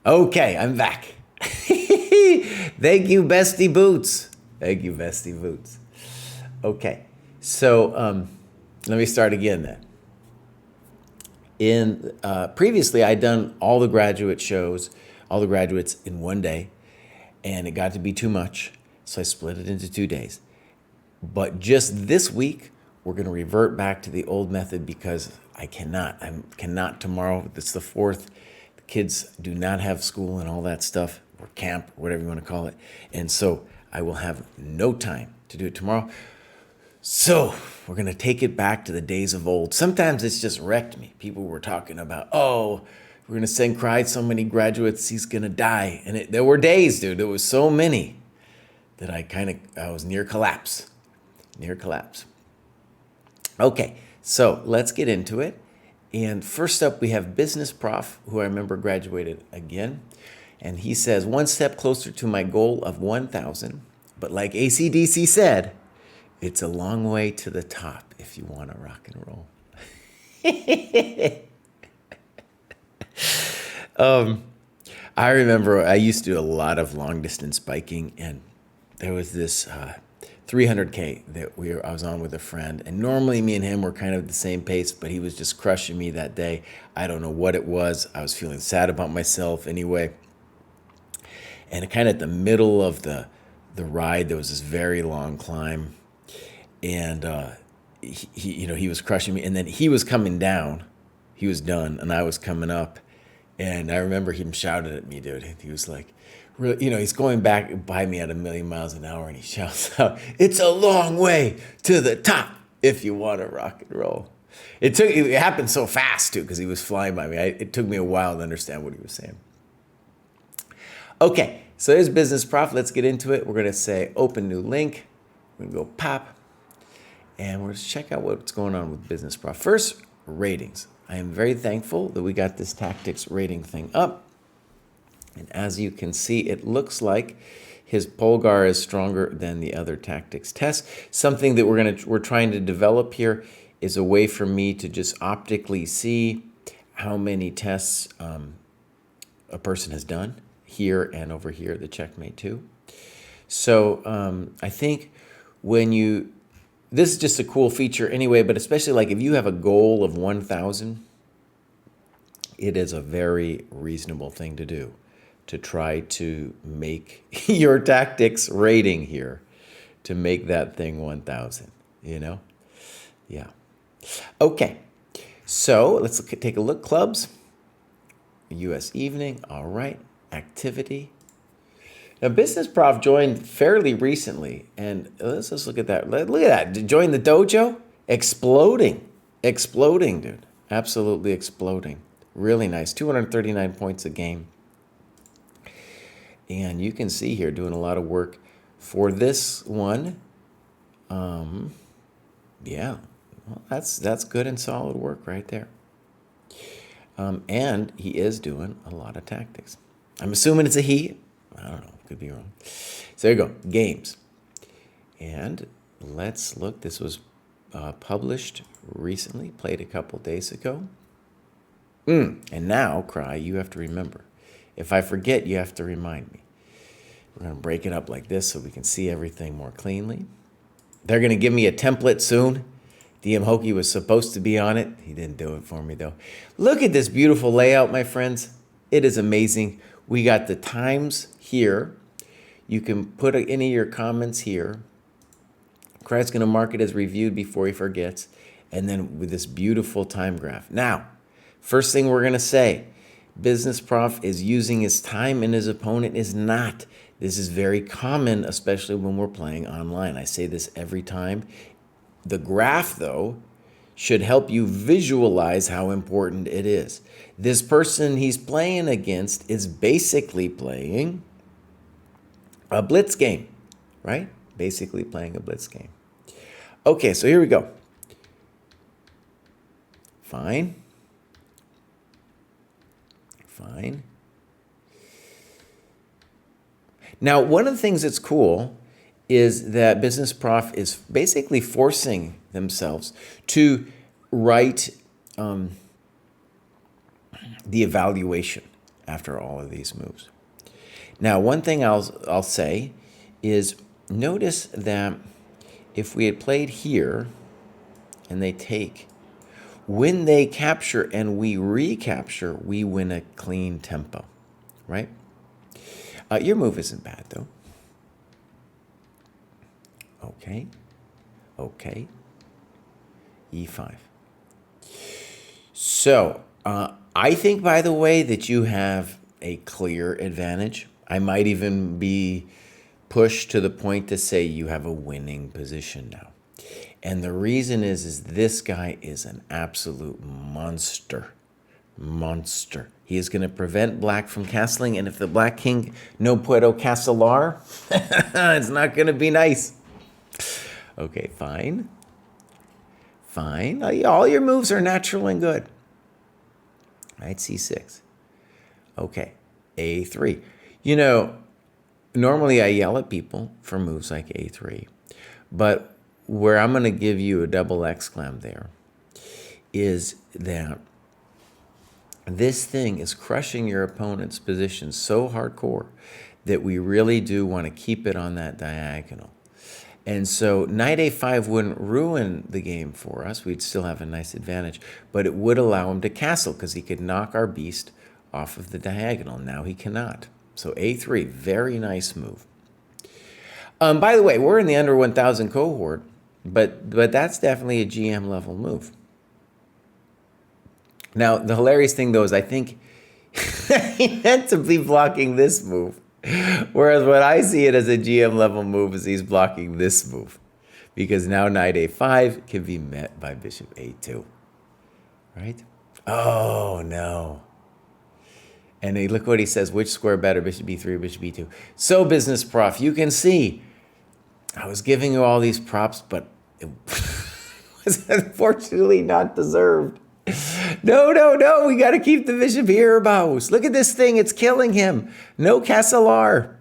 Okay, I'm back. Thank you, Bestie Boots. Thank you, Bestie Boots. Okay, so let me start again then. In previously, I'd done all the graduate shows, all the graduates in one day, and it got to be too much, so I split it into 2 days. But just this week, we're going to revert back to the old method because I cannot tomorrow. It's the 4th. The kids do not have school and all that stuff, or camp, or whatever you want to call it. And so I will have no time to do it tomorrow. So we're going to take it back to the days of old. Sometimes it's just wrecked me. People were talking about, oh, we're going to send Kraai so many graduates, he's going to die. And there were days, dude, there was so many that I was near collapse. Near collapse. Okay, so let's get into it. And first up, we have Business Prof, who I remember graduated again. And he says, one step closer to my goal of 1,000. But like AC/DC said, it's a long way to the top if you want to rock and roll. I remember I used to do a lot of long distance biking, and there was this 300K that I was on with a friend, and normally me and him were kind of the same pace, but he was just crushing me that day. I don't know what it was. I was feeling sad about myself anyway. And kind of at the middle of the ride, there was this very long climb, and he was crushing me, and then he was coming down. He was done, and I was coming up, and I remember him shouted at me, dude. He was like, he's going back by me at 1,000,000 miles an hour, and he shouts out, "It's a long way to the top if you want to rock and roll." It happened so fast too, because he was flying by me. It took me a while to understand what he was saying. Okay, so there's Business Prof. Let's get into it. We're going to say open new link. We're going to go pop. And we're going to check out what's going on with Business Prof. First, ratings. I am very thankful that we got this tactics rating thing up. And as you can see, it looks like his Polgar is stronger than the other tactics tests. Something that we're trying to develop here is a way for me to just optically see how many tests a person has done here and over here, the checkmate too. So I think this is just a cool feature anyway, but especially like if you have a goal of 1,000, it is a very reasonable thing to do, to try to make your tactics rating here, to make that thing 1,000, Yeah. Okay, so let's take a look. Clubs, U.S. evening, all right, activity. Now, Business Prof joined fairly recently, and let's just look at that. Look at that. Join the dojo? Exploding, dude. Absolutely exploding. Really nice. 239 points a game. And you can see here doing a lot of work for this one. Yeah, well, that's good and solid work right there. And he is doing a lot of tactics. I'm assuming it's a he. I don't know. Could be wrong. So there you go. Games. And let's look. This was published recently. Played a couple days ago. And now, Kraai, you have to remember. If I forget, you have to remind me. We're going to break it up like this so we can see everything more cleanly. They're going to give me a template soon. DM Hokie was supposed to be on it. He didn't do it for me, though. Look at this beautiful layout, my friends. It is amazing. We got the times here. You can put any of your comments here. Krai's going to mark it as reviewed before he forgets. And then with this beautiful time graph. Now, first thing we're going to say, Business Prof is using his time and his opponent is not. This is very common, especially when we're playing online. I say this every time. The graph, though, should help you visualize how important it is. This person he's playing against is basically playing a blitz game, right? Basically playing a blitz game. Okay, so here we go. Fine. Now, one of the things that's cool is that Business Prof is basically forcing themselves to write the evaluation after all of these moves. Now, one thing I'll say is notice that if we had played here and they take, when they capture and we recapture, we win a clean tempo, right? Your move isn't bad, though. Okay. Okay. E5. So, I think, by the way, that you have a clear advantage. I might even be pushed to the point to say you have a winning position now. And the reason is this guy is an absolute monster. Monster. He is going to prevent black from castling, and if the black king no puedo castlar, it's not going to be nice. Okay, fine. Fine. All your moves are natural and good. Knight c6. Okay, a3. You know, normally I yell at people for moves like a3, but where I'm going to give you a double exclam there is that this thing is crushing your opponent's position so hardcore that we really do want to keep it on that diagonal. And so knight a5 wouldn't ruin the game for us. We'd still have a nice advantage, but it would allow him to castle because he could knock our beast off of the diagonal. Now he cannot. So a3, very nice move. By the way, we're in the under 1,000 cohort, but that's definitely a GM level move. Now, the hilarious thing, though, is I think he meant to be blocking this move. Whereas what I see it as a GM level move is he's blocking this move. Because now knight a5 can be met by bishop a2. Right? Oh, no. And look what he says. Which square better, bishop b3 or bishop b2? So, business prof, you can see I was giving you all these props, but it was unfortunately not deserved. No, we got to keep the bishop here, Baus. Look at this thing, it's killing him. No Castlear.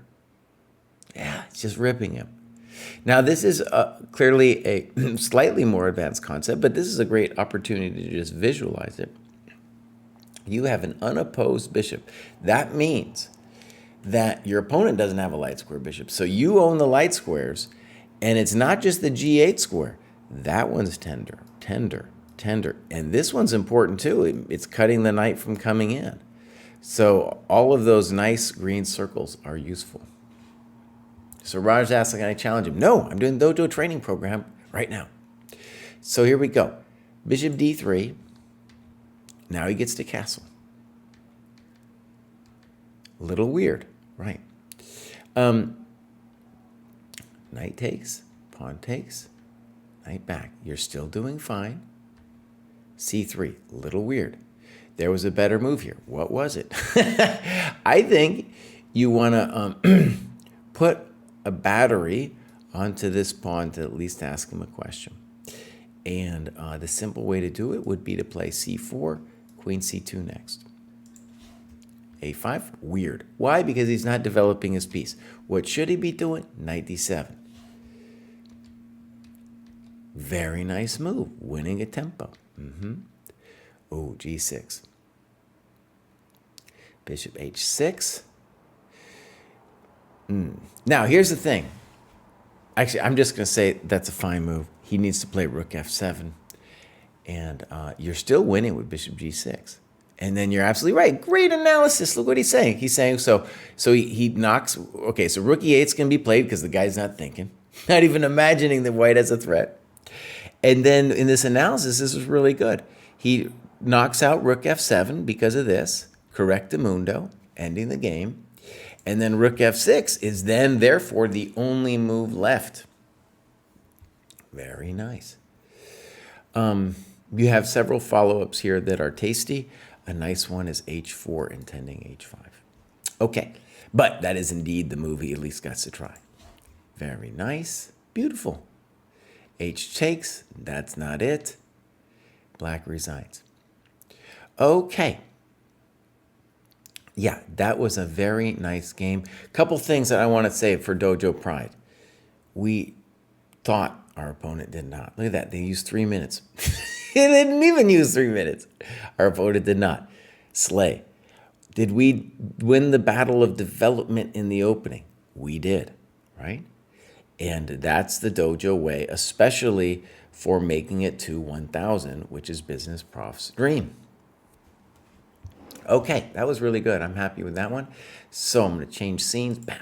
Yeah, it's just ripping him. Now, this is clearly a slightly more advanced concept, but this is a great opportunity to just visualize it. You have an unopposed bishop. That means that your opponent doesn't have a light square bishop. So you own the light squares, and it's not just the G8 square. That one's tender. And this one's important too. It's cutting the knight from coming in. So all of those nice green circles are useful. So Raj asks, can I challenge him? No, I'm doing the Dojo training program right now. So here we go. Bishop d3. Now he gets to castle. A little weird, right? Knight takes, pawn takes, knight back. You're still doing fine. c3, a little weird. There was a better move here. What was it? I think you want to put a battery onto this pawn to at least ask him a question. And the simple way to do it would be to play c4, queen c2 next. a5, weird. Why? Because he's not developing his piece. What should he be doing? Knight d7. Very nice move, winning a tempo. Oh, g6. Bishop h6. Now, here's the thing. Actually, I'm just going to say that's a fine move. He needs to play rook f7. And you're still winning with bishop g6. And then you're absolutely right. Great analysis. Look what he's saying. He's saying, so he knocks. Okay, so rook e8's going to be played because the guy's not thinking. Not even imagining that white has a threat. And then in this analysis, this is really good. He knocks out rook f7 because of this. Correctamundo, ending the game. And then rook f6 is then, therefore, the only move left. Very nice. You have several follow-ups here that are tasty. A nice one is h4, intending h5. Okay, but that is indeed the move he at least got to try. Very nice. Beautiful. H takes. That's not it. Black resigns. Okay. Yeah, that was a very nice game. Couple things that I want to say for Dojo Pride. We thought our opponent did not. Look at that. They used 3 minutes. They didn't even use 3 minutes. Our opponent did not. Slay. Did we win the battle of development in the opening? We did, right? And that's the dojo way, especially for making it to 1,000, which is Business Prof's dream. Okay, that was really good. I'm happy with that one. So I'm going to change scenes. Bam.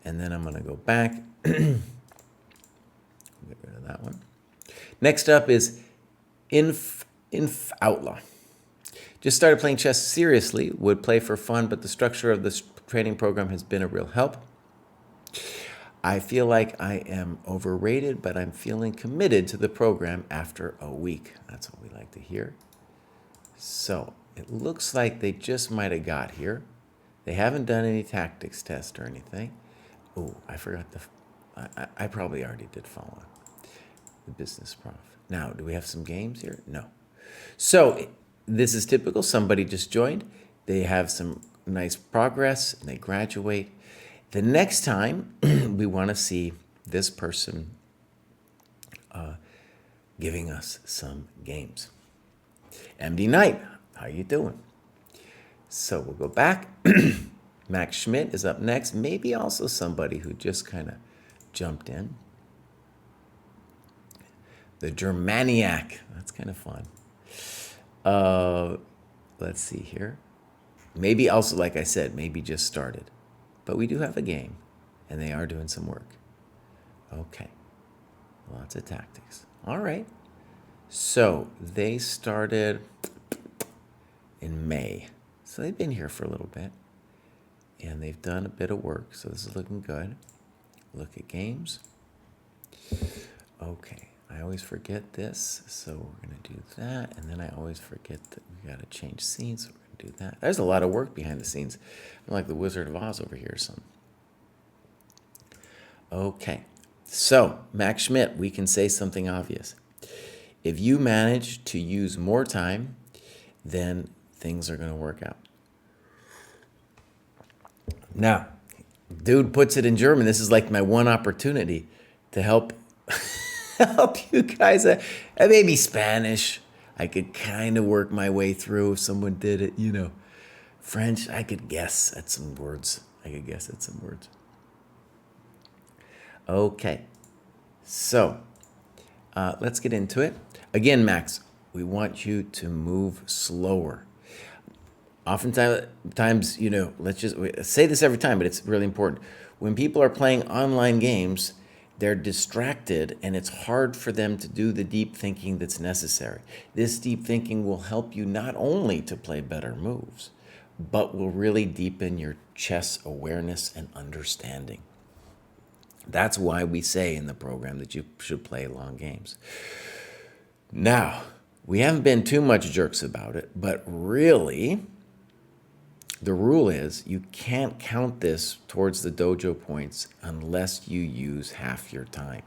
And then I'm going to go back. Get rid of that one. Next up is Inf Outlaw. Just started playing chess seriously, would play for fun, but the structure of this training program has been a real help. I feel like I am overrated, but I'm feeling committed to the program after a week. That's what we like to hear. So it looks like they just might have got here. They haven't done any tactics test or anything. Oh, I forgot I probably already did follow the Business Prof. Now, do we have some games here? No. So this is typical. Somebody just joined. They have some nice progress and they graduate. The next time we want to see this person giving us some games. MD Knight, how you doing? So we'll go back. Max Schmidt is up next. Maybe also somebody who just kind of jumped in. The Germaniac. That's kind of fun. Let's see here. Maybe also, like I said, maybe just started. But we do have a game, and they are doing some work. Okay. Lots of tactics. All right. So they started in May. So they've been here for a little bit. And they've done a bit of work. So this is looking good. Look at games. Okay. I always forget this. So we're going to do that. And then I always forget that we got to change scenes. So we're going to do that. There's a lot of work behind the scenes. I'm like the Wizard of Oz over here or something. Okay. So, Max Schmidt, we can say something obvious. If you manage to use more time, then things are going to work out. Now, dude puts it in German. This is like my one opportunity to help you guys. Maybe Spanish. I could kind of work my way through if someone did it, you know. French, I could guess at some words. Okay. So, let's get into it. Again, Max, we want you to move slower. Oftentimes, you know, let's just say this every time, but it's really important. When people are playing online games, they're distracted and it's hard for them to do the deep thinking that's necessary. This deep thinking will help you not only to play better moves, but will really deepen your chess awareness and understanding. That's why we say in the program that you should play long games. Now, we haven't been too much jerks about it, but really, the rule is you can't count this towards the dojo points unless you use half your time.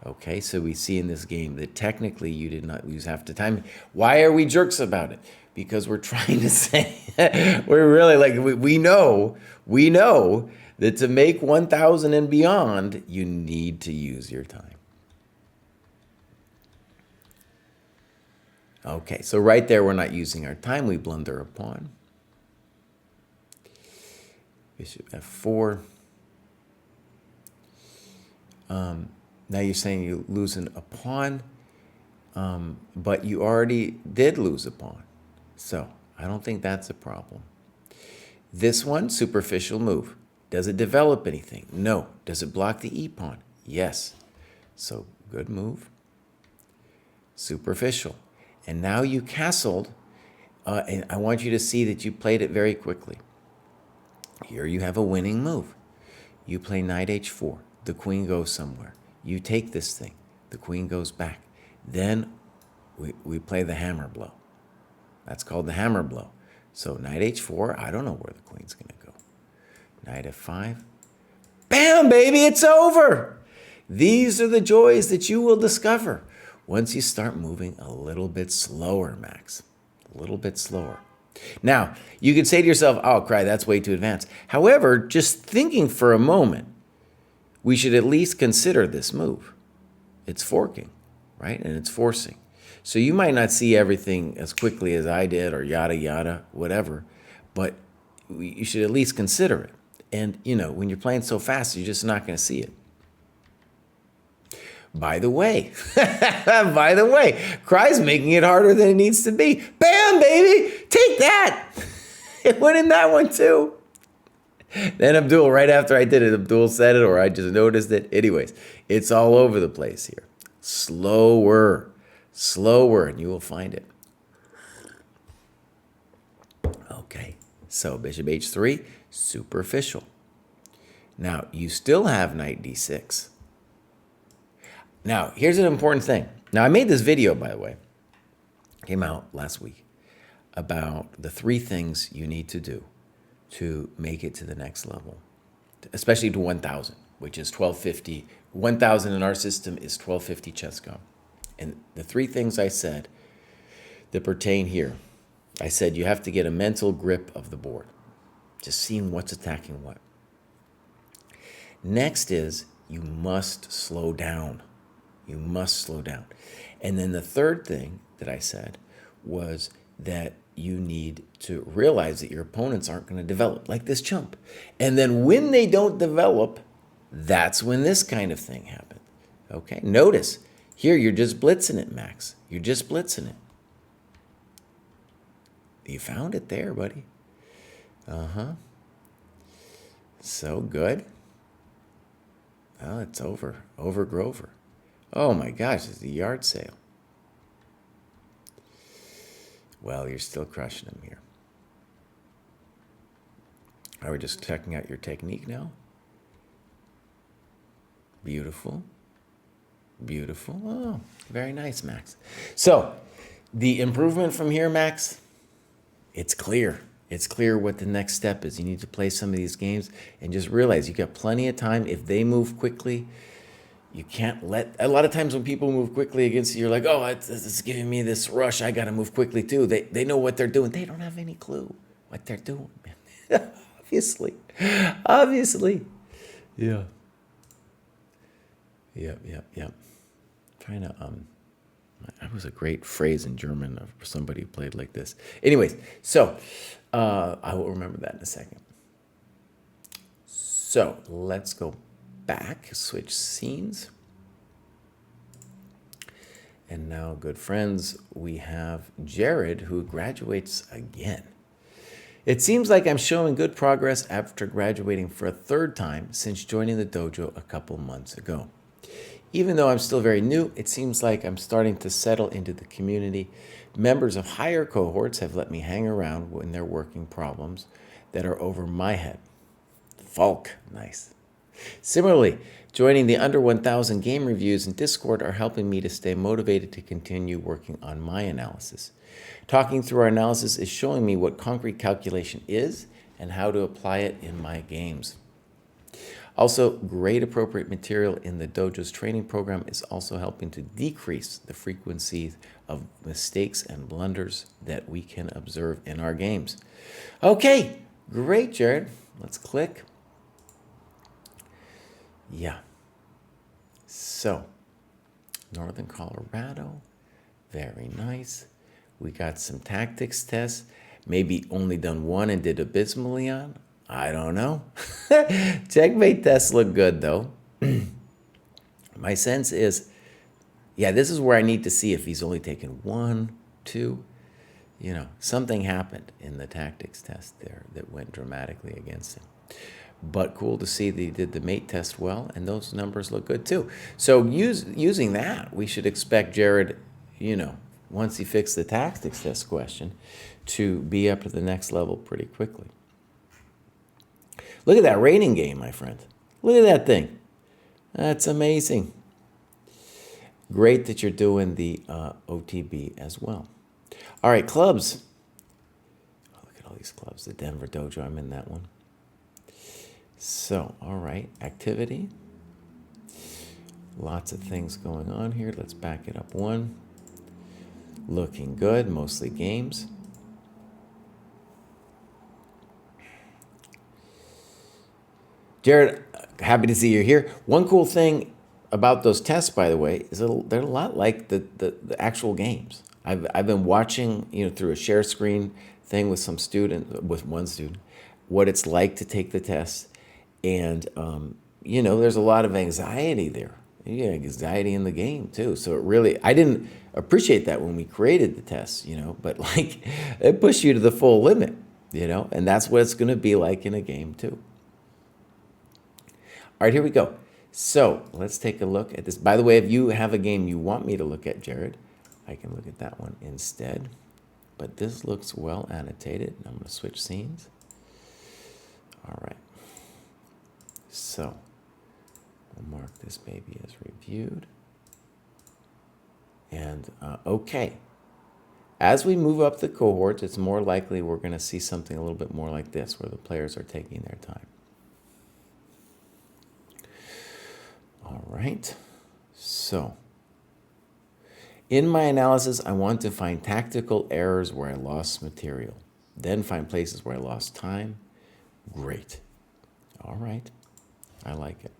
Okay, so we see in this game that technically you did not use half the time. Why are we jerks about it? Because we're trying to say, we're really like, we know that to make 1,000 and beyond, you need to use your time. Okay, so right there, we're not using our time. We blunder a pawn. Bishop F4. Now you're saying you're losing a pawn, but you already did lose a pawn. So I don't think that's a problem. This one, superficial move. Does it develop anything? No. Does it block the e-pawn? Yes. So good move. Superficial. And now you castled, and I want you to see that you played it very quickly. Here you have a winning move. You play knight h4. The queen goes somewhere. You take this thing. The queen goes back. Then we play the hammer blow. That's called the hammer blow. So knight h4, I don't know where the queen's going to go. Knight f5. Bam, baby, it's over. These are the joys that you will discover once you start moving a little bit slower, Max. A little bit slower. Now, you could say to yourself, oh, Kraai, that's way too advanced. However, just thinking for a moment, we should at least consider this move. It's forking, right? And it's forcing. So you might not see everything as quickly as I did or yada, yada, whatever. but you should at least consider it. And, when you're playing so fast, you're just not going to see it. By the way, Kraai's making it harder than it needs to be. Bam, baby, take that. It went in that one too. Then Abdul, right after I did it, Abdul said it, or I just noticed it. Anyways, it's all over the place here. Slower, and you will find it. Okay, so bishop h3, superficial. Now, you still have knight d6. Now, here's an important thing. Now, I made this video, by the way, came out last week, about the 3 things you need to do to make it to the next level, especially to 1,000, which is 1250. 1,000 in our system is 1250 ChessDojo. And the 3 things I said that pertain here, I said you have to get a mental grip of the board, just seeing what's attacking what. Next is you must slow down. You must slow down. And then the third thing that I said was that you need to realize that your opponents aren't going to develop like this chump. And then when they don't develop, that's when this kind of thing happens. Okay, notice here you're just blitzing it, Max. You're just blitzing it. You found it there, buddy. So good. Oh, it's over. Over Grover. Oh my gosh, it's a yard sale. Well, you're still crushing him here. Are we just checking out your technique now? Beautiful. Beautiful. Oh, very nice, Max. So, the improvement from here, Max, it's clear. It's clear what the next step is. You need to play some of these games and just realize you got plenty of time. If they move quickly, you can't let... A lot of times when people move quickly against you, you're like, oh, it's giving me this rush. I got to move quickly too. They know what they're doing. They don't have any clue what they're doing, man. Obviously. Yeah. Yep. Trying to... That was a great phrase in German for somebody who played like this. Anyways, so I will remember that in a second. So let's go back, switch scenes. And now, good friends, we have Jared, who graduates again. It seems like I'm showing good progress after graduating for a 3rd time since joining the dojo a couple months ago. Even though I'm still very new, it seems like I'm starting to settle into the community. Members of higher cohorts have let me hang around when they're working problems that are over my head. Falk, nice. Similarly, joining the under 1,000 game reviews in Discord are helping me to stay motivated to continue working on my analysis. Talking through our analysis is showing me what concrete calculation is and how to apply it in my games. Also, great appropriate material in the dojo's training program is also helping to decrease the frequency of mistakes and blunders that we can observe in our games. Okay, great, Jared. Let's click. Yeah. So, Northern Colorado, very nice. We got some tactics tests. Maybe only done one and did abysmally on. I don't know. Checkmate tests look good, though. My sense is, yeah, this is where I need to see if he's only taken 1, 2. You know, something happened in the tactics test there that went dramatically against him. But cool to see that he did the mate test well, and those numbers look good, too. So using that, we should expect Jared, you know, once he fixed the tactics test question, to be up to the next level pretty quickly. Look at that rating game, my friend. Look at that thing. That's amazing. Great that you're doing the OTB as well. All right, clubs. Oh, look at all these clubs. The Denver Dojo, I'm in that one. So, all right, activity. Lots of things going on here. Let's back it up one. Looking good, mostly games. Jared, happy to see you here. One cool thing about those tests, by the way, is they're a lot like the actual games. I've been watching, through a share screen thing with one student, what it's like to take the test, and there's a lot of anxiety there. You get anxiety in the game too. So I didn't appreciate that when we created the tests, but like it pushed you to the full limit, and that's what it's going to be like in a game too. All right, here we go. So let's take a look at this. By the way, if you have a game you want me to look at, Jared, I can look at that one instead. But this looks well annotated. I'm going to switch scenes. All right. So we'll mark this baby as reviewed. And okay. As we move up the cohorts, it's more likely we're going to see something a little bit more like this, where the players are taking their time. All right, so in my analysis, I want to find tactical errors where I lost material, then find places where I lost time. Great. All right, I like it.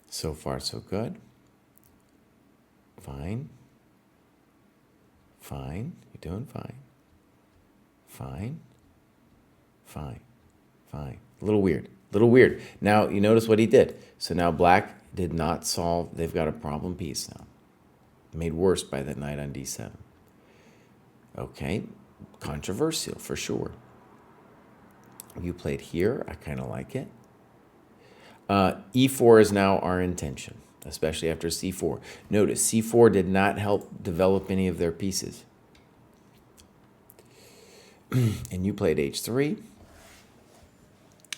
So far, so good. Fine. Fine, you're doing fine. Fine. Fine. Fine. A little weird. Now, you notice what he did. So now black did not solve. They've got a problem piece now. Made worse by that knight on d7. Okay, controversial for sure. You played here. I kind of like it. E4 is now our intention, especially after c4. Notice c4 did not help develop any of their pieces. And you played h3.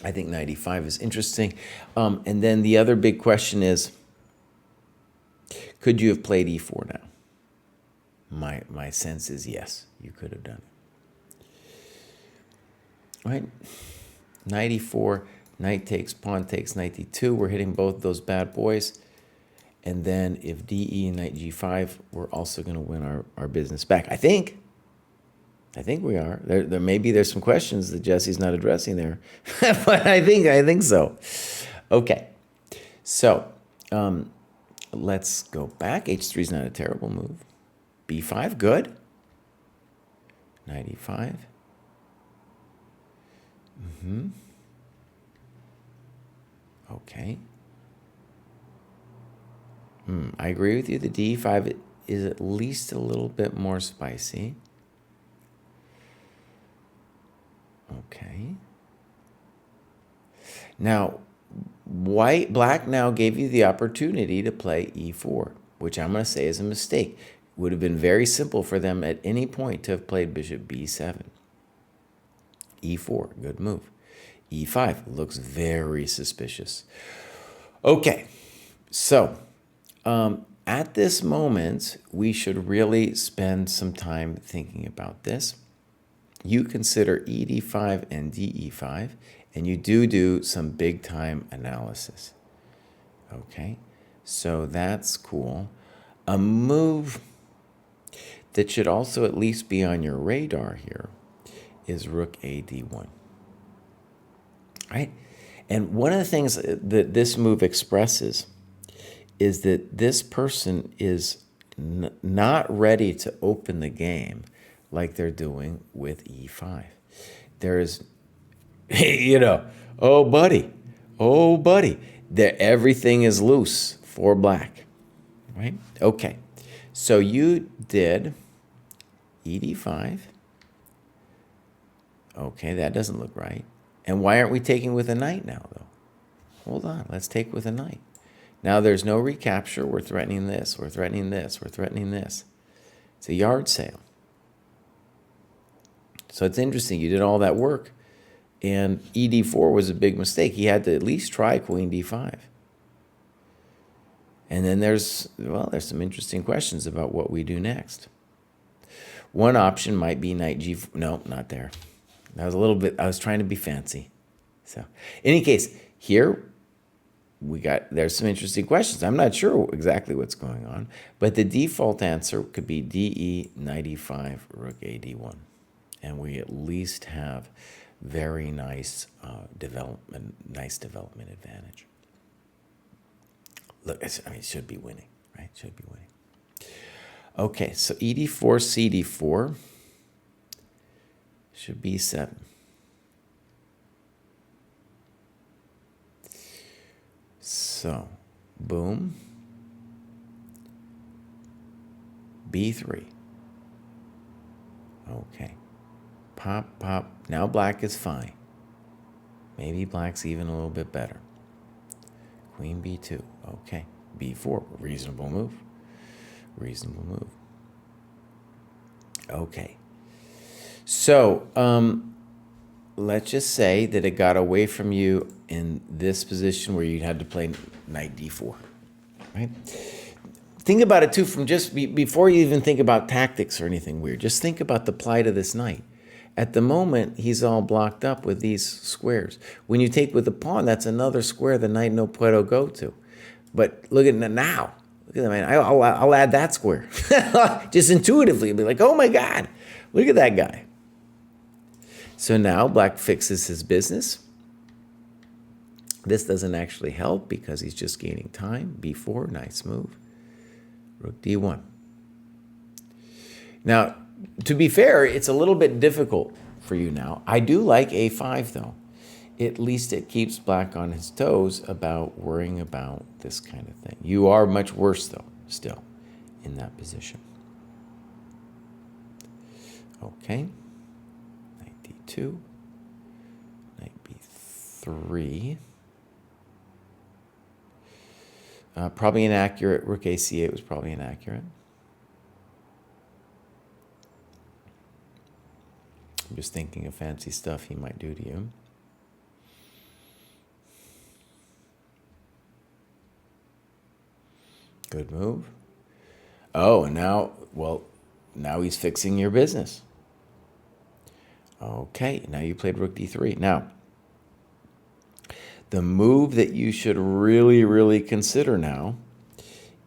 I think knight e5 is interesting. And then the other big question is, could you have played e4 now? My sense is yes, you could have done it. All right, knight e4, knight takes, pawn takes, knight d2. We're hitting both those bad boys. And then if de, knight g5, we're also going to win our business back. I think we are. There's some questions that Jesse's not addressing there, but I think so. Okay, so let's go back. H3 is not a terrible move. B5, good. Knight e5. Okay. I agree with you. The d5 is at least a little bit more spicy. Okay. Now, black now gave you the opportunity to play e4, which I'm going to say is a mistake. It would have been very simple for them at any point to have played bishop b7. e4, good move. e5 looks very suspicious. Okay, so at this moment, we should really spend some time thinking about this. You consider e d5 and d e5, and you do some big time analysis. Okay, so that's cool. A move that should also at least be on your radar here is rook a d1. Right? And one of the things that this move expresses is that this person is not ready to open the game like they're doing with e5. There is, oh buddy, everything is loose for black, right? Okay, so you did e d5. Okay, that doesn't look right. And why aren't we taking with a knight now, though? Hold on, let's take with a knight. Now there's no recapture. We're threatening this. We're threatening this. We're threatening this. It's a yard sale. So it's interesting. You did all that work, and e d4 was a big mistake. He had to at least try queen d5. And then there's some interesting questions about what we do next. One option might be knight g4. No, not there. That was a little bit, I was trying to be fancy. So in any case, here there's some interesting questions. I'm not sure exactly what's going on, but the default answer could be de, knight e5, rook a d1. And we at least have very nice development advantage. Look, I mean, it should be winning, right? Should be winning. Okay, so ED4, CD4 should be 7. So, boom. B3. Okay. Pop, pop. Now black is fine. Maybe black's even a little bit better. Queen B2. Okay. B4. Reasonable move. Reasonable move. Okay. So, let's just say that it got away from you in this position where you had to play knight D4, right? Think about it too from just before you even think about tactics or anything weird. Just think about the plight of this knight. At the moment, he's all blocked up with these squares. When you take with the pawn, that's another square the knight no puedo go to. But look at it now. Look at that, man. I'll add that square. Just intuitively, you'll be like, oh my God, look at that guy. So now black fixes his business. This doesn't actually help because he's just gaining time. B4, nice move. Rook D1. Now, to be fair, it's a little bit difficult for you now. I do like A5 though. At least it keeps black on his toes about worrying about this kind of thing. You are much worse though, still, in that position. Okay. Knight D2. Knight B3. Probably inaccurate. Rook AC8 was probably inaccurate. I'm just thinking of fancy stuff he might do to you. Good move. Oh, and now, well, now he's fixing your business. Okay, now you played Rook D3. Now, the move that you should really, really consider now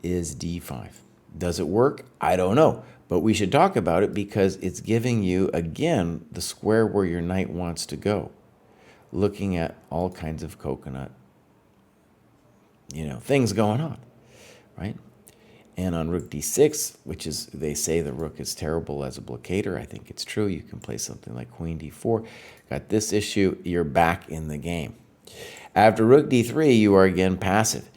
is D5. Does it work? I don't know. But we should talk about it because it's giving you, again, the square where your knight wants to go. Looking at all kinds of coconut, things going on, right? And on Rook D6, which is, they say the rook is terrible as a blockader. I think it's true. You can play something like Queen D4. Got this issue, you're back in the game. After Rook D3, you are again passive.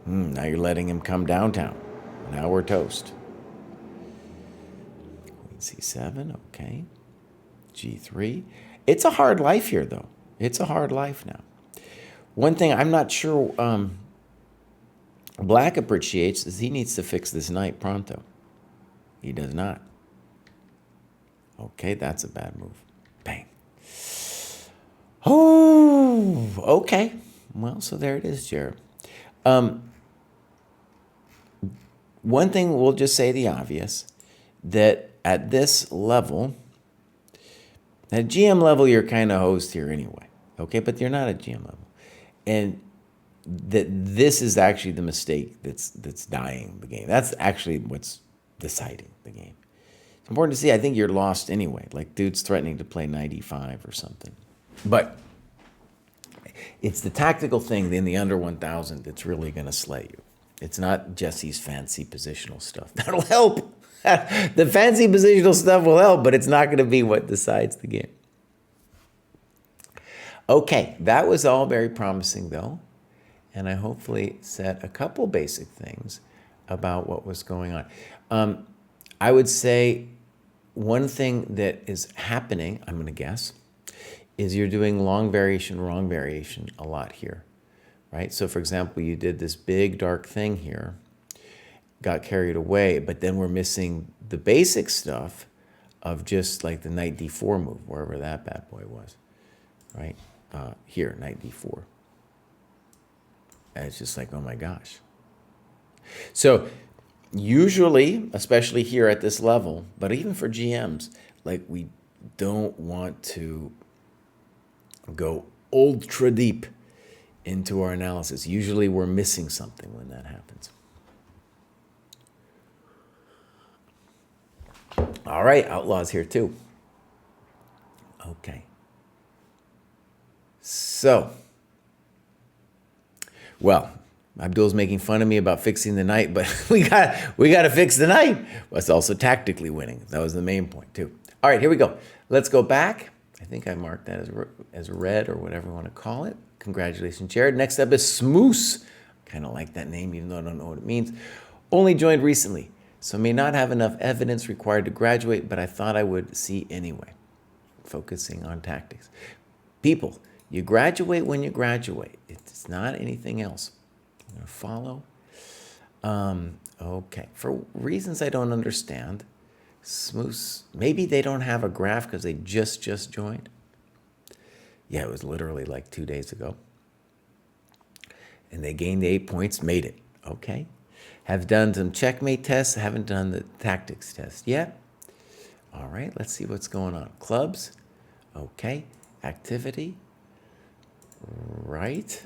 Now you're letting him come downtown. Now we're toast. Queen C7, okay. G3. It's a hard life here, though. It's a hard life now. One thing I'm not sure black appreciates is he needs to fix this knight pronto. He does not. Okay, that's a bad move. Bang. Oh, okay. Well, so there it is, Jared. One thing, we'll just say the obvious, that at this level, at GM level, you're kind of host here anyway, okay? But you're not at GM level. And that this is actually the mistake that's dying the game. That's actually what's deciding the game. It's important to see, I think you're lost anyway. Like, dude's threatening to play 95 or something. But it's the tactical thing in the under 1,000 that's really going to slay you. It's not Jesse's fancy positional stuff. That'll help. The fancy positional stuff will help, but it's not going to be what decides the game. Okay, that was all very promising, though. And I hopefully said a couple basic things about what was going on. I would say one thing that is happening, I'm going to guess, is you're doing long variation, wrong variation a lot here, right? So for example, you did this big dark thing here, got carried away, but then we're missing the basic stuff of just like the knight d4 move, wherever that bad boy was, right? Here, knight d4. And it's just like, oh my gosh. So usually, especially here at this level, but even for GMs, like we don't want to go ultra deep into our analysis. Usually we're missing something when that happens. All right, Outlaw's here too. Okay. So, Well, Abdul's making fun of me about fixing the knight, but we got to fix the knight. Well, it's also tactically winning. That was the main point too. All right, here we go. Let's go back. I think I marked that as red or whatever you want to call it. Congratulations, Jared. Next up is Smoose. Kind of like that name, even though I don't know what it means. Only joined recently, so may not have enough evidence required to graduate, but I thought I would see anyway. Focusing on tactics. People, you graduate when you graduate. It's not anything else. I'm going to follow. Okay. For reasons I don't understand, Smoose, maybe they don't have a graph because they just joined. Yeah, it was literally like 2 days ago. And they gained 8 points, made it. Okay. Have done some checkmate tests, haven't done the tactics test yet. All right, let's see what's going on. Clubs. Okay. Activity. Right.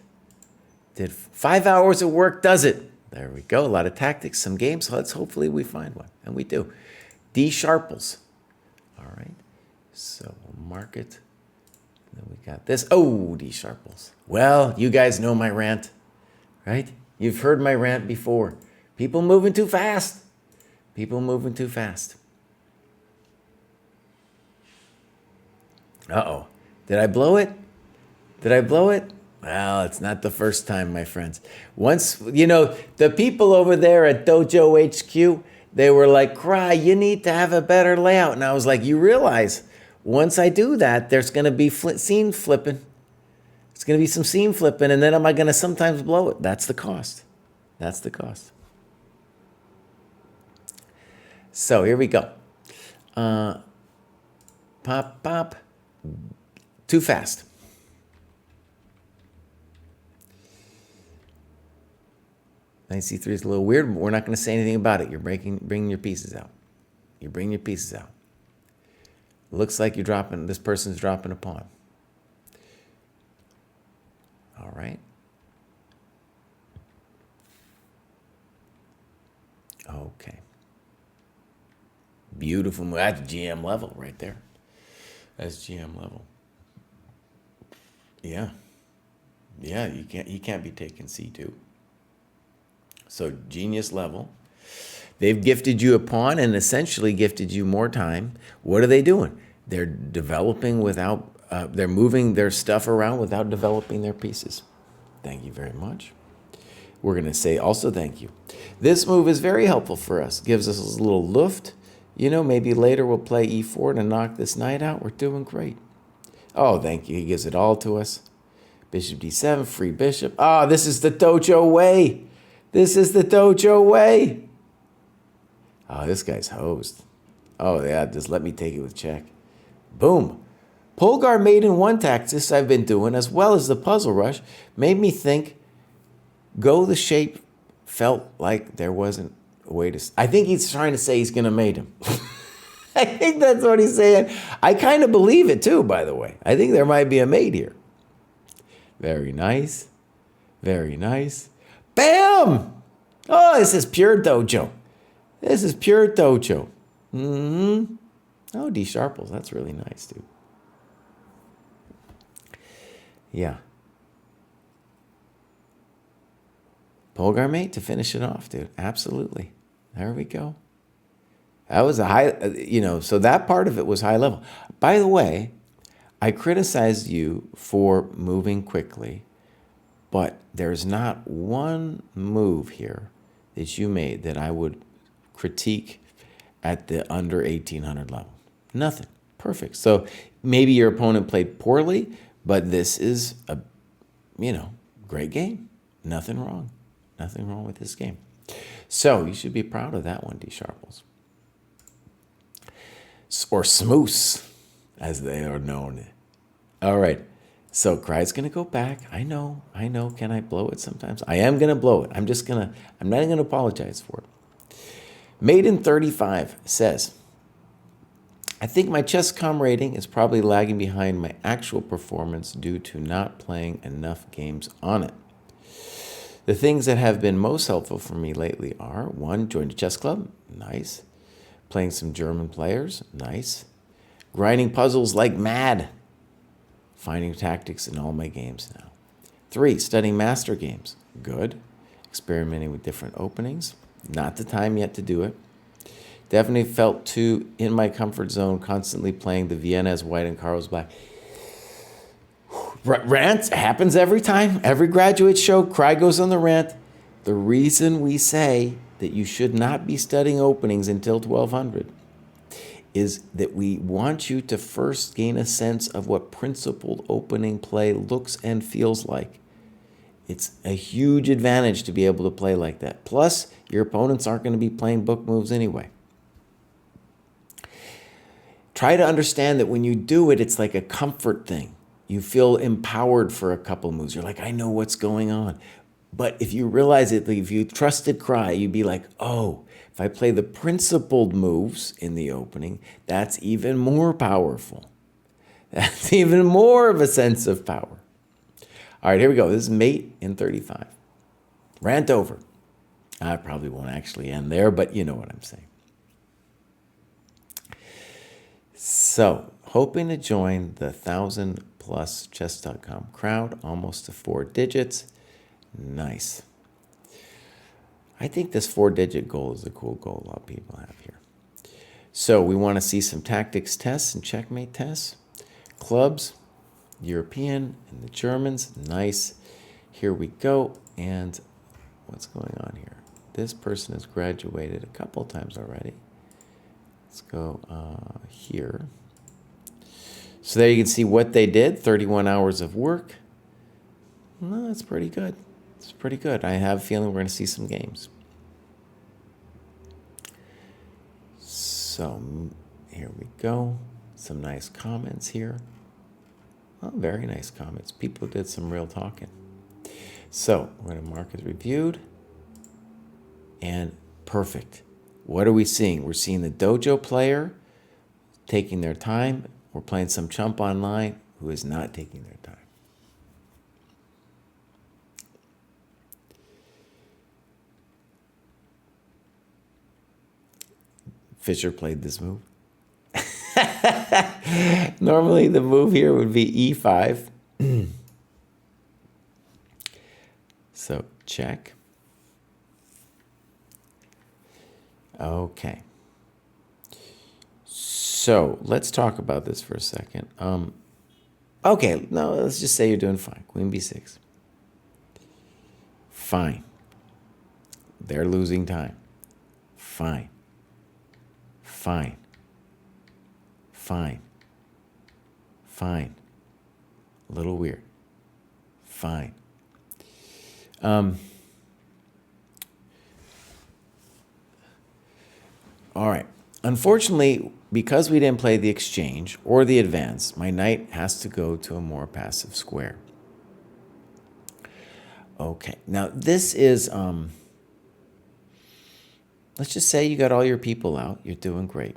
Did 5 hours of work, does it? There we go. A lot of tactics, some games. So hopefully we find one. And we do. D sharples. All right. So we'll mark it. Then we got this. Oh, D sharples. Well, you guys know my rant, right? You've heard my rant before. People moving too fast. People moving too fast. Uh-oh. Did I blow it? Did I blow it? Well, it's not the first time, my friends. Once, the people over there at Dojo HQ, they were like, Kraai, you need to have a better layout. And I was like, you realize once I do that, there's going to be scene flipping. It's going to be some scene flipping, and then am I going to sometimes blow it? That's the cost. That's the cost. So here we go. Pop, pop. Too fast. Knight C3 is a little weird, but we're not going to say anything about it. You're bringing your pieces out. You bring your pieces out. Looks like this person's dropping a pawn. All right. Okay. Beautiful move. That's GM level right there. That's GM level. Yeah. Yeah, you can't be taking C2. So genius level. They've gifted you a pawn and essentially gifted you more time. What are they doing? They're developing without, they're moving their stuff around without developing their pieces. Thank you very much. We're going to say also thank you. This move is very helpful for us. Gives us a little luft. Maybe later we'll play E4 to knock this knight out. We're doing great. Oh, thank you. He gives it all to us. Bishop D7, free bishop. Ah, this is the Dojo way. This is the Dojo way. Oh, this guy's hosed. Oh, yeah, just let me take it with check. Boom. Polgar made in one tactics I've been doing, as well as the puzzle rush, made me think go the shape felt like there wasn't a way to... I think he's trying to say he's going to mate him. I think that's what he's saying. I kind of believe it too, by the way. I think there might be a mate here. Very nice. Very nice. Bam! Oh, this is pure Dojo. This is pure Dojo. Mm-hmm. Oh, D sharples. That's really nice, dude. Yeah. Polgar mate to finish it off, dude. Absolutely. There we go. That was a high, so that part of it was high level. By the way, I criticized you for moving quickly, but there's not one move here that you made that I would critique at the under 1800 level. Nothing. Perfect. So maybe your opponent played poorly, but this is a, great game. Nothing wrong. Nothing wrong with this game. So you should be proud of that one, D sharples. Or Smoose, as they are known. All right. So Krai's going to go back. I know. Can I blow it sometimes? I am going to blow it. I'm not going to apologize for it. Maiden35 says, I think my ChessCom rating is probably lagging behind my actual performance due to not playing enough games on it. The things that have been most helpful for me lately are, 1, join a chess club, nice. Playing some German players, nice. Grinding puzzles like mad. Finding tactics in all my games now. 3, studying master games. Good. Experimenting with different openings. Not the time yet to do it. Definitely felt too in my comfort zone, constantly playing the Vienna as white and Carl's black. Rant happens every time. Every graduate show, Kraai goes on the rant. The reason we say that you should not be studying openings until 1200 is that we want you to first gain a sense of what principled opening play looks and feels like. It's a huge advantage to be able to play like that. Plus, your opponents aren't going to be playing book moves anyway. Try to understand that when you do it, it's like a comfort thing. You feel empowered for a couple moves. You're like, I know what's going on. But if you realize it, if you trusted Kraai, you'd be like, oh, if I play the principled moves in the opening, that's even more powerful. That's even more of a sense of power. All right, here we go. This is mate in 35. Rant over. I probably won't actually end there, but you know what I'm saying. So, hoping to join the 1,000+ chess.com crowd, almost to 4 digits. Nice. I think this 4-digit goal is a cool goal a lot of people have here. So we want to see some tactics tests and checkmate tests. Clubs, European, and the Germans. Nice. Here we go. And what's going on here? This person has graduated a couple times already. Let's go here. So there you can see what they did. 31 hours of work. No, that's pretty good. It's pretty good. I have a feeling we're going to see some games. So here we go. Some nice comments here. Oh, very nice comments. People did some real talking. So we're going to mark as reviewed. And perfect. What are we seeing? We're seeing the dojo player taking their time. We're playing some chump online who is not taking their time. Fischer played this move. Normally the move here would be e5. So check. Okay. So let's talk about this for a second. Okay, no, let's just say you're doing fine. Queen b6. Fine. They're losing time. Fine. Fine. Fine. Fine. A little weird. Fine. All right. Unfortunately, because we didn't play the exchange or the advance, my knight has to go to a more passive square. Okay. Now, this is... let's just say you got all your people out. You're doing great.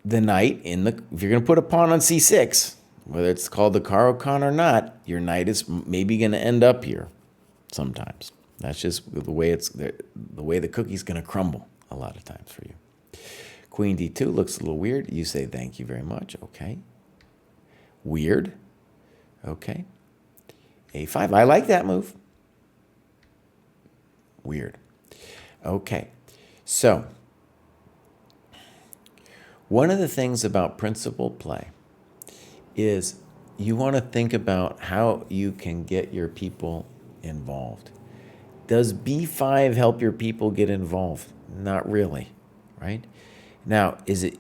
The knight if you're going to put a pawn on c6, whether it's called the Caro-Kann or not, your knight is maybe going to end up here sometimes. That's just the way the cookie's going to crumble a lot of times for you. Queen d2 looks a little weird. You say thank you very much. Okay. Weird. Okay. a5. I like that move. Weird. Okay, so one of the things about principled play is you want to think about how you can get your people involved. Does b5 help your people get involved? Not really, right? Now, is it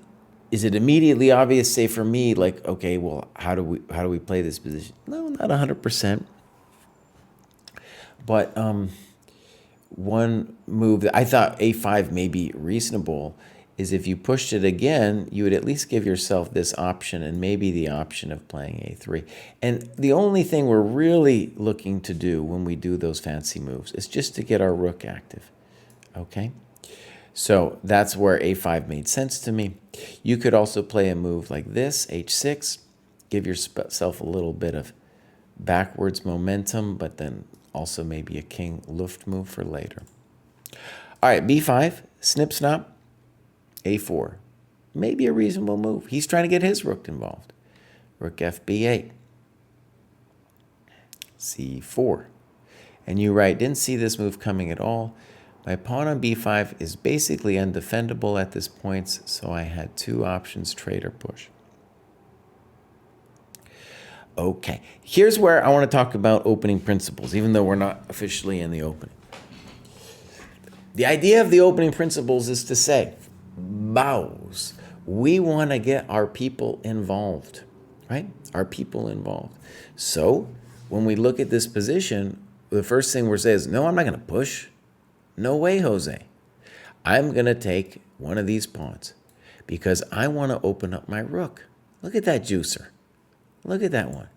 immediately obvious, say for me, like, okay, well, how do we play this position? No, not 100%. But one move that I thought a5 may be reasonable is if you pushed it again, you would at least give yourself this option and maybe the option of playing a3. And the only thing we're really looking to do when we do those fancy moves is just to get our rook active, okay? So that's where a5 made sense to me. You could also play a move like this, h6, give yourself a little bit of backwards momentum, but then also maybe a king Luft move for later. All right, b5, snip snap, a4. Maybe a reasonable move. He's trying to get his rook involved. Rook f b8, c4. And you write, didn't see this move coming at all. My pawn on b5 is basically undefendable at this point, so I had two options, trade or push. Okay, here's where I want to talk about opening principles, even though we're not officially in the opening. The idea of the opening principles is to say, bows, we want to get our people involved, right? Our people involved. So when we look at this position, the first thing we're saying is, no, I'm not going to push. No way, Jose. I'm going to take one of these pawns because I want to open up my rook. Look at that juicer. Look at that one.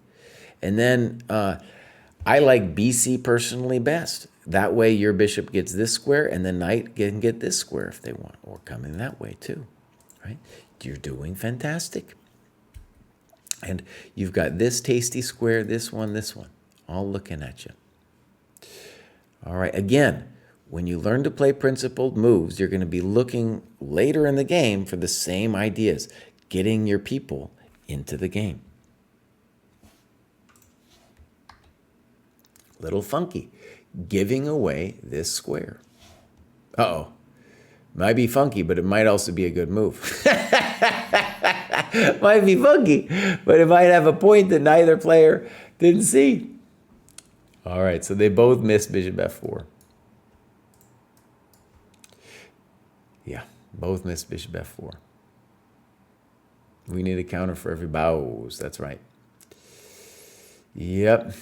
And then I like BC personally best. That way your bishop gets this square and the knight can get this square if they want, or come in that way too, right? You're doing fantastic. And you've got this tasty square, this one, all looking at you. All right, again, when you learn to play principled moves, you're going to be looking later in the game for the same ideas, getting your people into the game. Little funky, giving away this square. Uh-oh, might be funky, but it might also be a good move. Might be funky, but it might have a point that neither player didn't see. All right, so they both missed bishop f4. Yeah, both missed bishop f4. We need a counter for every bows. That's right. Yep.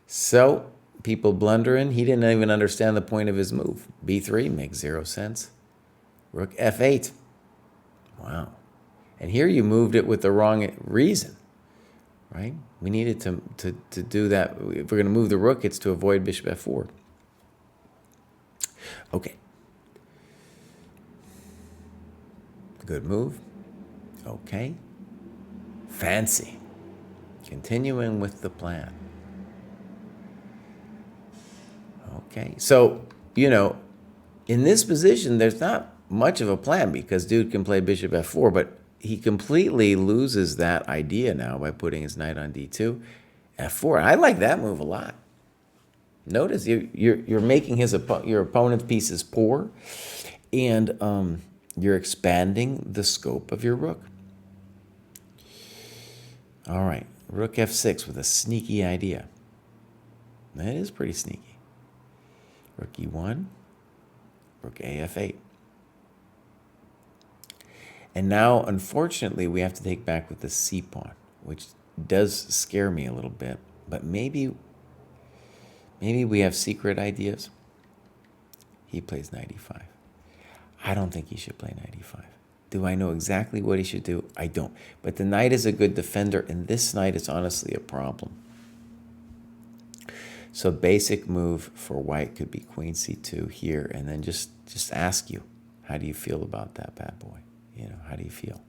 So, people blundering. He didn't even understand the point of his move. b3 makes 0 sense. Rook f8. Wow. And here you moved it with the wrong reason, right? We needed to do that. If we're going to move the rook, it's to avoid bishop f4. Okay. Good move. Okay. Fancy. Continuing with the plan. Okay. So, you know, in this position, there's not much of a plan because dude can play bishop f4, but he completely loses that idea now by putting his knight on d2, f4. I like that move a lot. Notice you're making your opponent's pieces poor, and you're expanding the scope of your rook. All right, rook f6 with a sneaky idea. That is pretty sneaky. Rook e1, rook a f8. And now, unfortunately, we have to take back with the c pawn, which does scare me a little bit. But maybe we have secret ideas. He plays knight e5. I don't think he should play knight e5. Do I know exactly what he should do? I don't. But the knight is a good defender, and this knight is honestly a problem. So basic move for white could be queen c2 here, and then just ask you, how do you feel about that bad boy? You know, how do you feel?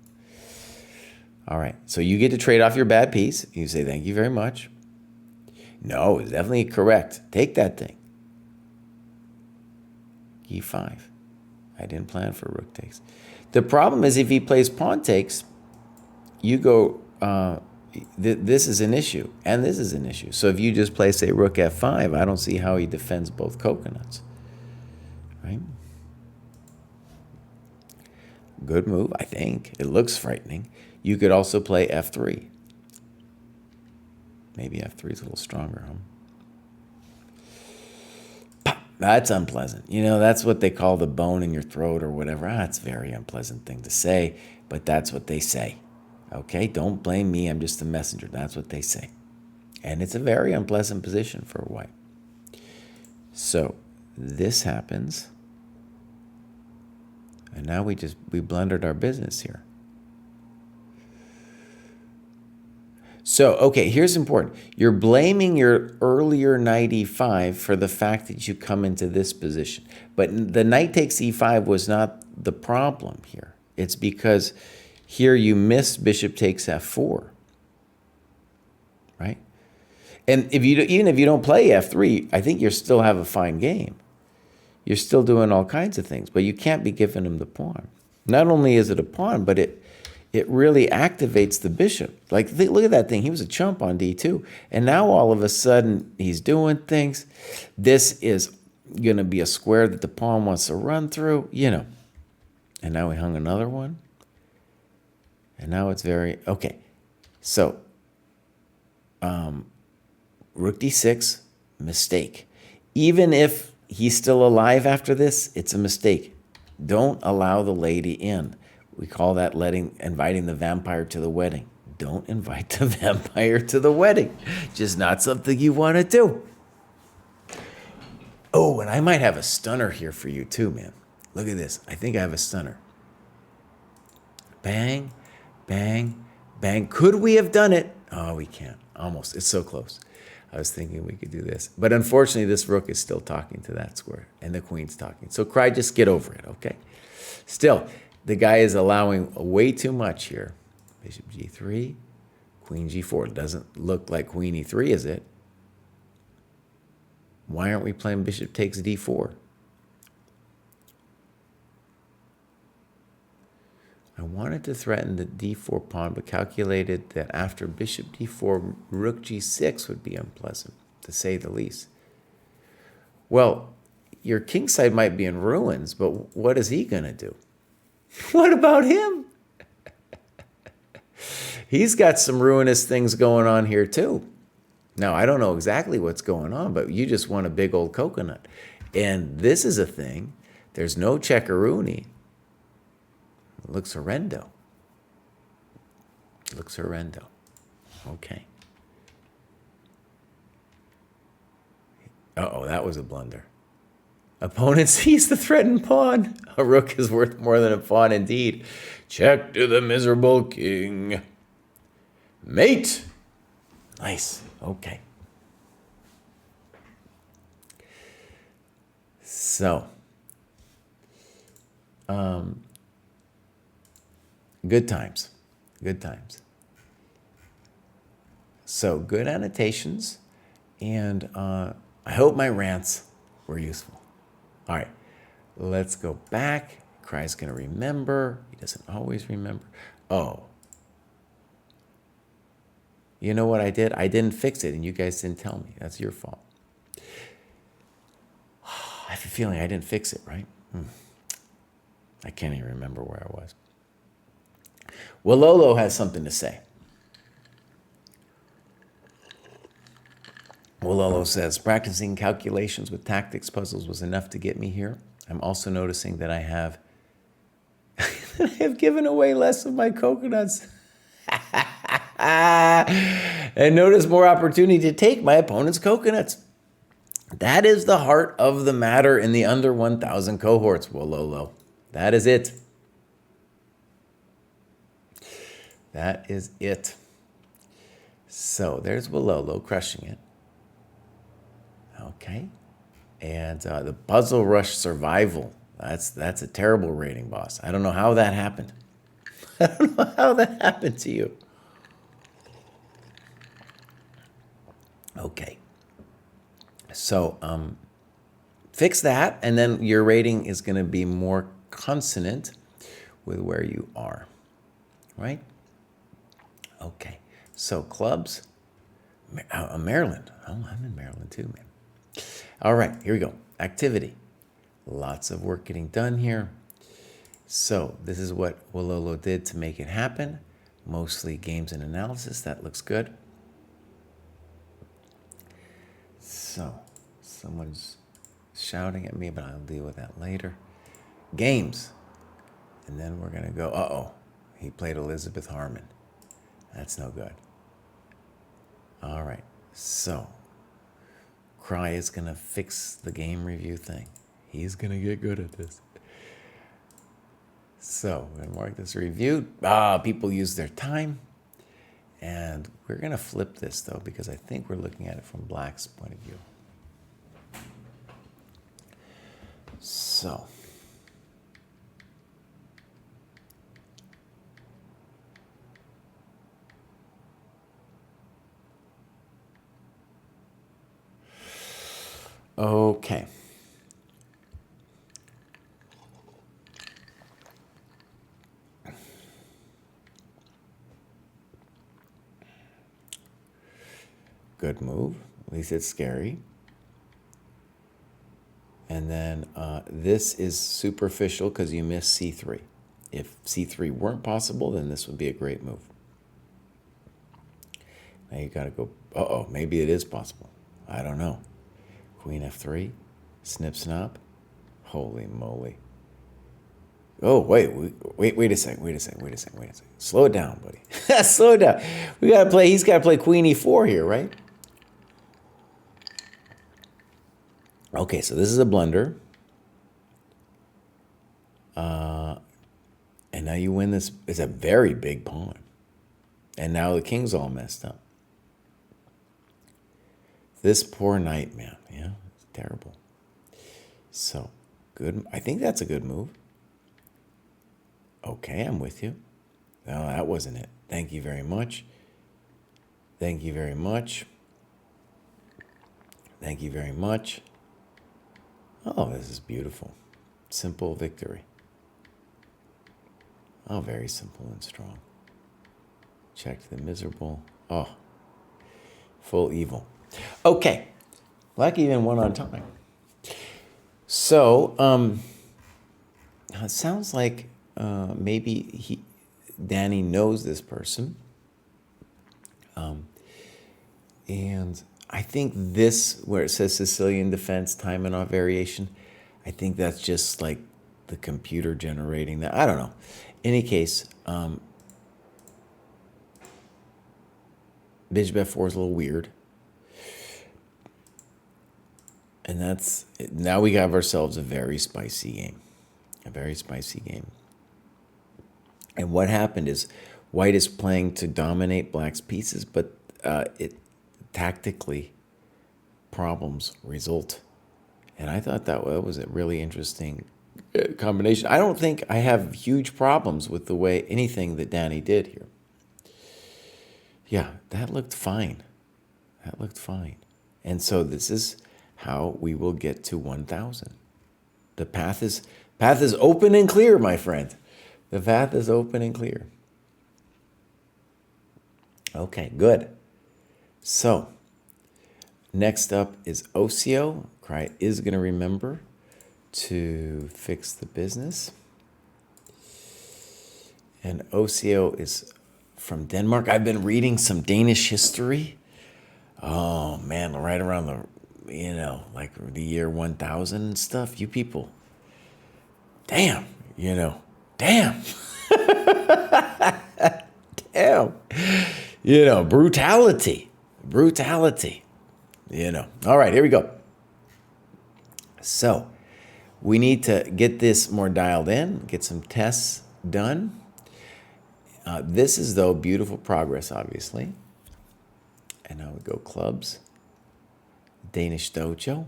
All right, so you get to trade off your bad piece. You say, thank you very much. No, it's definitely correct. Take that thing. e5. I didn't plan for rook takes. The problem is if he plays pawn takes, you go, this is an issue, and this is an issue. So if you just play, say, rook f5, I don't see how he defends both coconuts, right? Good move, I think. It looks frightening. You could also play f3. Maybe f3 is a little stronger, huh? That's unpleasant. You know, that's what they call the bone in your throat or whatever. That's a very unpleasant thing to say, but that's what they say. Okay, don't blame me. I'm just a messenger. That's what they say. And it's a very unpleasant position for white. So this happens. And now we blundered our business here. So, okay, here's important. You're blaming your earlier knight e5 for the fact that you come into this position. But the knight takes e5 was not the problem here. It's because here you missed bishop takes f4, right? And even if you don't play f3, I think you still have a fine game. You're still doing all kinds of things, but you can't be giving him the pawn. Not only is it a pawn, but it really activates the bishop. Like, look at that thing. He was a chump on d2. And now all of a sudden, he's doing things. This is going to be a square that the pawn wants to run through, you know. And now we hung another one. And now it's very, okay. So, rook d6, mistake. Even if he's still alive after this, it's a mistake. Don't allow the lady in. We call that inviting the vampire to the wedding. Don't invite the vampire to the wedding. Just not something you want to do. Oh, and I might have a stunner here for you too, man. Look at this. I think I have a stunner. Bang, bang, bang. Could we have done it? Oh, we can't. Almost. It's so close. I was thinking we could do this. But unfortunately, this rook is still talking to that square, and the queen's talking. So Kraai, just get over it, okay? Still, the guy is allowing way too much here. Bishop g3, queen g4. It doesn't look like queen e3, is it? Why aren't we playing bishop takes d4? I wanted to threaten the d4 pawn, but calculated that after bishop d4, rook g6 would be unpleasant, to say the least. Well, your kingside might be in ruins, but what is he going to do? What about him? He's got some ruinous things going on here too. Now, I don't know exactly what's going on, but you just want a big old coconut. And this is a thing. There's no checkeroony. It looks horrendo. It looks horrendo. Okay. Uh-oh, that was a blunder. Opponent sees the threatened pawn. A rook is worth more than a pawn indeed. Check to the miserable king. Mate. Nice. Okay. So, good times. Good times. So, good annotations, and I hope my rants were useful. All right, let's go back. Krai's going to remember. He doesn't always remember. Oh. You know what I did? I didn't fix it, and you guys didn't tell me. That's your fault. I have a feeling I didn't fix it, right? I can't even remember where I was. Well, Lolo has something to say. Lolo says, practicing calculations with tactics puzzles was enough to get me here. I'm also noticing that I have given away less of my coconuts. And notice more opportunity to take my opponent's coconuts. That is the heart of the matter in the under 1,000 cohorts, Wololo. That is it. That is it. So there's Wololo crushing it. Okay. And the Puzzle Rush Survival. That's a terrible rating, boss. I don't know how that happened. I don't know how that happened to you. Okay. So fix that, and then your rating is going to be more consonant with where you are, right? Okay. So clubs, Maryland. Oh, I'm in Maryland too, man. All right, here we go. Activity. Lots of work getting done here. So this is what Wololo did to make it happen. Mostly games and analysis. That looks good. So someone's shouting at me, but I'll deal with that later. Games. And then we're going to go, uh-oh. He played Elizabeth Harmon. That's no good. All right. So Kraai is going to fix the game review thing. He's going to get good at this. So we're going to mark this review. People use their time. And we're going to flip this, though, because I think we're looking at it from Black's point of view. So. Okay. Good move. At least it's scary. And then this is superficial because you missed c3. If c3 weren't possible, then this would be a great move. Now you got to go, uh-oh, maybe it is possible. I don't know. Queen f3, snip snap. Holy moly. Oh, wait a second. Slow it down, buddy. Slow it down. He's got to play queen e4 here, right? Okay, so this is a blunder. And now you win this. It's a very big pawn. And now the king's all messed up. This poor knight, man. Yeah, it's terrible. So, good. I think that's a good move. Okay, I'm with you. No, that wasn't it. Thank you very much. Thank you very much. Thank you very much. Oh, this is beautiful. Simple victory. Oh, very simple and strong. Check the miserable. Oh, full evil. Okay. Black even won on time. So, it sounds like maybe Danny knows this person. And I think this, where it says Sicilian defense, time and off variation, I think that's just like the computer generating that. I don't know. In any case, bishop f4 is a little weird. And that's, now we have ourselves a very spicy game. A very spicy game. And what happened is white is playing to dominate black's pieces, but tactically problems result. And I thought that was a really interesting combination. I don't think I have huge problems with the way anything that Danny did here. Yeah, that looked fine. That looked fine. And so this is how we will get to 1,000. The path is open and clear, my friend. The path is open and clear. Okay, good. So, next up is Osio. Kraai is going to remember to fix the business. And Osio is from Denmark. I've been reading some Danish history. Oh, man, right around the, like the year 1000 and stuff. You people, damn. Damn. Brutality. All right, here we go. So we need to get this more dialed in, get some tests done. This is, though, beautiful progress, obviously. And now we go clubs, Danish Dojo,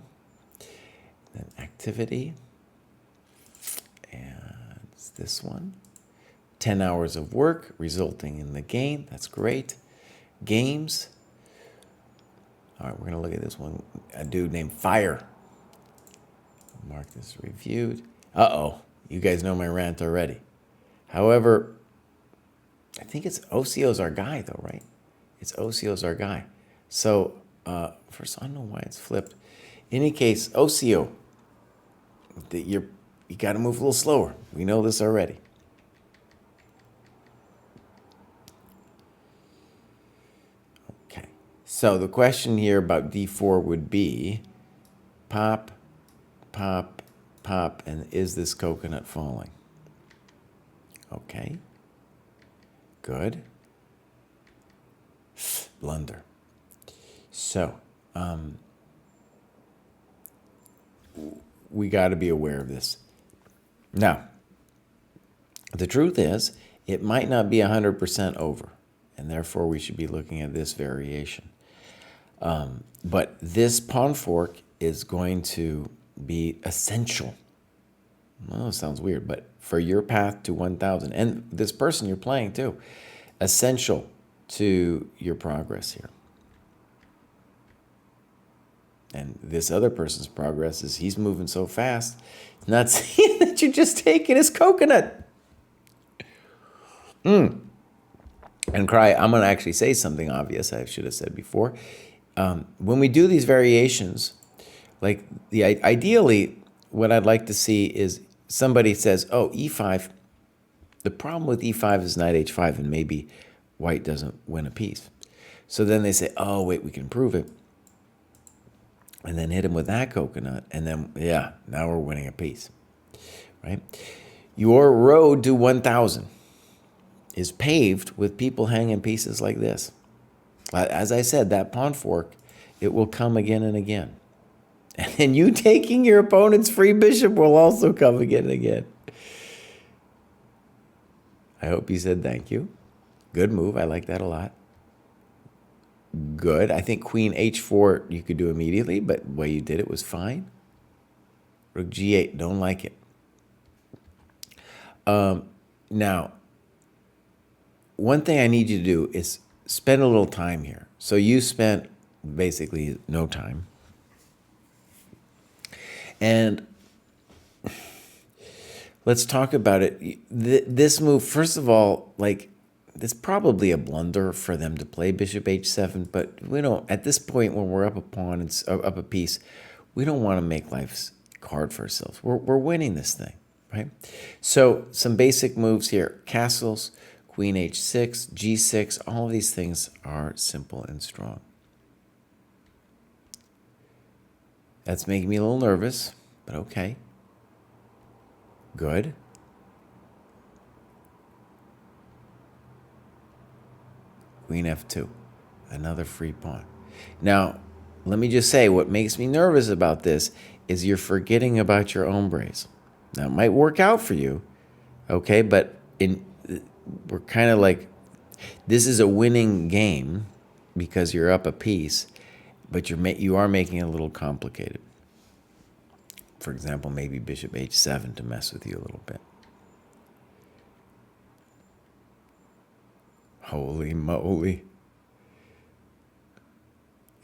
then activity, and it's this one. 10 hours of work resulting in the gain. That's great. Games. All right, we're going to look at this one. A dude named Fire. Mark this reviewed. Uh-oh. You guys know my rant already. However, I think it's Osio's our guy, though, right? It's Osio's our guy. So, first, I don't know why it's flipped. In any case, Osio, you got to move a little slower. We know this already. Okay. So the question here about d4 would be pop, pop, pop, and is this coconut falling? Okay. Good. Blunder. So, we got to be aware of this. Now, the truth is, it might not be 100% over, and therefore we should be looking at this variation. But this pawn fork is going to be essential. Well, it sounds weird, but for your path to 1,000, and this person you're playing too, essential to your progress here. And this other person's progress is he's moving so fast, not seeing that you're just taking his coconut. And Kraai, I'm going to actually say something obvious I should have said before. When we do these variations, like ideally, what I'd like to see is somebody says, oh, e5. The problem with e5 is knight h5, and maybe white doesn't win a piece. So then they say, oh, wait, we can prove it. And then hit him with that coconut, and then, yeah, now we're winning a piece, right? Your road to 1,000 is paved with people hanging pieces like this. As I said, that pawn fork, it will come again and again. And then you taking your opponent's free bishop will also come again and again. I hope you said thank you. Good move. I like that a lot. Good. I think queen h4 you could do immediately, but the way you did it was fine. Rook g8. Don't like it. Now, one thing I need you to do is spend a little time here. So you spent basically no time. And let's talk about it. This move, first of all, like, it's probably a blunder for them to play bishop h7, but we don't, at this point when we're up a pawn and up a piece, we don't want to make life hard for ourselves. We're winning this thing, right? So some basic moves here. Castles, queen h6, g6, all of these things are simple and strong. That's making me a little nervous, but okay. Good. Queen f2, another free pawn. Now, let me just say, what makes me nervous about this is you're forgetting about your hombres. Now, it might work out for you, okay, but we're kind of like, this is a winning game because you're up a piece, but you are making it a little complicated. For example, maybe bishop h7 to mess with you a little bit. Holy moly.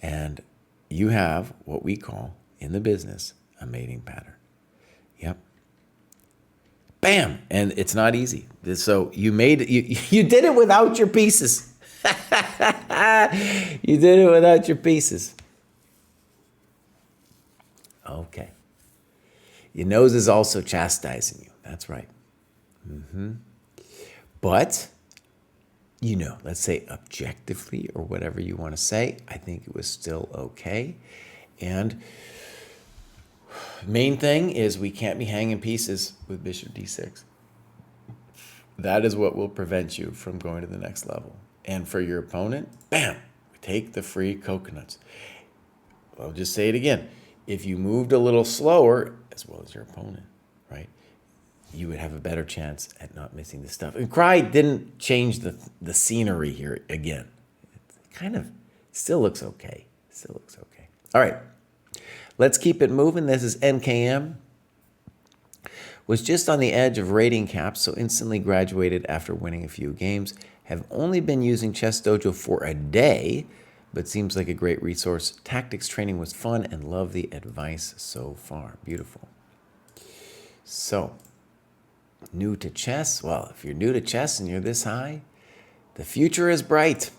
And you have what we call in the business a mating pattern. Yep. Bam! And it's not easy. So you did it without your pieces. You did it without your pieces. Okay. Your nose is also chastising you. That's right. But, let's say objectively or whatever you want to say, I think it was still okay. And main thing is we can't be hanging pieces with bishop d6. That is what will prevent you from going to the next level. And for your opponent, bam, take the free coconuts. I'll just say it again. If you moved a little slower, as well as your opponent, right, you would have a better chance at not missing the stuff. And Kraai didn't change the scenery here again. It kind of still looks okay. Still looks okay. All right, let's keep it moving. This is NKM. Was just on the edge of rating caps, so instantly graduated after winning a few games. Have only been using ChessDojo for a day, but seems like a great resource. Tactics training was fun and love the advice so far. Beautiful. So, new to chess? Well, if you're new to chess and you're this high, the future is bright.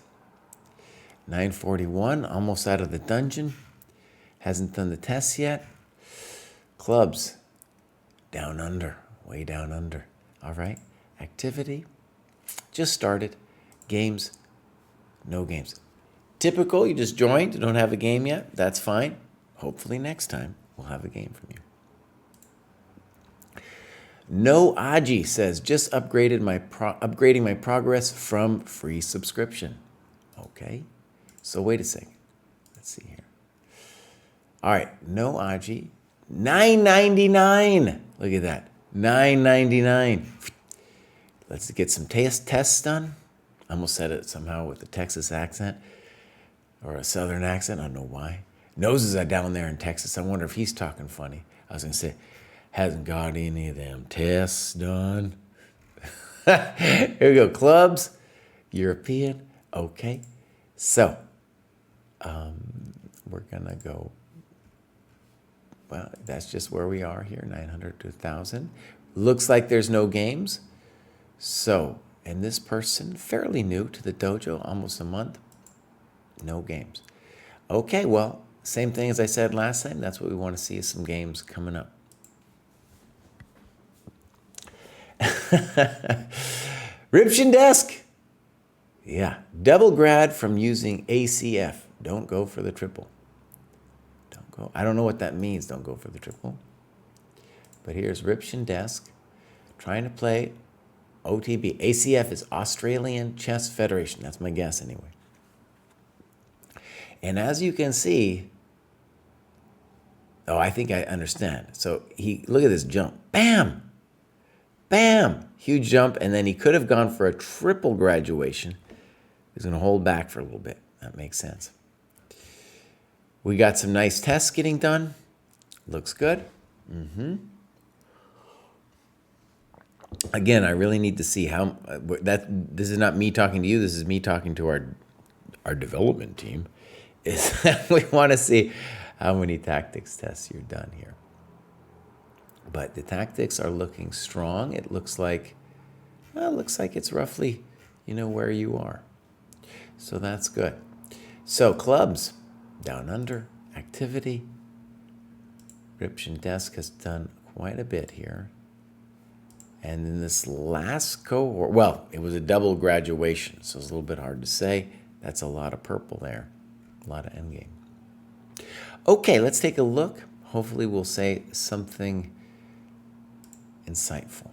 941, almost out of the dungeon. Hasn't done the tests yet. Clubs, down under, way down under. All right, activity, just started. Games, no games. Typical, you just joined, you don't have a game yet. That's fine. Hopefully next time we'll have a game from you. No Aji says, just upgrading my progress from free subscription. Okay, so wait a second. Let's see here. All right, no Aji, $9.99. Look at that, $9.99. Let's get some tests done. I almost said it somehow with a Texas accent or a Southern accent. I don't know why. Noses are down there in Texas. I wonder if he's talking funny. I was going to say, hasn't got any of them tests done. Here we go. Clubs, European. Okay. So, we're going to go. Well, that's just where we are here, 900 to 1,000. Looks like there's no games. So, and this person, fairly new to the dojo, almost a month, no games. Okay, well, same thing as I said last time. That's what we want to see is some games coming up. Ription Desk. Yeah, double grad from using ACF. Don't go for the triple. Don't go. I don't know what that means, don't go for the triple. But here's Ription Desk trying to play OTB. ACF is Australian Chess Federation. That's my guess anyway. And as you can see, oh, I think I understand. So look at this jump. Bam! Bam! Huge jump, and then he could have gone for a triple graduation. He's going to hold back for a little bit. That makes sense. We got some nice tests getting done. Looks good. Again, I really need to see how this is not me talking to you. This is me talking to our development team. Is we want to see how many tactics tests you're done here. But the tactics are looking strong. It looks like it's roughly, where you are. So that's good. So clubs, down under, activity. Ription Desk has done quite a bit here. And in this last cohort, well, it was a double graduation, so it's a little bit hard to say. That's a lot of purple there, a lot of endgame. Okay, let's take a look. Hopefully we'll say something insightful.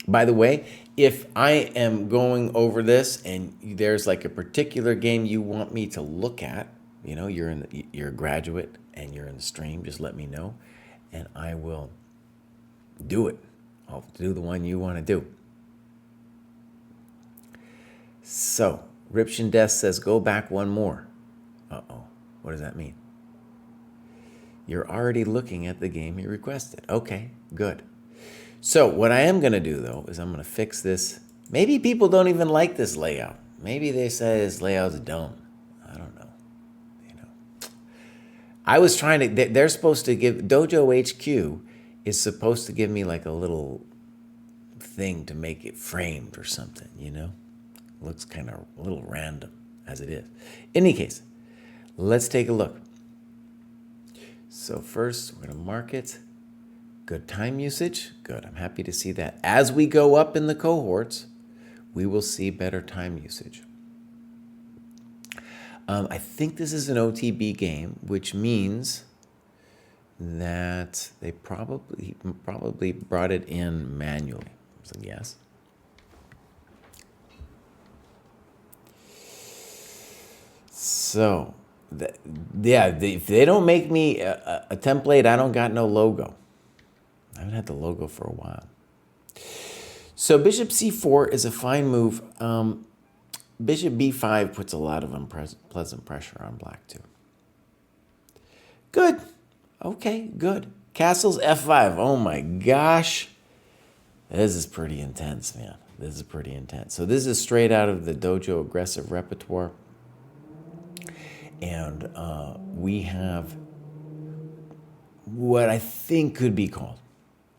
By the way, if I am going over this and there's like a particular game you want me to look at, you're a graduate and you're in the stream, just let me know and I will do it. I'll do the one you want to do. So, Ription Desk says go back one more. Uh-oh, what does that mean? You're already looking at the game you requested. Okay, good. So what I am going to do, though, is I'm going to fix this. Maybe people don't even like this layout. Maybe they say this layout's dumb. I don't know. I was trying to, they're supposed to give, Dojo HQ is supposed to give me like a little thing to make it framed or something, Looks kind of a little random as it is. In any case, let's take a look. So first, we're going to mark it. Good time usage. Good. I'm happy to see that. As we go up in the cohorts, we will see better time usage. I think this is an OTB game, which means that they probably brought it in manually. So yes. So, if they don't make me a template, I don't got no logo. I haven't had the logo for a while. So bishop c4 is a fine move. Bishop b5 puts a lot of unpleasant pressure on black too. Good. Okay, good. Castles f5. Oh my gosh. This is pretty intense, man. This is pretty intense. So this is straight out of the Dojo aggressive repertoire. And we have what I think could be called,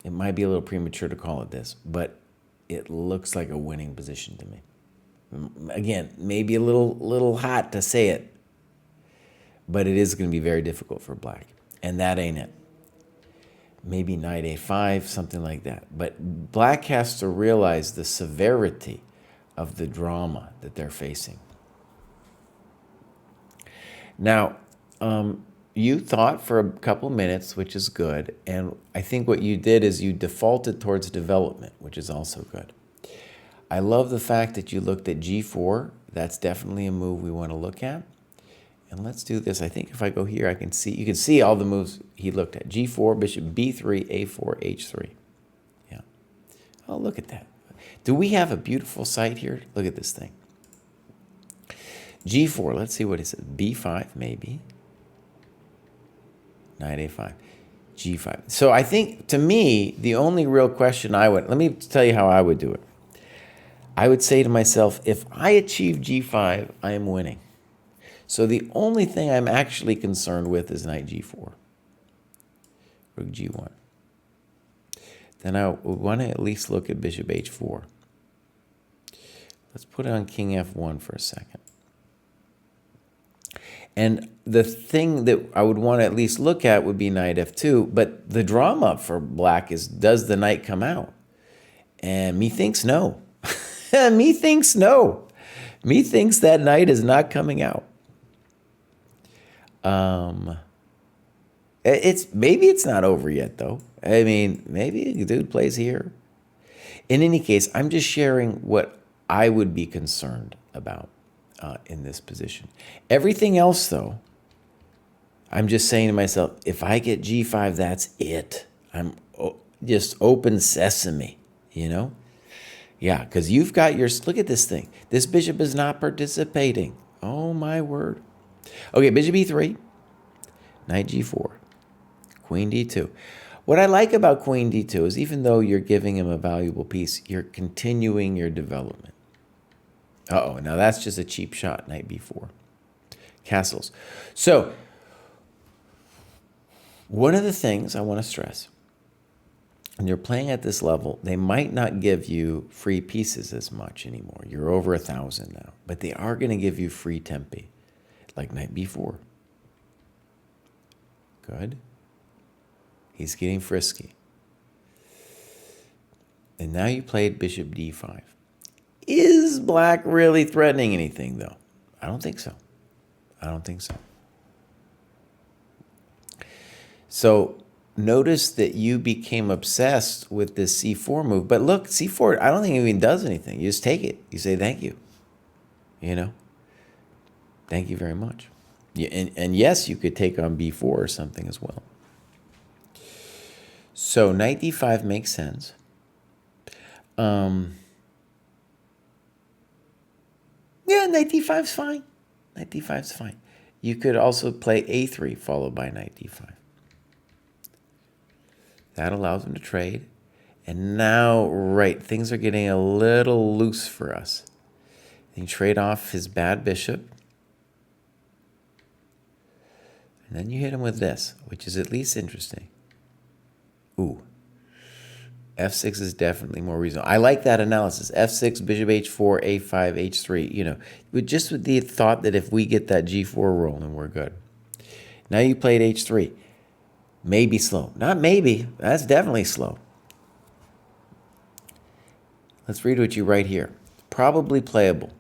it might be a little premature to call it this, but it looks like a winning position to me. Again, maybe a little hot to say it, but it is going to be very difficult for black. And that ain't it. Maybe knight a5, something like that. But black has to realize the severity of the drama that they're facing. Now, you thought for a couple minutes, which is good, and I think what you did is you defaulted towards development, which is also good. I love the fact that you looked at g4. That's definitely a move we want to look at. And let's do this. I think if I go here, you can see all the moves he looked at. g4, bishop b3, a4, h3. Yeah. Oh, look at that. Do we have a beautiful sight here? Look at this thing. g4, let's see what it says. b5, maybe. Knight a5, g5. So I think, to me, the only real question let me tell you how I would do it. I would say to myself, if I achieve g5, I am winning. So the only thing I'm actually concerned with is knight g4, rook g1. Then I would want to at least look at bishop h4. Let's put it on king f1 for a second. And the thing that I would want to at least look at would be knight f2. But the drama for black is, does the knight come out? And methinks no. Methinks no. Methinks that knight is not coming out. Maybe it's not over yet, though. I mean, maybe the dude plays here. In any case, I'm just sharing what I would be concerned about in this position. Everything else, though, I'm just saying to myself, if I get g5, that's it. I'm just open sesame, you know? Yeah, because you've got your, look at this thing. This bishop is not participating. Oh, my word. Okay, bishop e3, knight g4, queen d2. What I like about queen d2 is even though you're giving him a valuable piece, you're continuing your development. Uh-oh, now that's just a cheap shot, knight b4. Castles. So, one of the things I want to stress, when you're playing at this level, they might not give you free pieces as much anymore. You're over 1,000 now. But they are going to give you free tempi, like knight b4. Good. He's getting frisky. And now you played bishop d5. Is black really threatening anything, though? I don't think so. I don't think so. So notice that you became obsessed with this c4 move. But look, c4, I don't think it even does anything. You just take it. You say thank you. You know? Thank you very much. And yes, you could take on b4 or something as well. So knight d5 makes sense. Yeah, knight d5 is fine. Knight d5 is fine. You could also play a3 followed by knight d5. That allows him to trade. And now, right, things are getting a little loose for us. He can trade off his bad bishop. And then you hit him with this, which is at least interesting. Ooh. f6 is definitely more reasonable. I like that analysis. f6, bishop h4, a5, h3, you know. Just with the thought that if we get that g4 rolling, we're good. Now you played h3. Maybe slow. Not maybe. That's definitely slow. Let's read what you write here. Probably playable.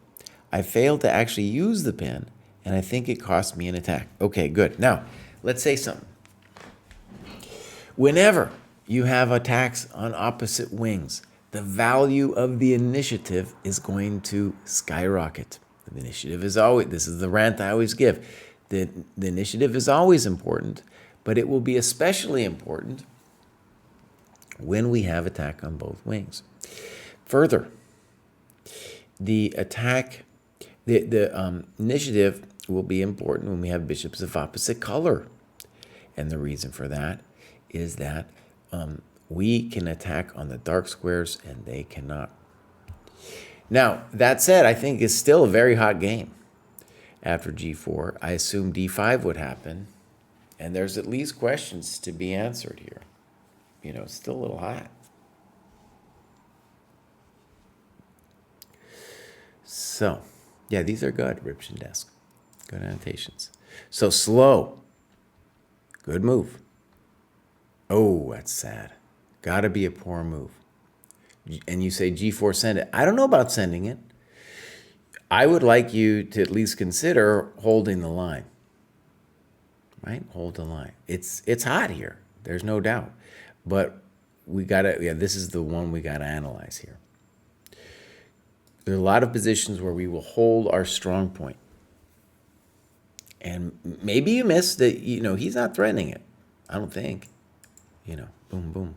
I failed to actually use the pin, and I think it cost me an attack. Okay, good. Now, let's say something. Whenever you have attacks on opposite wings, the value of the initiative is going to skyrocket. The initiative is always, this is the rant I always give. The initiative is always important, but it will be especially important when we have attack on both wings. Further, the attack, the initiative will be important when we have bishops of opposite color. And the reason for that is that we can attack on the dark squares and they cannot. Now, that said, I think it's still a very hot game after g4. I assume d5 would happen. And there's at least questions to be answered here. You know, it's still a little hot. So, yeah, these are good, Ription Desk. Good annotations. So slow. Good move. Oh, that's sad. Gotta be a poor move. And you say G4, send it. I don't know about sending it. I would like you to at least consider holding the line. Right? Hold the line. It's hot here. There's no doubt. But we gotta, yeah, this is the one we gotta analyze here. There are a lot of positions where we will hold our strong point. And maybe you missed that, you know, he's not threatening it. I don't think. You know, boom, boom.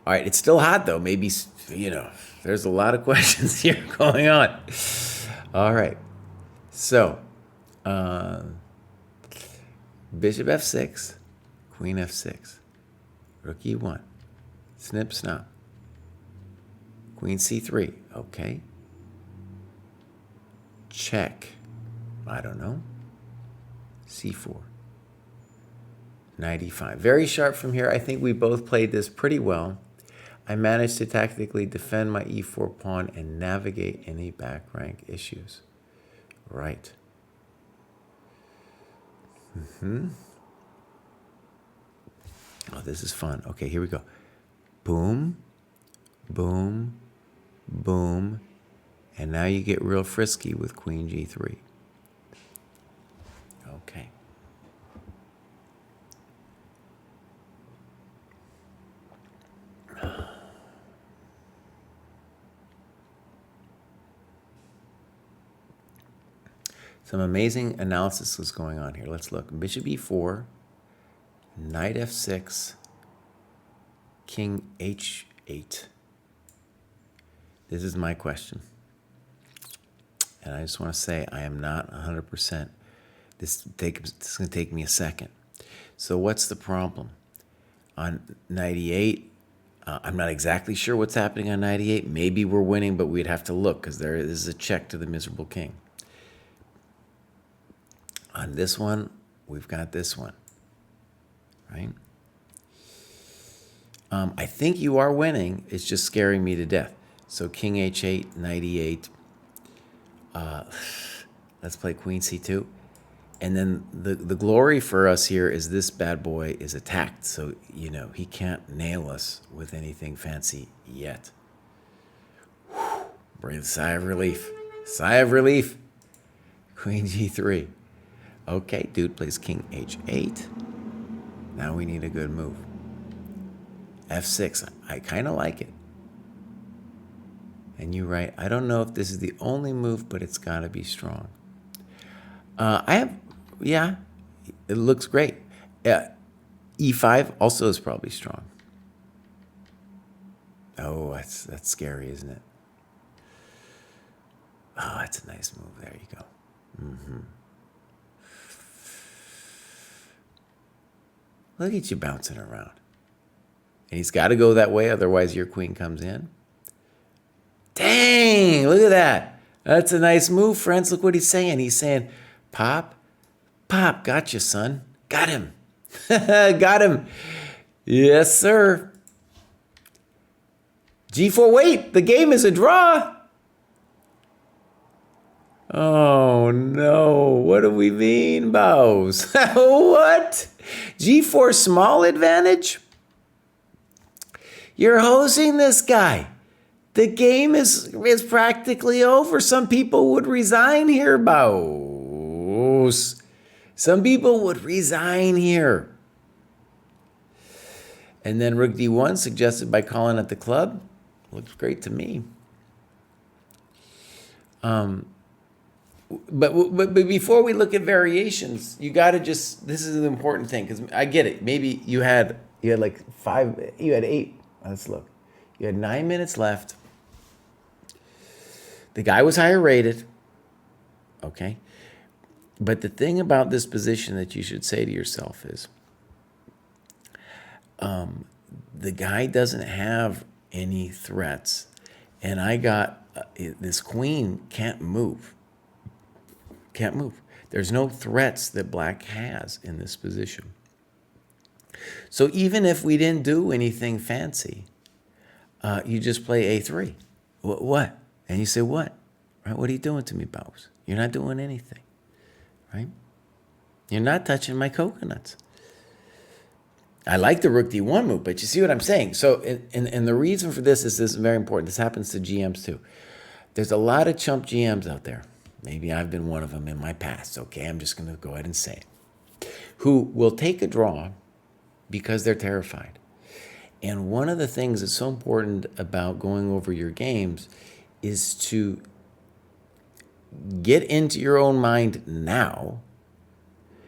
All right, it's still hot though. Maybe, you know, there's a lot of questions here going on. All right. So, bishop f6, queen f6, rook e1, snip, snap, queen c3, okay. Check, I don't know, c4, knight e5. Very sharp from here. I think we both played this pretty well. I managed to tactically defend my e4 pawn and navigate any back rank issues. Right. Oh, this is fun. Okay, here we go. Boom, boom, boom. And now you get real frisky with queen g3. Okay. Some amazing analysis is going on here. Let's look. Bishop e4, knight f6, king h8. This is my question. And I just want to say I am not 100%. This is going to take me a second. So what's the problem? On knight e8, I'm not exactly sure what's happening on knight e8. Maybe we're winning, but we'd have to look because there is a check to the miserable king. On this one, we've got this one, right? I think you are winning. It's just scaring me to death. So king h8, knight e8. Let's play queen c2. And then the glory for us here is this bad boy is attacked. So, you know, he can't nail us with anything fancy yet. Whew. Breathe a sigh of relief. Sigh of relief. Queen g3. Okay, dude plays king h8. Now we need a good move. f6. I kind of like it. And you're right. I don't know if this is the only move, but it's got to be strong. Yeah, it looks great. e5 also is probably strong. Oh, that's scary, isn't it? Oh, that's a nice move. There you go. Look at you bouncing around. And he's got to go that way, otherwise your queen comes in. Dang, look at that. That's a nice move, friends. Look what he's saying. He's saying, Pop, Pop, gotcha, son. Got him. Got him. Yes, sir. G4, wait, the game is a draw. Oh, no. What do we mean, Bows? What? G4 small advantage? You're hosing this guy. The game is practically over. Some people would resign here, Bows. Some people would resign here. And then Rook D1, suggested by Colin at the club. Looks great to me. But before we look at variations, you got to just, this is an important thing, because I get it. Maybe you had like 8. Let's look. You had 9 minutes left. The guy was higher rated. Okay. But the thing about this position that you should say to yourself is, the guy doesn't have any threats. And I got, this queen can't move. Can't move. There's no threats that black has in this position. So even if we didn't do anything fancy, you just play A3. What? And you say, what? Right? What are you doing to me, Bows? You're not doing anything, right? You're not touching my coconuts. I like the Rook D1 move, but you see what I'm saying? So, and the reason for this is very important. This happens to GMs too. There's a lot of chump GMs out there. Maybe I've been one of them in my past. Okay, I'm just going to go ahead and say it. Who will take a draw because they're terrified. And one of the things that's so important about going over your games is to get into your own mind now,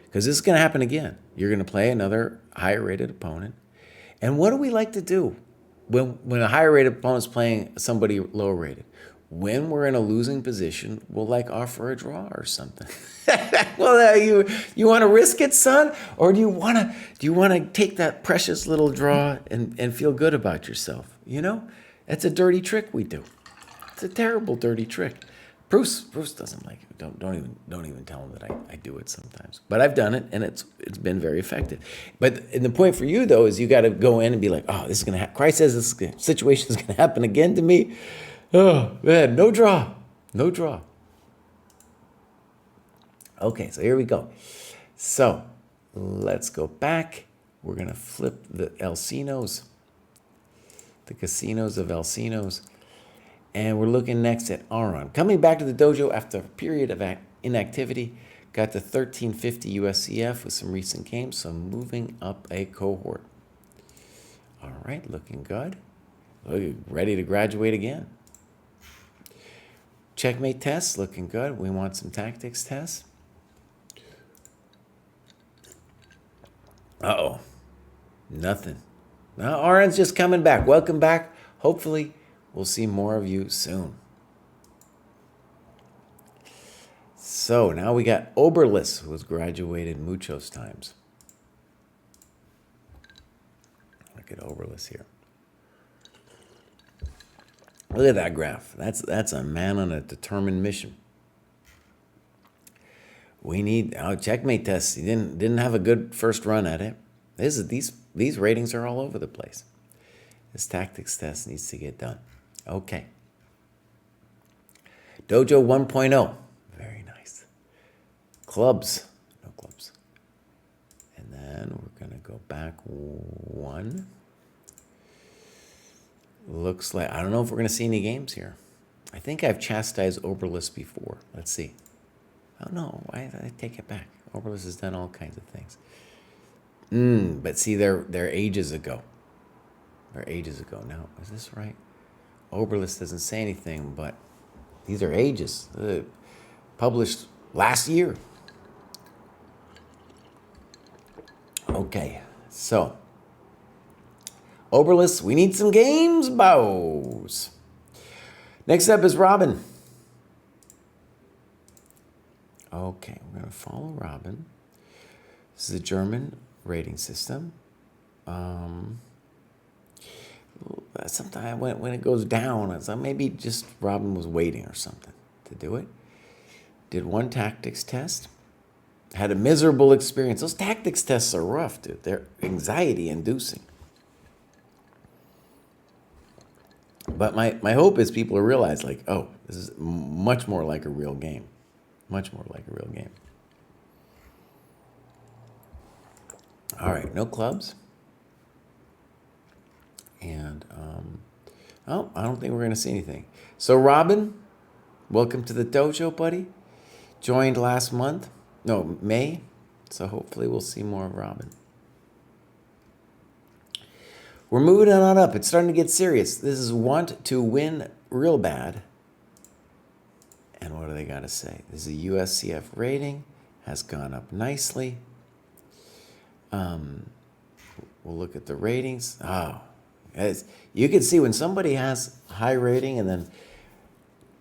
because this is going to happen again. You're going to play another higher rated opponent. And what do we like to do when a higher rated opponent's playing somebody lower rated? When we're in a losing position, we'll like offer a draw or something. Well, you want to risk it, son, or do you want to take that precious little draw and feel good about yourself? You know, that's a dirty trick we do. It's a terrible dirty trick. Pruess doesn't like it. Don't even tell him that I do it sometimes. But I've done it, and it's been very effective. But the point for you though is you got to go in and be like, oh, this is gonna happen. Kraai says this situation is gonna happen again to me. Oh man, no draw. Okay, so here we go. So let's go back. We're going to flip the Elsinos, the casinos of Elsinos. And we're looking next at Aron. Coming back to the dojo after a period of inactivity, got to 1350 USCF with some recent games, so moving up a cohort. All right, looking good. Ready to graduate again. Checkmate tests, looking good. We want some tactics tests. Uh-oh, nothing. Now, Aron's just coming back. Welcome back. Hopefully, we'll see more of you soon. So now we got Oberlis, who has graduated muchos times. Look at Oberlis here. Look at that graph. That's a man on a determined mission. We need checkmate tests. He didn't have a good first run at it. These ratings are all over the place. This tactics test needs to get done. Okay. Dojo 1.0. Very nice. Clubs. No clubs. And then we're going to go back one. Looks like, I don't know if we're going to see any games here. I think I've chastised Oberlis before. Let's see. Oh, no. I take it back. Oberlis has done all kinds of things. But see, they're ages ago. They're ages ago. Now, is this right? Oberlis doesn't say anything, but these are ages. Published last year. Okay, so Oberlis, we need some games, bows. Next up is Robin. Okay, we're going to follow Robin. This is a German rating system. Sometimes when it goes down, it's like maybe just Robin was waiting or something to do it. Did one tactics test. Had a miserable experience. Those tactics tests are rough, dude. They're anxiety-inducing. But my hope is people will realize, like, oh, this is much more like a real game. Much more like a real game. All right, no clubs. And, I don't think we're going to see anything. So, Robin, welcome to the dojo, buddy. Joined last month. No, May. So, hopefully we'll see more of Robin. We're moving on up. It's starting to get serious. This is want to win real bad. And what do they got to say? This is a USCF rating. Has gone up nicely. We'll look at the ratings. Oh, as you can see, when somebody has high rating and then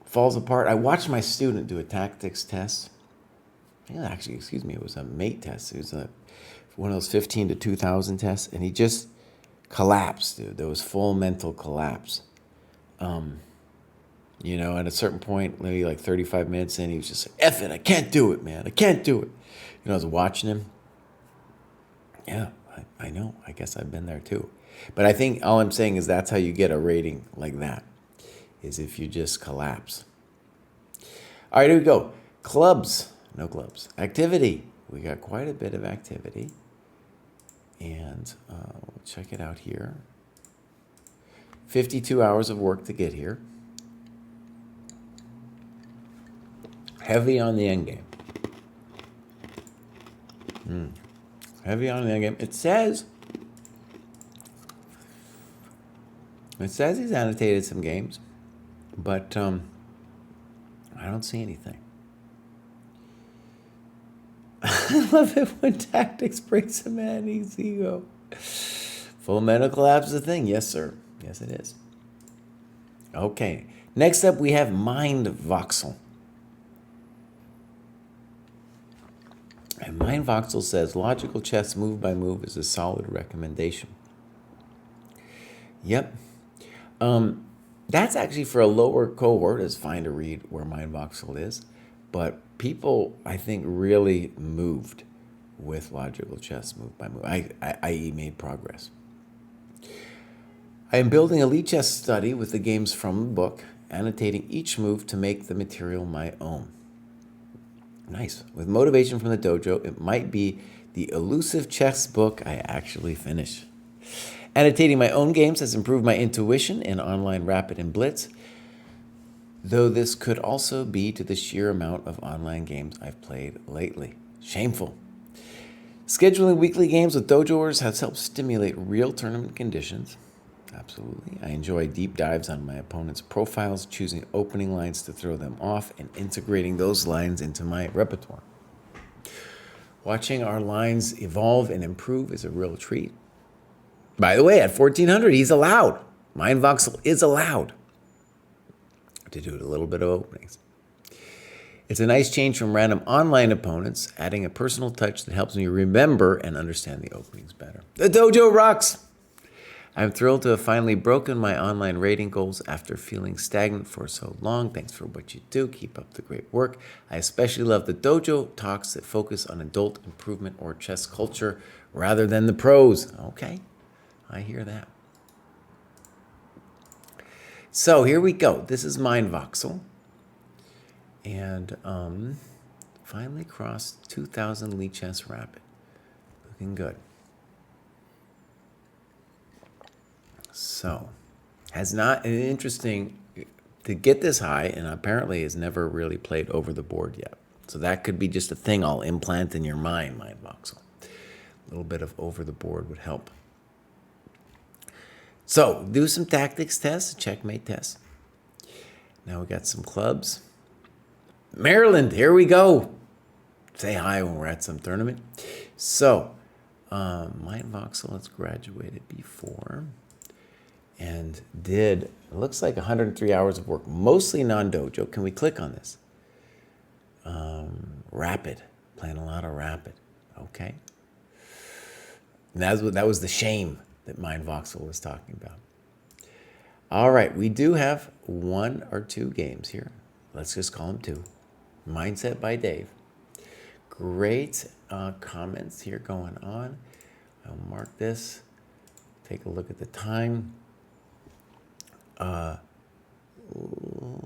falls apart. I watched my student do a tactics test. Actually, excuse me, it was a mate test. It was one of those 15 to 2000 tests, and he just collapsed, dude. There was full mental collapse. At a certain point, maybe like 35 minutes in, he was just like, F it, I can't do it, man. I can't do it. I was watching him. Yeah, I know. I guess I've been there too. But I think all I'm saying is that's how you get a rating like that, is if you just collapse. All right, here we go. Clubs. No clubs. Activity. We got quite a bit of activity. And we'll check it out here. 52 hours of work to get here. Heavy on the end game. Heavy on the end game. It says he's annotated some games, but I don't see anything. I love it when tactics breaks a man's ego. Full mental collapse is a thing. Yes, sir. Yes, it is. Okay. Next up, we have Mind Voxel. And Mind Voxel says, logical chess move by move is a solid recommendation. Yep. That's actually for a lower cohort. It's fine to read where Mind Voxel is. But people, I think, really moved with logical chess move by move, i.e. made progress. I am building a lead chess study with the games from the book, annotating each move to make the material my own. Nice. With motivation from the dojo, it might be the elusive chess book I actually finish. Annotating my own games has improved my intuition in online rapid and blitz, though this could also be to the sheer amount of online games I've played lately. Shameful. Scheduling weekly games with dojoers has helped stimulate real tournament conditions. Absolutely. I enjoy deep dives on my opponent's profiles, choosing opening lines to throw them off, and integrating those lines into my repertoire. Watching our lines evolve and improve is a real treat. By the way, at 1400, he's allowed. Mindvoxel is allowed to do a little bit of openings. It's a nice change from random online opponents, adding a personal touch that helps me remember and understand the openings better. The dojo rocks! I'm thrilled to have finally broken my online rating goals after feeling stagnant for so long. Thanks for what you do. Keep up the great work. I especially love the dojo talks that focus on adult improvement or chess culture rather than the pros. Okay, I hear that. So here we go. This is Mindvoxel. And finally crossed 2,000 Lee Chess Rapid. Looking good. So, has not an interesting to get this high, and apparently has never really played over the board yet. So that could be just a thing I'll implant in your mind, Mindvoxel. A little bit of over the board would help. So, do some tactics tests, checkmate tests. Now we got some clubs. Maryland, here we go. Say hi when we're at some tournament. So, Mindvoxel has graduated before. And did, it looks like 103 hours of work, mostly non-dojo. Can we click on this? Rapid, playing a lot of rapid. Okay. And that was the shame that Mindvoxel was talking about. All right, we do have 1 or 2 games here. Let's just call them 2. Mindset by Dave. Great comments here going on. I'll mark this. Take a look at the time.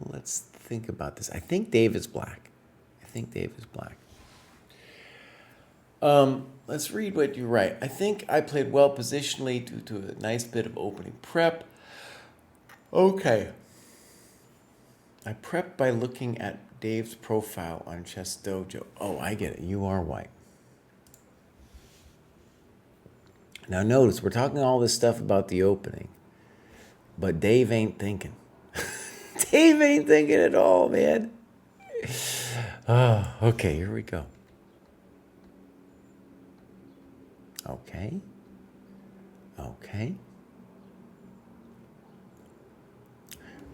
Let's think about this. I think Dave is black. Let's read what you write. I think I played well positionally due to a nice bit of opening prep. Okay. I prepped by looking at Dave's profile on ChessDojo. Oh, I get it. You are white. Now notice, we're talking all this stuff about the opening, but Dave ain't thinking. Dave ain't thinking at all, man. Oh, okay, here we go. Okay.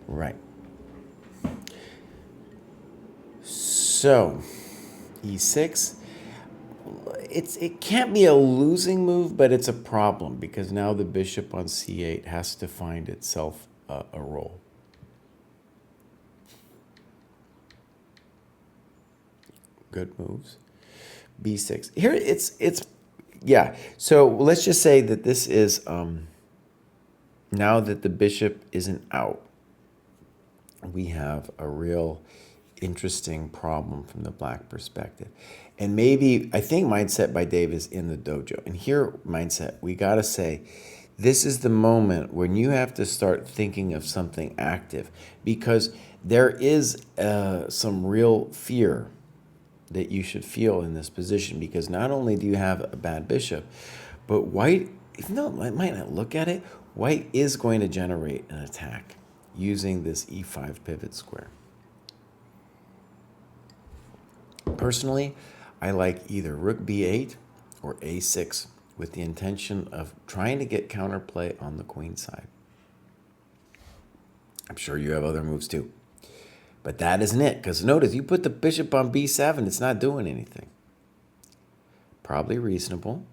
Right. So, E6. It can't be a losing move, but it's a problem because now the bishop on C8 has to find itself a role. Good moves. B6. Here it's yeah. So let's just say that this is now that the bishop isn't out, we have a real interesting problem from the black perspective. And maybe, I think Mindset by Dave is in the dojo. And here, Mindset, we got to say, this is the moment when you have to start thinking of something active, because there is some real fear that you should feel in this position, because not only do you have a bad bishop, but white, even though it might not look at it, white is going to generate an attack using this E5 pivot square. Personally, I like either rook b8 or a6 with the intention of trying to get counterplay on the queen side. I'm sure you have other moves too. But that isn't it, because notice, you put the bishop on b7, it's not doing anything. Probably reasonable.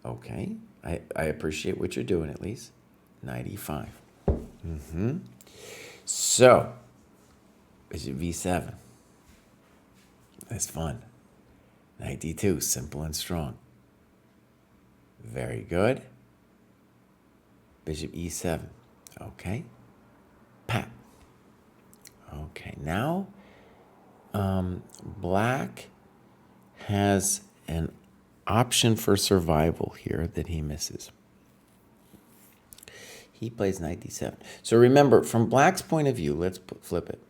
Okay, I appreciate what you're doing at least. Knight e5. So, bishop v7. That's fun. Knight d2, simple and strong. Very good. Bishop e7. Okay. Pat. Okay, now Black has an option for survival here that he misses. He plays knight d7. So remember, from Black's point of view, let's flip it.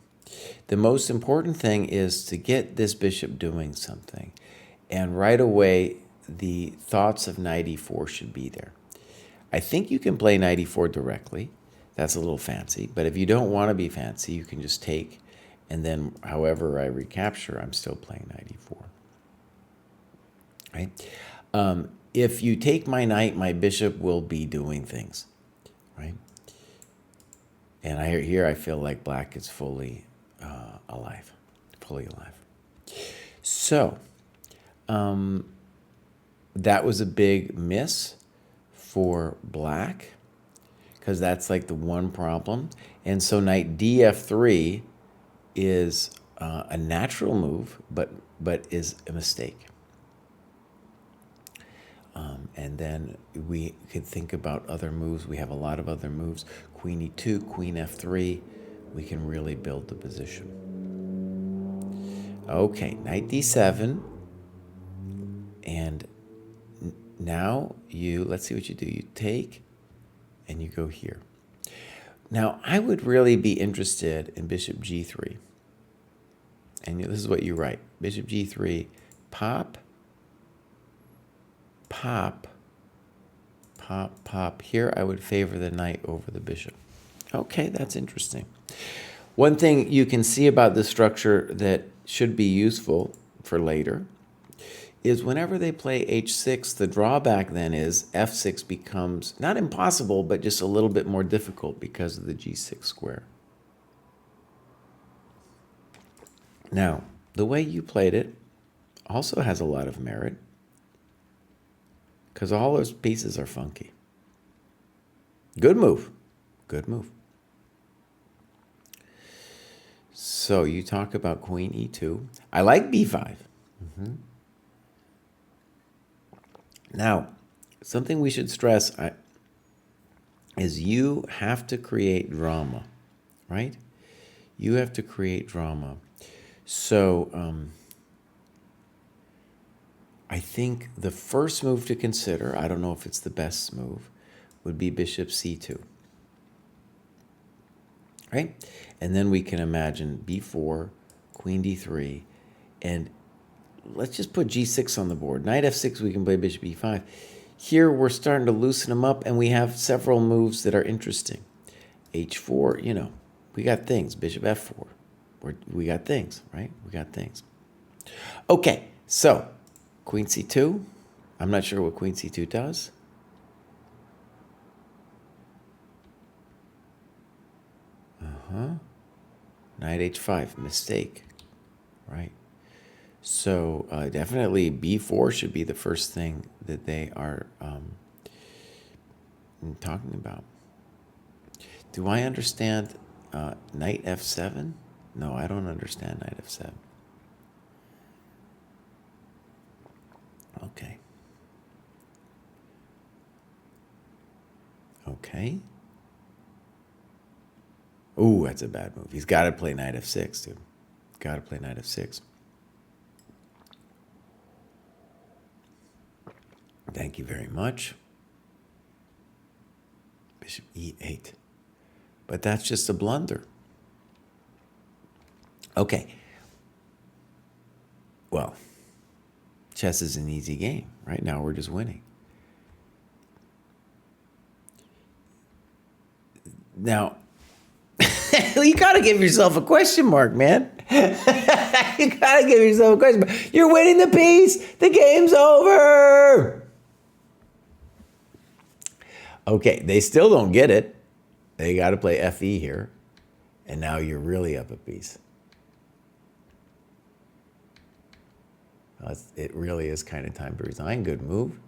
The most important thing is to get this bishop doing something. And right away, the thoughts of knight e4 should be there. I think you can play knight e4 directly. That's a little fancy. But if you don't want to be fancy, you can just take, and then however I recapture, I'm still playing knight e4. Right? If you take my knight, my bishop will be doing things. Right? And I feel like Black is fully alive. Fully alive. So, that was a big miss for Black, because that's like the one problem. And so knight df3 is a natural move, but is a mistake. And then we could think about other moves. We have a lot of other moves. Queen e2, queen f3. We can really build the position. Okay, knight d7. And now let's see what you do. You take and you go here. Now, I would really be interested in bishop g3. And this is what you write. Bishop g3, pop, pop, pop, pop. Here I would favor the knight over the bishop. Okay, that's interesting. One thing you can see about this structure that should be useful for later is whenever they play h6, the drawback then is f6 becomes not impossible, but just a little bit more difficult because of the g6 square. Now, the way you played it also has a lot of merit, because all those pieces are funky. Good move. Good move. So you talk about queen e2. I like b5. Now, something we should stress is you have to create drama, right? You have to create drama. So I think the first move to consider, I don't know if it's the best move, would be bishop c2. Right? And then we can imagine b4, queen d3, and let's just put g6 on the board. Knight f6, we can play bishop e5. Here we're starting to loosen them up, and we have several moves that are interesting. h4, we got things. Bishop f4. We got things, right? We got things. Okay, so queen c2. I'm not sure what queen c2 does. Knight h5, mistake, right? So definitely b4 should be the first thing that they are talking about. Do I understand knight f7? No, I don't understand knight f7. Okay. Okay. Ooh, that's a bad move. He's got to play knight f6, dude. Got to play knight f6. Thank you very much. Bishop e8. But that's just a blunder. Okay. Well, chess is an easy game. Right now we're just winning. Now, you got to give yourself a question mark, man. You got to give yourself a question mark. You're winning the piece. The game's over. Okay, they still don't get it. They got to play FE here. And now you're really up a piece. It really is kind of time to resign. Good move.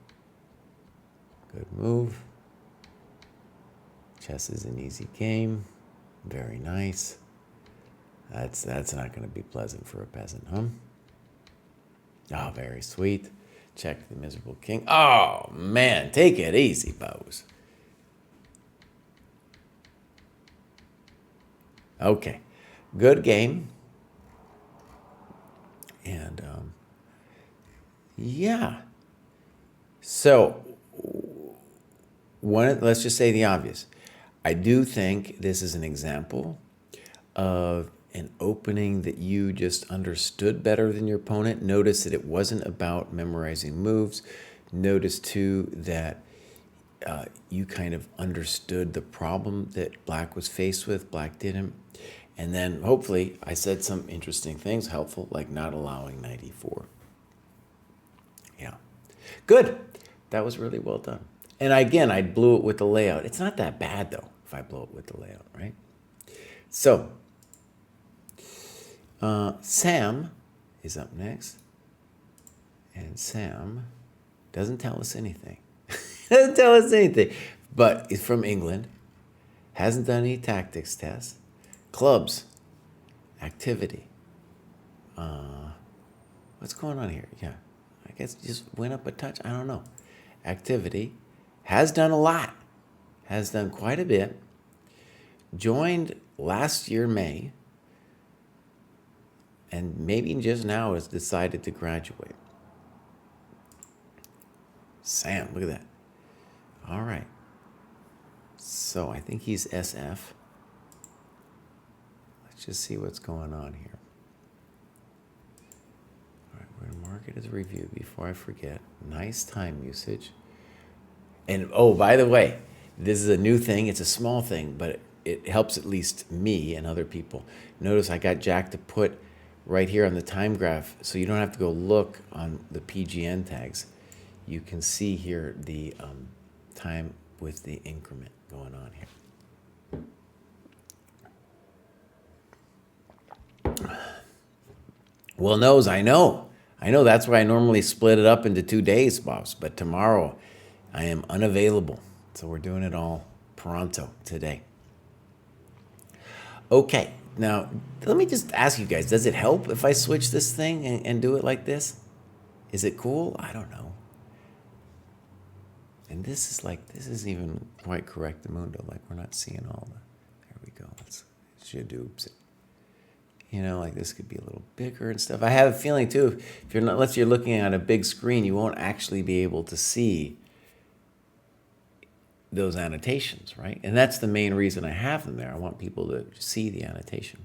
Good move. Chess is an easy game. Very nice. That's not going to be pleasant for a peasant, huh? Oh, very sweet. Check the miserable king. Oh, man. Take it easy, Bose. Okay. Good game. Yeah. So, let's just say the obvious. I do think this is an example of an opening that you just understood better than your opponent. Notice that it wasn't about memorizing moves. Notice, too, that you kind of understood the problem that Black was faced with. Black didn't. And then, hopefully, I said some interesting things helpful, like not allowing knight e4. Yeah. Good. That was really well done. And again, I blew it with the layout. It's not that bad, though, if I blow it with the layout, right? So, Sam is up next. And Sam doesn't tell us anything. Doesn't tell us anything. But he's from England. Hasn't done any tactics tests. Clubs. Activity. What's going on here? Yeah. I guess just went up a touch. I don't know. Activity. Has done a lot. Has done quite a bit. Joined last year, May. And maybe just now has decided to graduate. Sam, look at that. All right. So I think he's SF. Let's just see what's going on here. All right, we're going to mark it as a review before I forget. Nice time usage. And, oh, by the way, this is a new thing. It's a small thing, but it helps at least me and other people. Notice I got Jack to put right here on the time graph, so you don't have to go look on the PGN tags. You can see here the time with the increment going on here. Well, knows, I know. That's why I normally split it up into 2 days, boss. But tomorrow I am unavailable. So we're doing it all pronto today. Okay, now let me just ask you guys, does it help if I switch this thing and do it like this? Is it cool? I don't know. And this isn't even quite correct, the mundo. Like, we're not seeing all the, there we go. Let's shadoops it. You know, like this could be a little bigger and stuff. I have a feeling too, if you're not, unless you're looking at a big screen, you won't actually be able to see those annotations, right? And that's the main reason I have them there. I want people to see the annotation.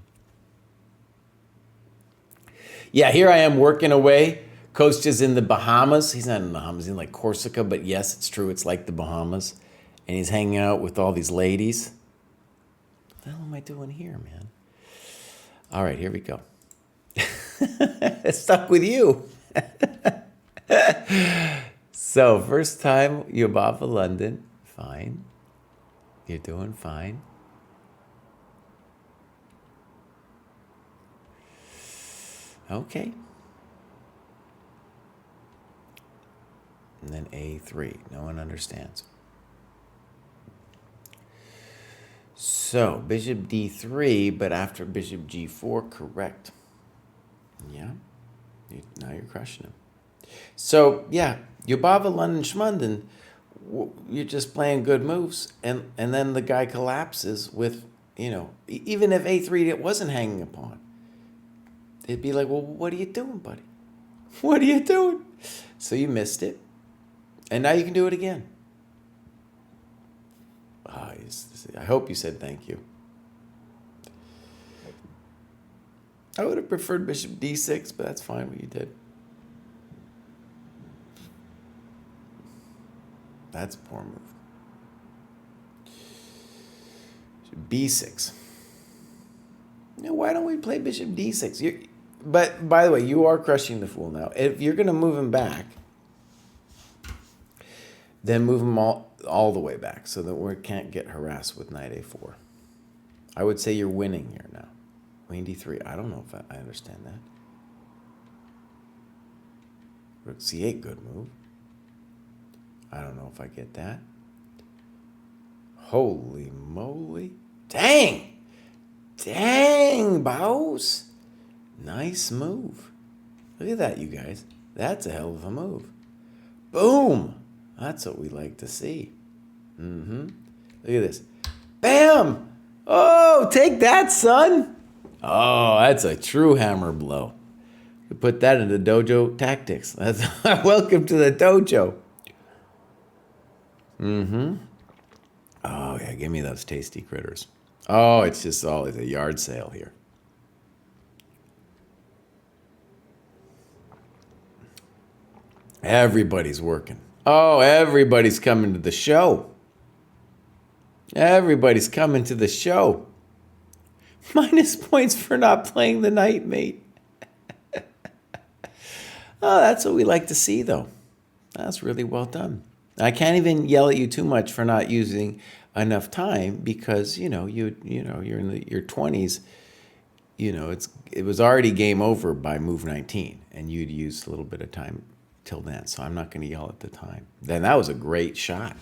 Yeah, here I am working away. Kostya's in the Bahamas. He's not in the Bahamas, he's in like Corsica, but yes, it's true, it's like the Bahamas. And he's hanging out with all these ladies. What the hell am I doing here, man? All right, here we go. Stuck with you. So, first time, Yubava, London. Fine. You're doing fine. Okay. And then A3. No one understands. So, bishop D3, but after bishop G4, correct. Yeah. Now you're crushing him. So, yeah, Yubava, London, Schmunden, you're just playing good moves, and then the guy collapses with, you know, even if A3 it wasn't hanging a pawn, it'd be like, well, what are you doing, buddy? What are you doing? So you missed it, and now you can do it again. I hope you said thank you. I would have preferred bishop D6, but that's fine what you did. That's a poor move. B6. Now, why don't we play bishop D6? But, by the way, you are crushing the fool now. If you're going to move him back, then move him all the way back so that we can't get harassed with knight A4. I would say you're winning here now. Queen D3. I don't know if I understand that. Rook C8, good move. I don't know if I get that. Holy moly. Dang! Dang, boss. Nice move. Look at that, you guys. That's a hell of a move. Boom! That's what we like to see. Look at this. Bam! Oh, take that, son! Oh, that's a true hammer blow. Put that in the dojo tactics. That's welcome to the dojo. Oh yeah, give me those tasty critters. Oh, it's just always a yard sale here. Everybody's working. Oh, everybody's coming to the show. Everybody's coming to the show. Minus points for not playing the night, mate. Oh, that's what we like to see, though. That's really well done. I can't even yell at you too much for not using enough time because you're in your 20s. It was already game over by move 19, and you'd used a little bit of time till then. So I'm not going to yell at the time. Then that was a great shot,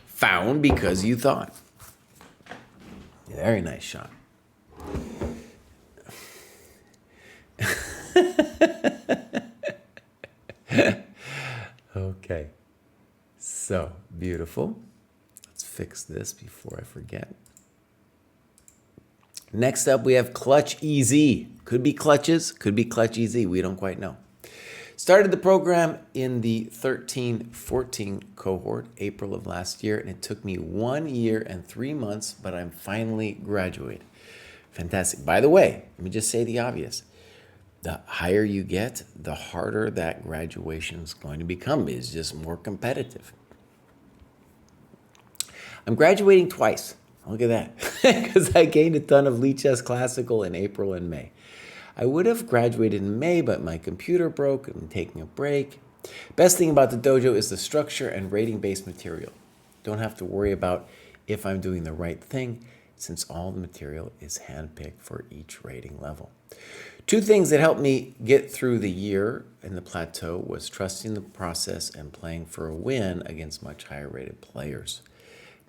found because you thought. Very nice shot. Okay, so beautiful. Let's fix this before I forget. Next up, we have Clutch EZ. Could be clutches, could be Clutch EZ. We don't quite know. Started the program in the 13-14 cohort, April of last year, and it took me 1 year and 3 months, but I'm finally graduated. Fantastic. By the way, let me just say the obvious. The higher you get, the harder that graduation is going to become. It's just more competitive. I'm graduating twice. Look at that. Because I gained a ton of Lichess Classical in April and May. I would have graduated in May, but my computer broke and I'm taking a break. Best thing about the dojo is the structure and rating-based material. Don't have to worry about if I'm doing the right thing, since all the material is handpicked for each rating level. 2 things that helped me get through the year in the plateau was trusting the process and playing for a win against much higher rated players.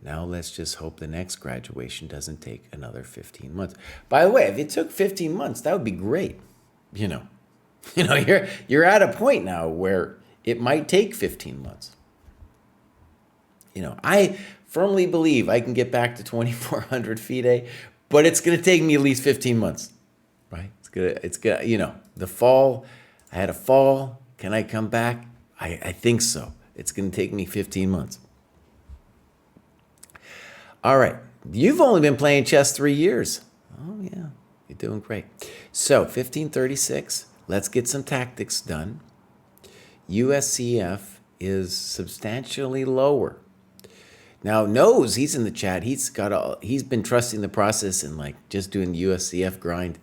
Now let's just hope the next graduation doesn't take another 15 months. By the way, if it took 15 months, that would be great. You're at a point now where it might take 15 months. I firmly believe I can get back to 2,400 FIDE, but it's going to take me at least 15 months. Right? It's good. The fall, I had a fall. Can I come back? I think so. It's going to take me 15 months. All right. You've only been playing chess 3 years. Oh, yeah. You're doing great. So 1536, let's get some tactics done. USCF is substantially lower. Now, Knows, he's in the chat. He's been trusting the process and just doing the USCF grind.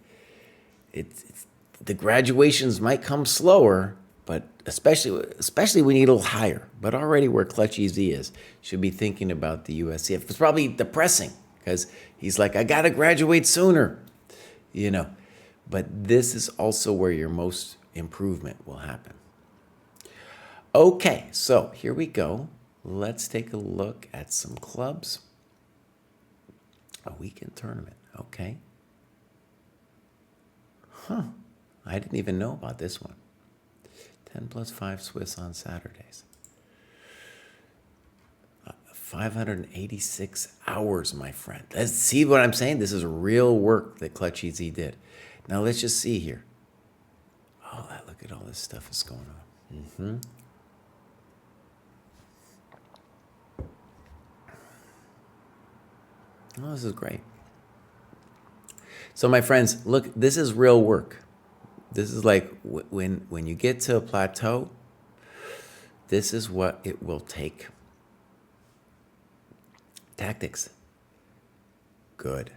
The graduations might come slower, but especially we need a little higher. But already where Clutch EZ is, should be thinking about the USCF. It's probably depressing because he's like, I gotta graduate sooner, But this is also where your most improvement will happen. Okay, so here we go. Let's take a look at some clubs. A weekend tournament, okay. Huh, I didn't even know about this one. 10+5 Swiss on Saturdays. 586 hours, my friend. Let's see what I'm saying. This is real work that Clutch EZ did. Now let's just see here. Oh, look at all this stuff that's going on. Oh, this is great. So my friends, look, this is real work. This is like when you get to a plateau, this is what it will take. Tactics. Good.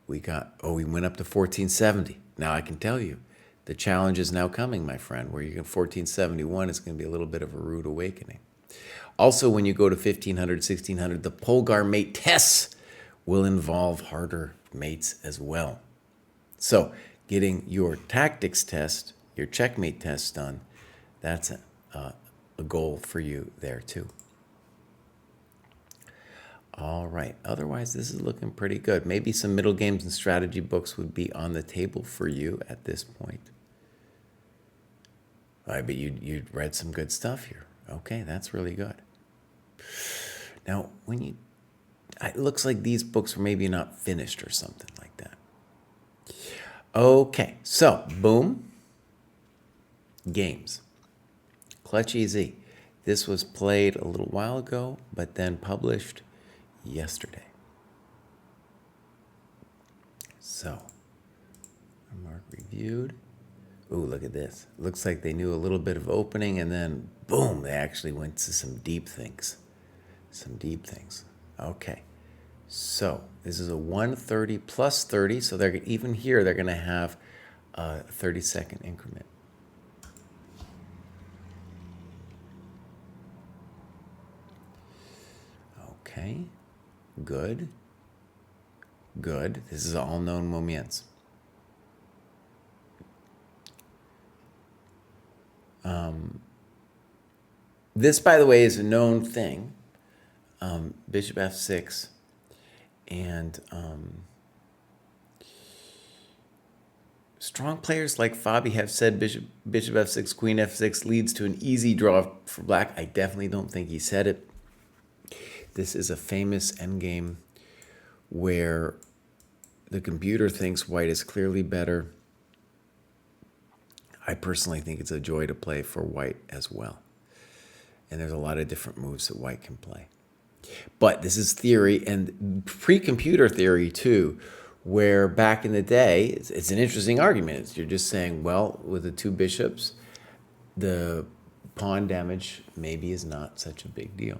We went up to 1470. Now I can tell you, the challenge is now coming, my friend, where you can 1471, it's going to be a little bit of a rude awakening. Also, when you go to 1500, 1600, the Polgar mate tests will involve harder mates as well. So getting your tactics test, your checkmate test done, that's a goal for you there too. All right, otherwise this is looking pretty good. Maybe some middle games and strategy books would be on the table for you at this point. I bet you'd read some good stuff here. Okay, that's really good. Now, it looks like these books were maybe not finished or something like that. Okay, so boom. games. Clutch Easy. This was played a little while ago, but then published yesterday. So, mark reviewed. Ooh, look at this. Looks like they knew a little bit of opening, and then boom, they actually went to some deep things. Some deep things. Okay. So this is a 130 plus 30. So they're even here, they're going to have a 30-second increment. Okay. Good. Good. This is all known movements. This, by the way, is a known thing. Bishop f6. And strong players like Fabi have said bishop f6, queen f6 leads to an easy draw for black. I definitely don't think he said it. This is a famous endgame where the computer thinks white is clearly better. I personally think it's a joy to play for white as well. And there's a lot of different moves that white can play. But this is theory and pre-computer theory too, where back in the day, it's an interesting argument. You're just saying, well, with the two bishops, the pawn damage maybe is not such a big deal.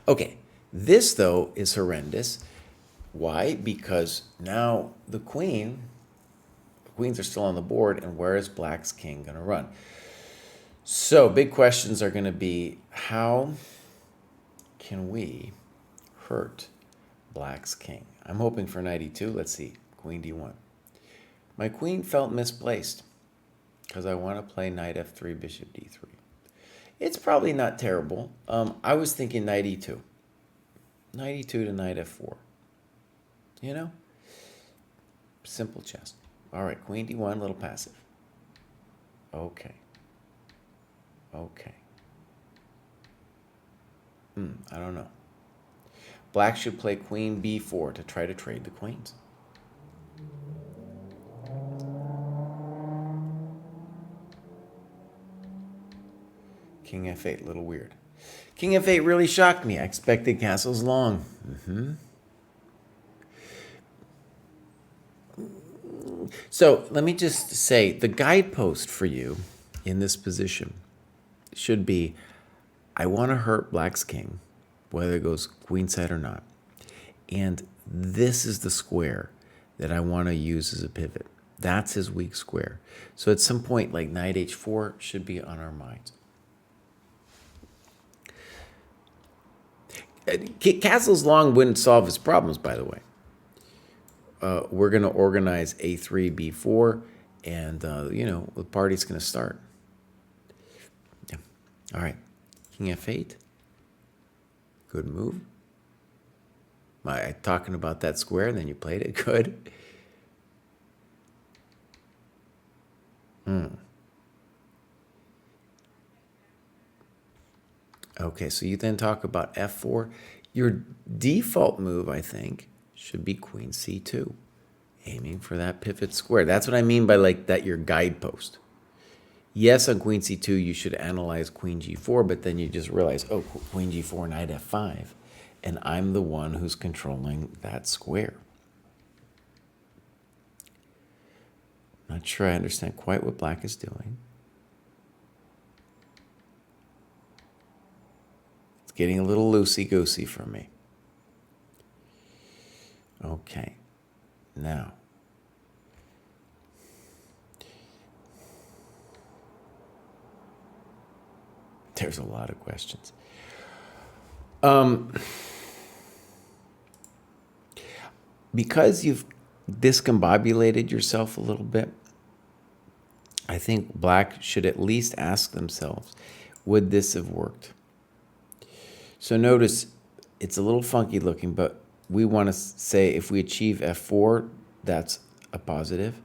Okay, this though is horrendous. Why? Because now the queens are still on the board, and where is black's king going to run? So big questions are going to be, how can we hurt black's king? I'm hoping for knight e2. Let's see. Queen d1. My queen felt misplaced because I want to play knight f3, bishop d3. It's probably not terrible. I was thinking knight e2. Knight e2 to knight f4. You know? Simple chess. All right, queen d1, little passive. Okay. Okay. I don't know. Black should play queen b4 to try to trade the queens. King f8, a little weird. King f8 really shocked me. I expected castles long. So let me just say, the guidepost for you in this position should be, I want to hurt black's king, whether it goes queenside or not. And this is the square that I want to use as a pivot. That's his weak square. So at some point, like knight h4 should be on our minds. Castles long wouldn't solve his problems, by the way. We're going to organize a3, b4, and, the party's going to start. Yeah. All right. King f8. Good move. Talking about that square, and then you played it. Good. Okay, so you then talk about f4. Your default move, I think, should be queen c2, aiming for that pivot square. That's what I mean by like that your guidepost. Yes, on queen c2, you should analyze queen g4, but then you just realize, oh, queen g4, knight f5, and I'm the one who's controlling that square. Not sure I understand quite what black is doing. It's getting a little loosey-goosey for me. Okay, now. There's a lot of questions. Because you've discombobulated yourself a little bit, I think black should at least ask themselves, would this have worked? So notice it's a little funky looking, but we want to say if we achieve f4, that's a positive.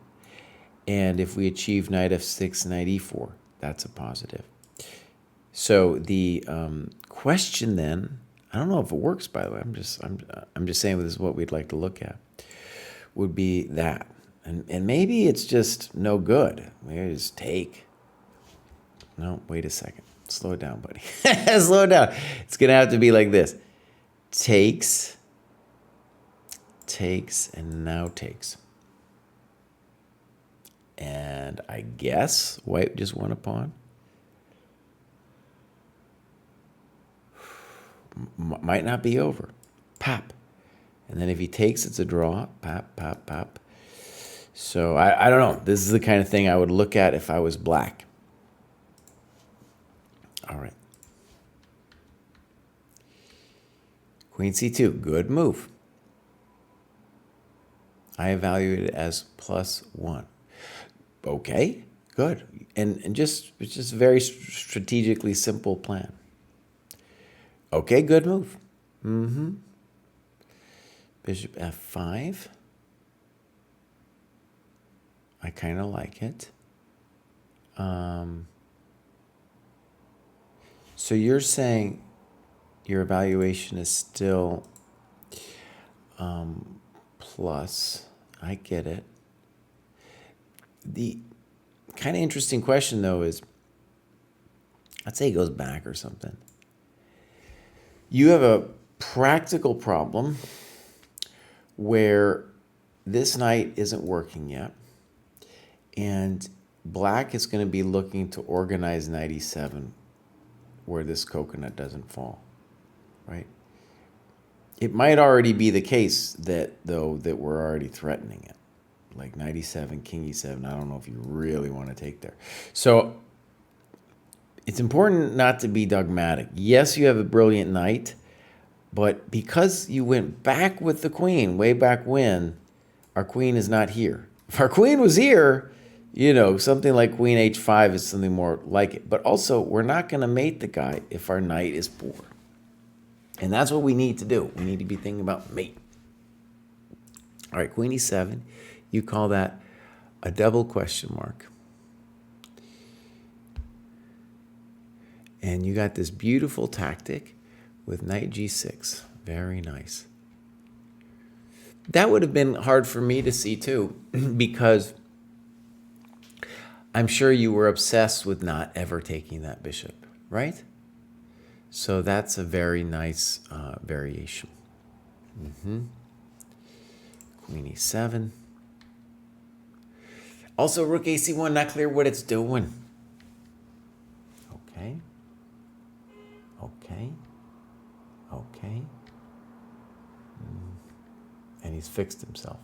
And if we achieve knight f6, knight e4, that's a positive. So the question then, I don't know if it works, by the way. I'm just saying this is what we'd like to look at. Would be that, and maybe it's just no good. Maybe just take. No, wait a second. Slow it down, buddy. Slow it down. It's going to have to be like this. Takes, and now takes. And I guess white just won a pawn. Might not be over. Pop. And then if he takes, it's a draw. Pop, pop, pop. So I don't know. This is the kind of thing I would look at if I was black. All right. Queen c2. Good move. I evaluate it as +1. Okay, good. And it's just a very strategically simple plan. Okay, good move. Bishop f5. I kind of like it. So you're saying your evaluation is still plus. I get it. The kind of interesting question, though, is, let's say he goes back or something. You have a practical problem where this knight isn't working yet, and black is going to be looking to organize knight e7 where this coconut doesn't fall, right? It might already be the case that we're already threatening it. Like knight e7, king e7, I don't know if you really want to take there. So it's important not to be dogmatic. Yes, you have a brilliant knight, but because you went back with the queen way back when, our queen is not here. If our queen was here, something like queen h5 is something more like it. But also, we're not going to mate the guy if our knight is poor. And that's what we need to do. We need to be thinking about mate. All right, queen e7. You call that a double question mark. And you got this beautiful tactic with knight g6. Very nice. That would have been hard for me to see too, because I'm sure you were obsessed with not ever taking that bishop, right? So that's a very nice variation. Queen e7. Also, rook ac1, not clear what it's doing. Okay. And he's fixed himself.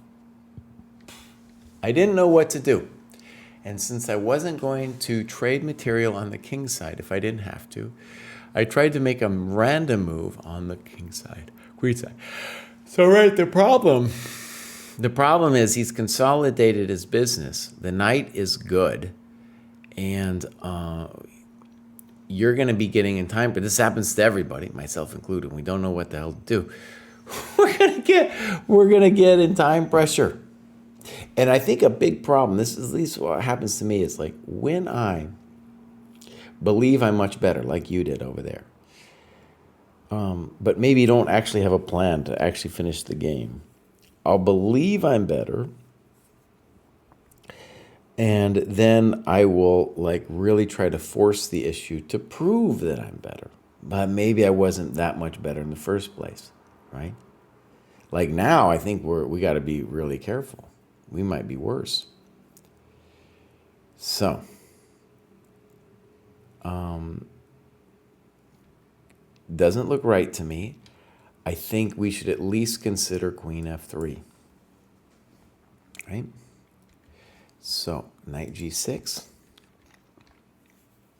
I didn't know what to do. And since I wasn't going to trade material on the king side if I didn't have to, I tried to make a random move on the king side, queen side. So, right, the problem is he's consolidated his business. The knight is good, and you're going to be getting in time, but this happens to everybody, myself included. We don't know what the hell to do. We're gonna get in time pressure. And I think a big problem, this is at least what happens to me, is like when I believe I'm much better, like you did over there, but maybe don't actually have a plan to actually finish the game. I'll believe I'm better, and then I will like really try to force the issue to prove that I'm better. But maybe I wasn't that much better in the first place, right? Like now, I think we got to be really careful. We might be worse. So, doesn't look right to me. I think we should at least consider queen f3, right? So, knight g6,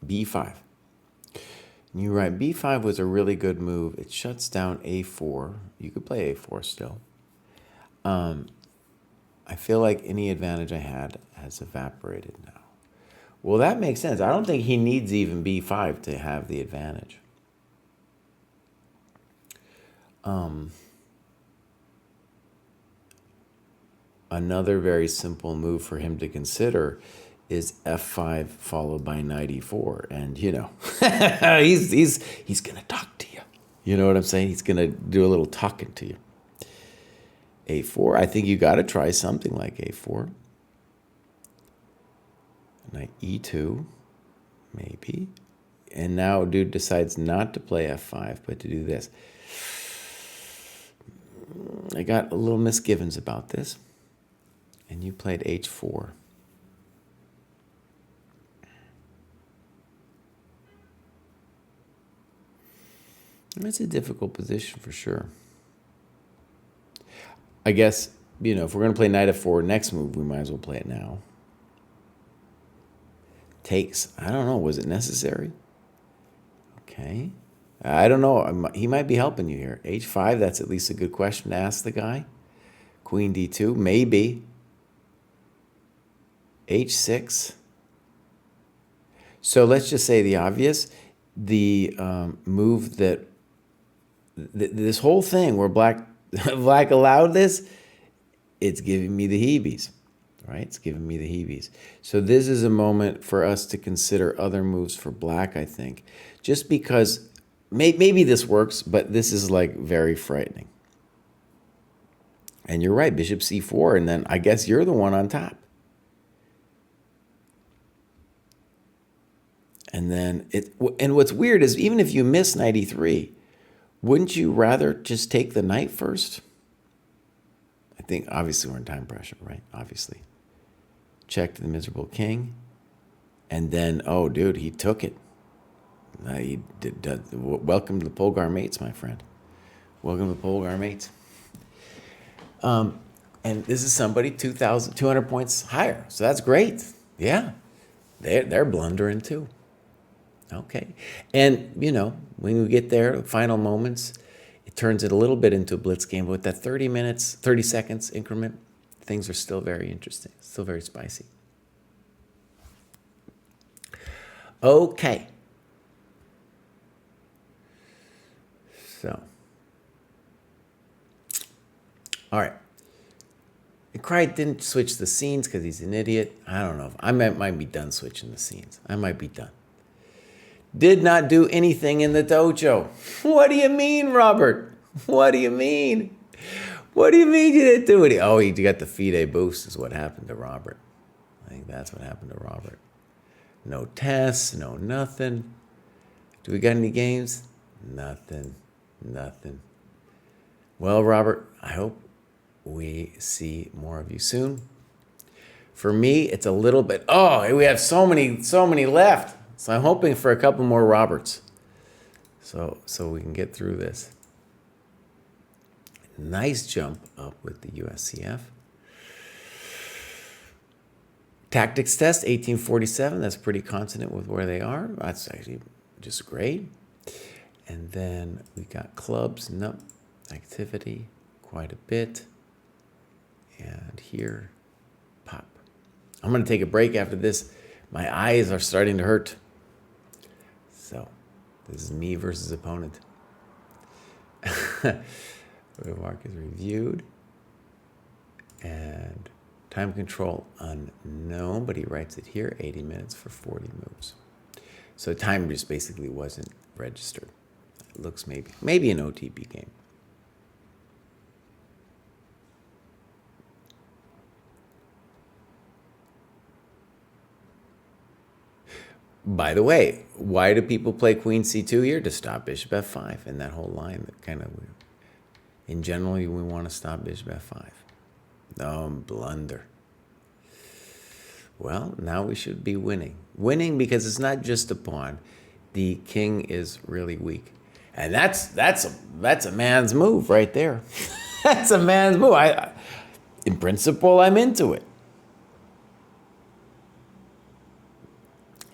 b5. And you're right, b5 was a really good move. It shuts down a4. You could play a4 still. I feel like any advantage I had has evaporated now. Well, that makes sense. I don't think he needs even b5 to have the advantage. Another very simple move for him to consider is f5 followed by knight e4, and he's gonna talk to you. You know what I'm saying? He's gonna do a little talking to you. a4. I think you got to try something like a4. Knight e2, maybe. And now dude decides not to play f5, but to do this. I got a little misgivings about this. And you played h4. It's a difficult position for sure. I guess, if we're going to play knight f4 next move, we might as well play it now. Takes. I don't know. Was it necessary? Okay. I don't know. He might be helping you here. h5, that's at least a good question to ask the guy. Queen d2, maybe. h6. So let's just say the obvious. The move that... this whole thing where black allowed this, it's giving me the heebies. Right? It's giving me the heebies. So this is a moment for us to consider other moves for black, I think. Just because maybe this works, but this is like very frightening. And you're right, bishop c4, and then I guess you're the one on top. And then and what's weird is even if you miss knight e3, wouldn't you rather just take the knight first? I think obviously we're in time pressure, right? Obviously. Check to the miserable king. And then, oh, dude, he took it. He did. Welcome to the Polgar mates, my friend. Welcome to the Polgar mates. And this is somebody 200 points higher. So that's great. Yeah. They're blundering too. Okay. And, when we get there, final moments, it turns it a little bit into a blitz game. But with that 30 seconds increment, things are still very interesting, still very spicy. Okay. So, all right. Kraai didn't switch the scenes because he's an idiot. I don't know. I might be done switching the scenes. I might be done. Did not do anything in the dojo. What do you mean, Robert? What do you mean? What do you mean you didn't do it? Oh, he got the FIDE boost is what happened to Robert. I think that's what happened to Robert. No tests, no nothing. Do we got any games? Nothing. Well, Robert, I hope we see more of you soon. For me, it's a little bit, we have so many left. So I'm hoping for a couple more Roberts. So we can get through this. Nice jump up with the USCF. Tactics test, 1847. That's pretty consonant with where they are. That's actually just great. And then we got clubs, activity, quite a bit. And here, pop. I'm going to take a break after this. My eyes are starting to hurt. So, this is me versus opponent. Mark is reviewed. And time control unknown, but he writes it here, 80 minutes for 40 moves. So time just basically wasn't registered. It looks maybe an OTP game. By the way, why do people play queen c2 here? To stop bishop f5 and that whole line that kind of weird. In general, we want to stop bishop f5. Blunder. Well, now we should be winning. Winning because it's not just a pawn. The king is really weak. And that's a man's move right there. That's a man's move. In principle, I'm into it.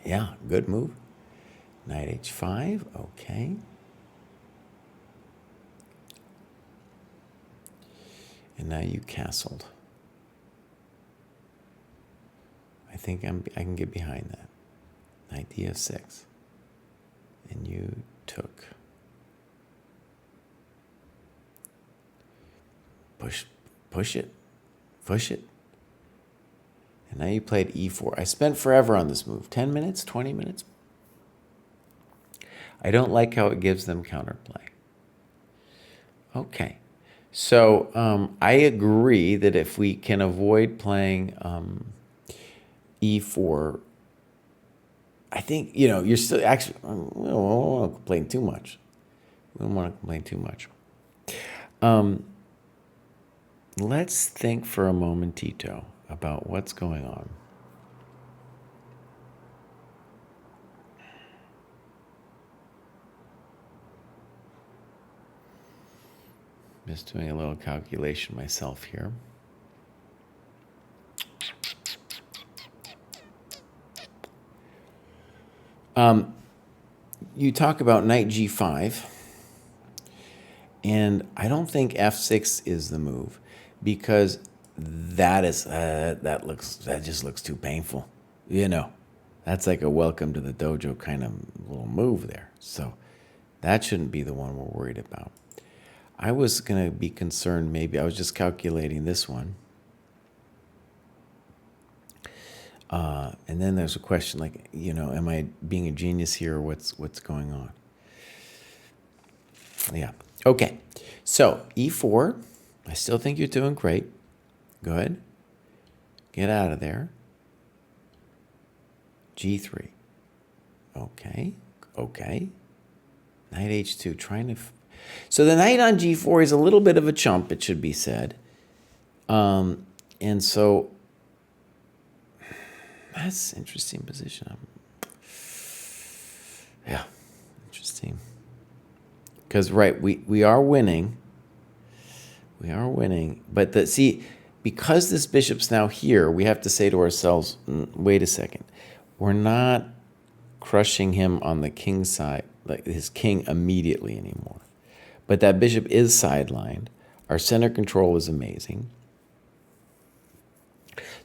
Yeah, good move. Knight h5, okay. And now you castled. I think I can get behind that. Knight d6. And you took. Push it. And now you played e4. I spent forever on this move. 10 minutes, 20 minutes. I don't like how it gives them counterplay. Okay. So I agree that if we can avoid playing e4, I think, you're still actually, we don't want to complain too much. We don't want to complain too much. Let's think for a moment, Tito, about what's going on. Just doing a little calculation myself here. You talk about knight g5, and I don't think f6 is the move, because that just looks too painful. That's like a welcome to the dojo kind of little move there. So that shouldn't be the one we're worried about. I was going to be concerned, maybe I was just calculating this one. And then there's a question like, am I being a genius here, or what's going on? Yeah. Okay. So e4, I still think you're doing great. Good. Get out of there. g3. Okay. Knight h2, trying to... So the knight on g4 is a little bit of a chump, it should be said. And so that's an interesting position. Yeah, interesting. Because, right, we are winning. We are winning. But because this bishop's now here, we have to say to ourselves, wait a second. We're not crushing him on the king side, like his king immediately anymore. But that bishop is sidelined. Our center control is amazing.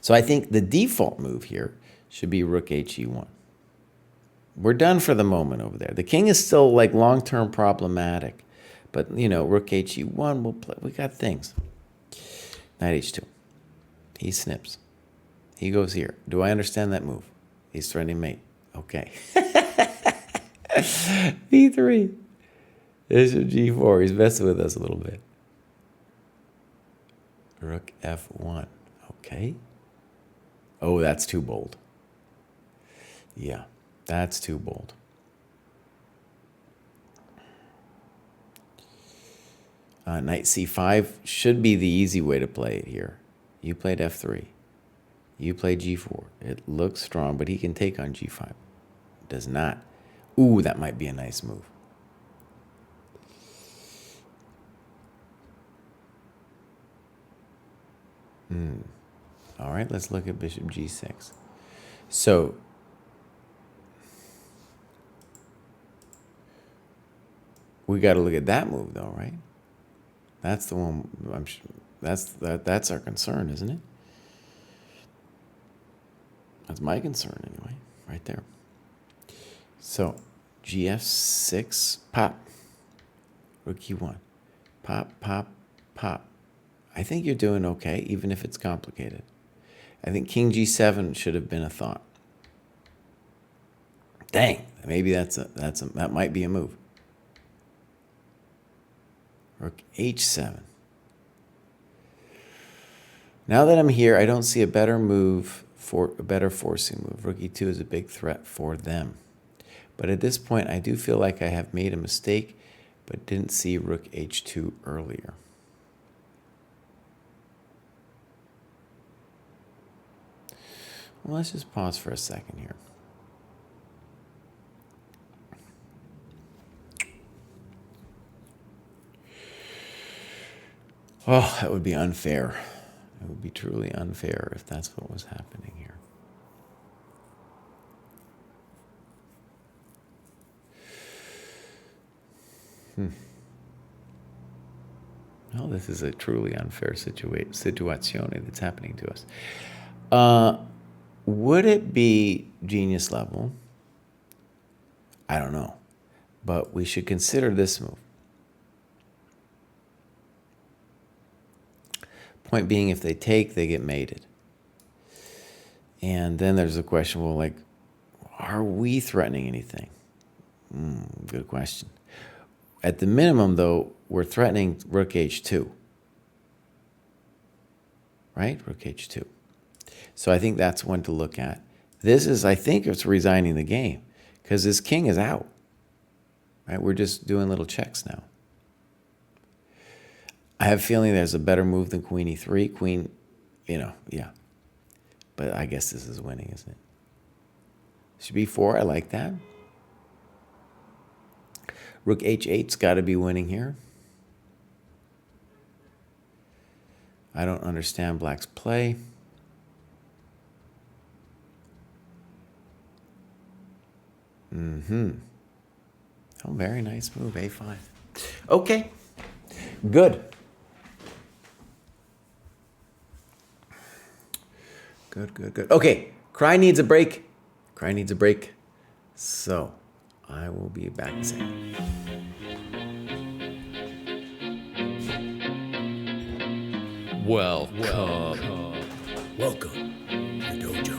So I think the default move here should be rook he1. We're done for the moment over there. The king is still like long-term problematic. But, rook he1, we'll play. We got things. Knight h2. He snips. He goes here. Do I understand that move? He's threatening mate. Okay. b3. Bishop g4. He's messing with us a little bit. Rook f1. Okay. Oh, that's too bold. Yeah, that's too bold. Knight c5 should be the easy way to play it here. You played f3. You played g4. It looks strong, but he can take on g5. Does not. Ooh, that might be a nice move. All right, let's look at bishop g6. So we got to look at that move, though, right? That's the one. I'm sure that's our concern, isn't it? That's my concern, anyway, right there. So gf6, pop. Rook e1, pop, pop, pop. I think you're doing okay, even if it's complicated. I think king g7 should have been a thought. Dang, maybe that might be a move. Rook h7. Now that I'm here, I don't see a better move, a better forcing move. Rook e2 is a big threat for them. But at this point, I do feel like I have made a mistake, but didn't see rook h2 earlier. Well, let's just pause for a second here. Oh, that would be unfair. It would be truly unfair if that's what was happening here. Well, this is a truly unfair situation that's happening to us. Would it be genius level? I don't know. But we should consider this move. Point being, if they take, they get mated. And then there's a question, well, like, are we threatening anything? Good question. At the minimum, though, we're threatening rook h2. Right? Rook h2. So I think that's one to look at. This is, I think it's resigning the game because this king is out. Right? We're just doing little checks now. I have a feeling there's a better move than queen e3. Queen, yeah. But I guess this is winning, isn't it? Should be 4. I like that. Rook h8's got to be winning here. I don't understand black's play. Oh, very nice move, a5. Okay, good. Good. Okay, Kraai needs a break. So I will be back in a second. Welcome to the dojo.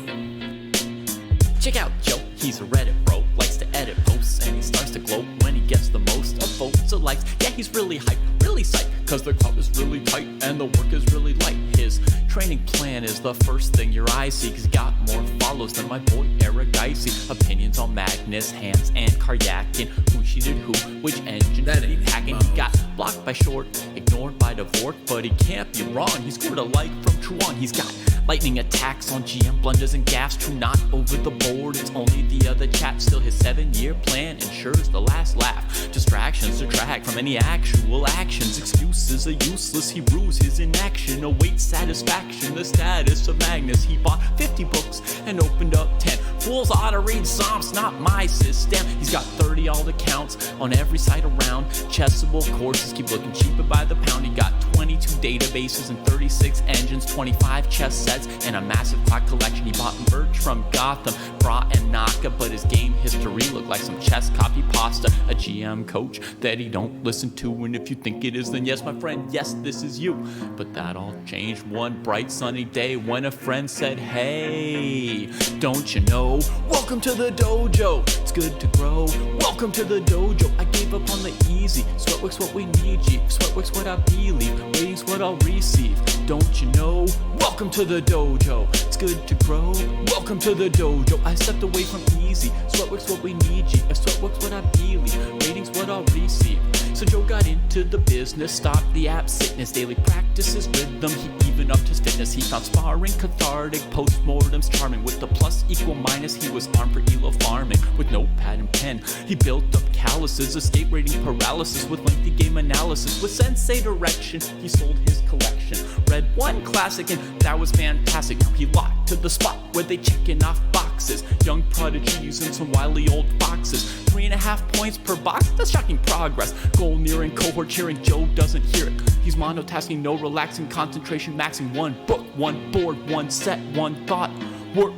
Check out Joe, he's a Reddit bro, likes to edit posts, and he starts to gloat when he gets the most of votes or likes. Yeah, he's really hyped, really psyched, cause the club is really tight and the work is really light. His training plan is the first thing your eyes see, cause he got more follows than my boy Aragaisi. Opinions on Magnus, Hans, and Karyakin. Who cheated who, which engine that he hacking. He got blocked by Short, ignored by Dvorak, but he can't be wrong. He scored a like from Truan. He's got lightning attacks on GM, blunders and gaffes. True, not over the board, it's only the other chat. Still his 7-year plan ensures the last laugh. Distractions detract from any actual actions. Excuses are useless, he rues his inaction. Awaits satisfaction, the status of Magnus. He bought 50 books and opened up 10. Fools ought to read Psalms, not my system. He's got 30 alt accounts on every site around. Chessable courses keep looking cheaper by the pound. He got 22 databases and 36 engines, 25 chess sets, and a massive clock collection. He bought merch from Gotham, Bra and Naka, but his game history looked like some chess copy pasta. A GM coach that he don't listen to, and if you think it is, then yes, my friend, yes, this is you. But that all changed one bright sunny day when a friend said, hey, don't you know? Welcome to the dojo, it's good to grow. Welcome to the dojo, I gave up on the easy. Sweatwork's what we need, G. Sweatwork's what I believe, waiting's what I'll receive. Don't you know? Welcome to the dojo, it's good to grow. Welcome to the dojo, I stepped away from easy. Sweatwork's what we need, G. Sweatwork's what I believe, waiting's what I'll receive. So Joe got into the business, stopped the app sickness, daily practices rhythm, he even upped his fitness. He found sparring cathartic, postmortems charming. With the plus equal minus, he was armed for elo farming. With notepad and pen, he built up calluses, escape rating paralysis with lengthy game analysis. With sensei direction, he sold his collection. Read one classic and that was fantastic. Now he locked to the spot where they checking off boxes. Young prodigies and some wily old foxes. 3.5 points per box, that's shocking progress. Goal nearing, cohort cheering, Joe doesn't hear it. He's monotasking, no relaxing, concentration maxing. One book, one board, one set, one thought. Work,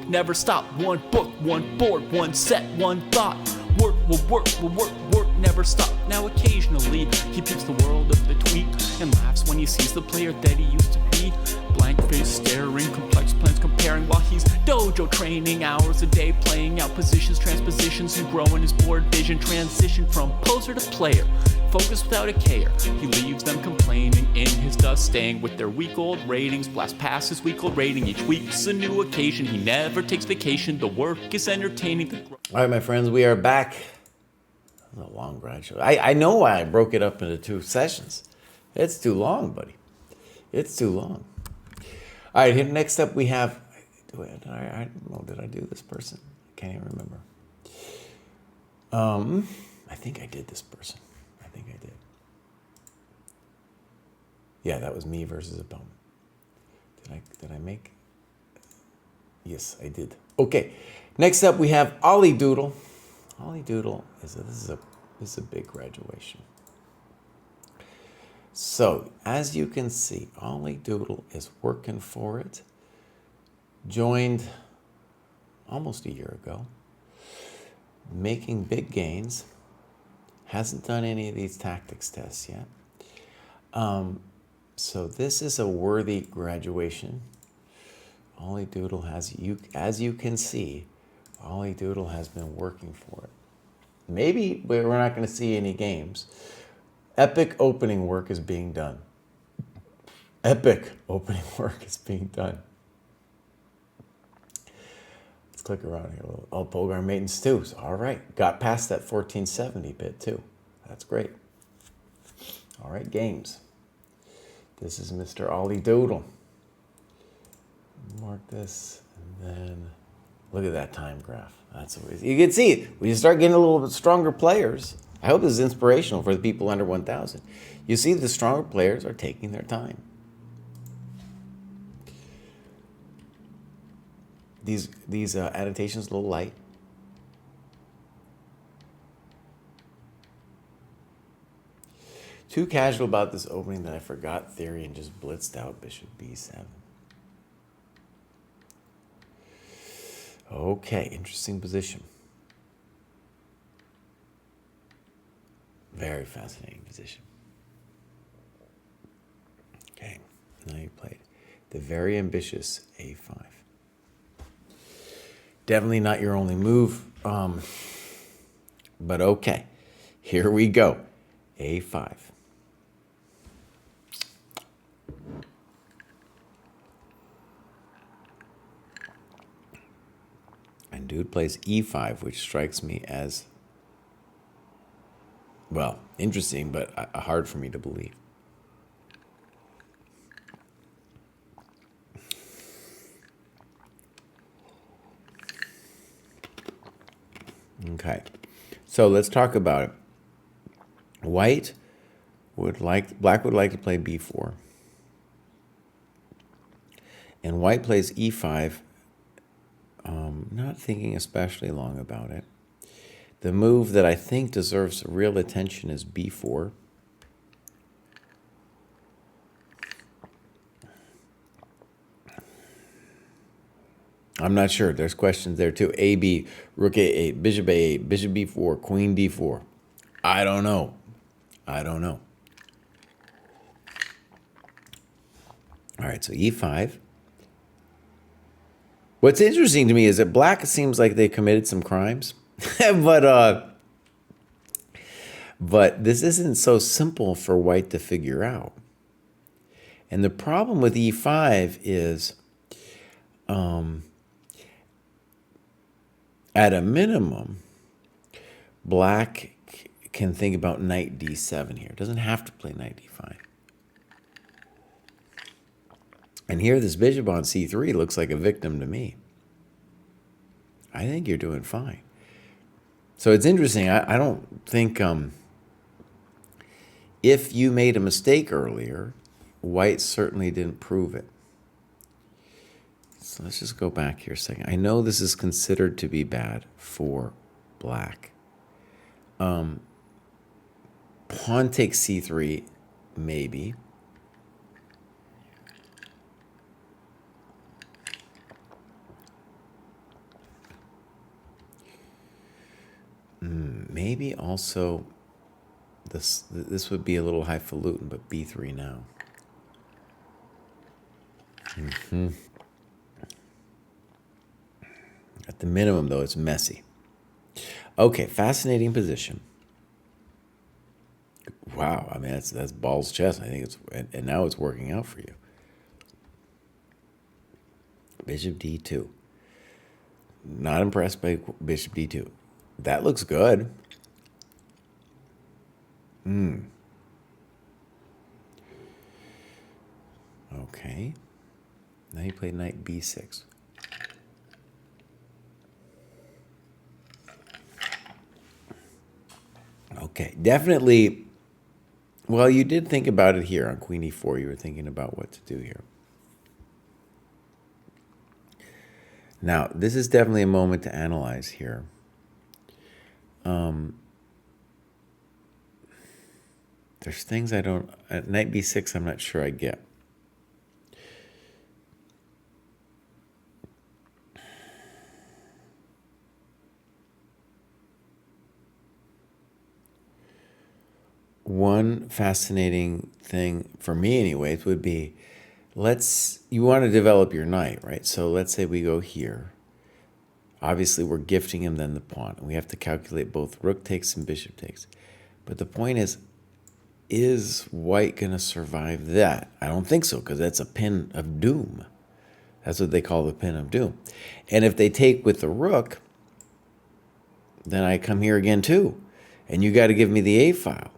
never stop. One book, one board, one set, one thought. Work, never stop. Now occasionally, he peeps the world of the tweet and laughs when he sees the player that he used to be. Blank face staring, complex plans comparing while he's dojo training. Hours a day playing out positions, transpositions, and growing his board vision. Transition from poser to player, focus without a care. He leaves them complaining in his dust, staying with their week-old ratings. Blast past his week-old rating, each week's a new occasion. He never takes vacation, the work is entertaining. All right, my friends, we are back. That was a long grind show. I know why I broke it up into 2 sessions. It's too long, buddy. It's too long. All right, here next up we have, I don't know, did I do this person? I can't even remember. I think I did this person. I think I did. Yeah, that was me versus opponent. Did I make? Yes, I did. Okay, next up we have Ollie Doodle. Ollie Doodle this is a big graduation. So, as you can see, Ollie Doodle is working for it. Joined almost a year ago. Making big gains. Hasn't done any of these tactics tests yet. So this is a worthy graduation. Ollie Doodle has, as you can see, Ollie Doodle has been working for it. Maybe we're not going to see any games. Epic opening work is being done. Epic opening work is being done. Let's click around here a little. Oh, Bogar Maintenance too. So, all right. Got past that 1470 bit too. That's great. All right, games. This is Mr. Ollie Doodle. Mark this, and then look at that time graph. That's what you can see. When you start getting a little bit stronger players, I hope this is inspirational for the people under 1,000. You see the stronger players are taking their time. These annotations a little light. Too casual about this opening that I forgot theory and just blitzed out bishop b7. Okay, interesting position. Very fascinating position. Okay, now you played the very ambitious a5. Definitely not your only move, but okay. Here we go, a5. And dude plays e5, which strikes me as, well, interesting, but hard for me to believe. Okay, so let's talk about it. Black would like to play b4. And white plays e5, not thinking especially long about it. The move that I think deserves real attention is b4. I'm not sure. There's questions there too. A-B, rook a8, bishop a8, bishop b4, queen d4. I don't know. I don't know. All right, so e5. What's interesting to me is that black seems like they committed some crimes, but this isn't so simple for white to figure out. And the problem with e5 is, at a minimum, black can think about knight d7 here. It doesn't have to play knight d5. And here, this bishop on c3 looks like a victim to me. I think you're doing fine. So it's interesting. I don't think if you made a mistake earlier, white certainly didn't prove it. So let's just go back here a second. I know this is considered to be bad for black. Pawn takes c3, maybe. Maybe also this would be a little highfalutin, but b3 now. At the minimum, though, it's messy. Okay, fascinating position. Wow, I mean that's balls chess. I think it's and now it's working out for you. Bishop d2. Not impressed by bishop d2. That looks good. Okay. Now you play knight b6. Okay, definitely. Well, you did think about it here on queen e4. You were thinking about what to do here. Now, this is definitely a moment to analyze here. There's things I don't... At knight b6, I'm not sure I get. One fascinating thing, for me anyways, would be, you want to develop your knight, right? So let's say we go here. Obviously, we're gifting him then the pawn. And we have to calculate both rook takes and bishop takes. But the point is white going to survive that? I don't think so, because that's a pin of doom. That's what they call the pin of doom. And if they take with the rook, then I come here again too. And you got to give me the A file.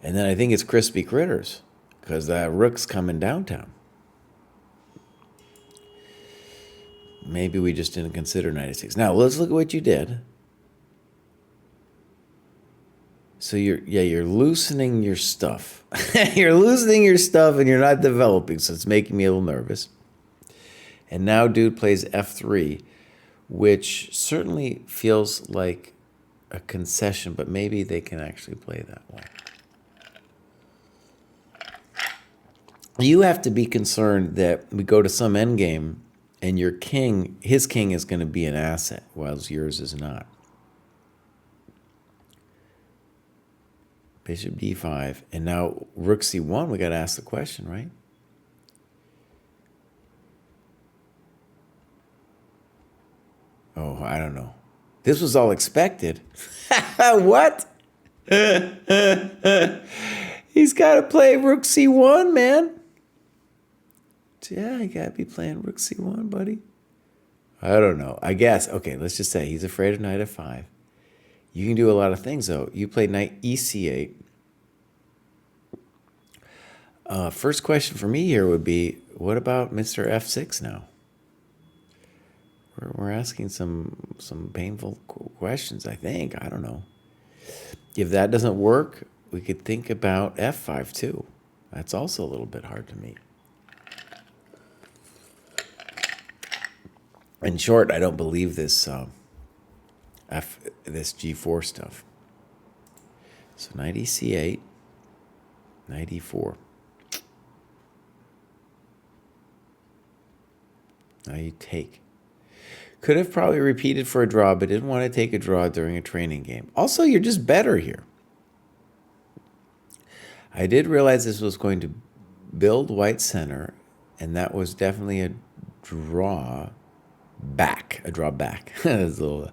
And then I think it's crispy critters because that rook's coming downtown. Maybe we just didn't consider knight a6. Now let's look at what you did. So you're loosening your stuff. You're loosening your stuff and you're not developing, so it's making me a little nervous. And now dude plays f3, which certainly feels like a concession, but maybe they can actually play that way. You have to be concerned that we go to some endgame and your king, his king is going to be an asset, while yours is not. Bishop d5, and now rook c1, we got to ask the question, right? Oh, I don't know. This was all expected. What? He's got to play rook c1, man. Yeah, you got to be playing rook c1, buddy. I don't know. I guess. Okay, let's just say he's afraid of knight f5. You can do a lot of things, though. You play knight ec8. First question for me here would be, what about Mr. f6 now? We're asking some painful questions, I think. I don't know. If that doesn't work, we could think about f5 too. That's also a little bit hard to meet. In short, I don't believe this this g4 stuff. So knight ec8, knight e4. Now you take. Could have probably repeated for a draw, but didn't want to take a draw during a training game. Also, you're just better here. I did realize this was going to build white center, and that was definitely a draw back. It's a little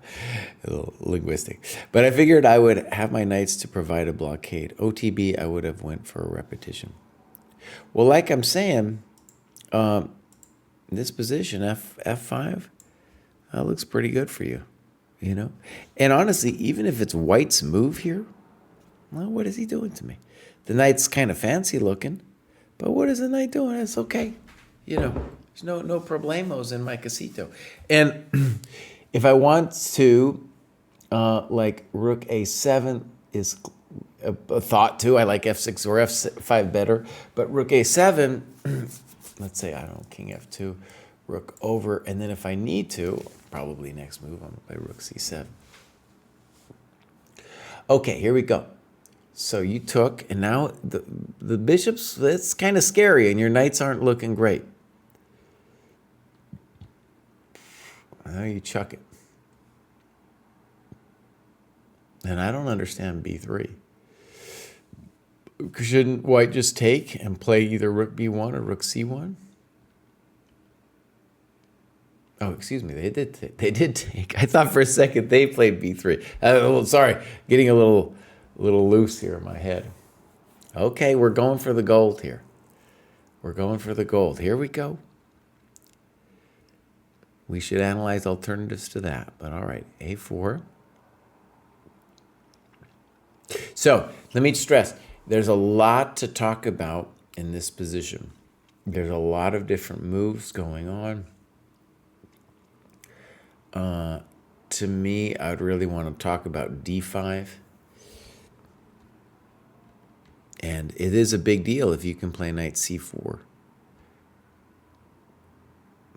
linguistic. But I figured I would have my knights to provide a blockade. OTB, I would have went for a repetition. Well, like I'm saying, this position, f5, looks pretty good for you, you know? And honestly, even if it's white's move here, well, what is he doing to me? The knight's kind of fancy looking, but what is the knight doing? It's okay. You know, there's no problemos in my casito. And if I want to, like rook a7 is a thought too. I like f6 or f5 better, but rook a7, let's say, I don't know, king f2, rook over, and then if I need to, probably next move, I'm going to play rook c7. Okay, here we go. So you took, and now the bishops, that's kind of scary, and your knights aren't looking great. Now you chuck it. And I don't understand b3. Shouldn't white just take and play either rook b1 or rook c1? Oh, excuse me, they did take. I thought for a second they played b3. Sorry, getting a little loose here in my head. Okay, we're going for the gold here. We're going for the gold. Here we go. We should analyze alternatives to that, but all right, a4. So let me stress, there's a lot to talk about in this position. There's a lot of different moves going on. To me, I would really want to talk about d5. And it is a big deal if you can play knight c4.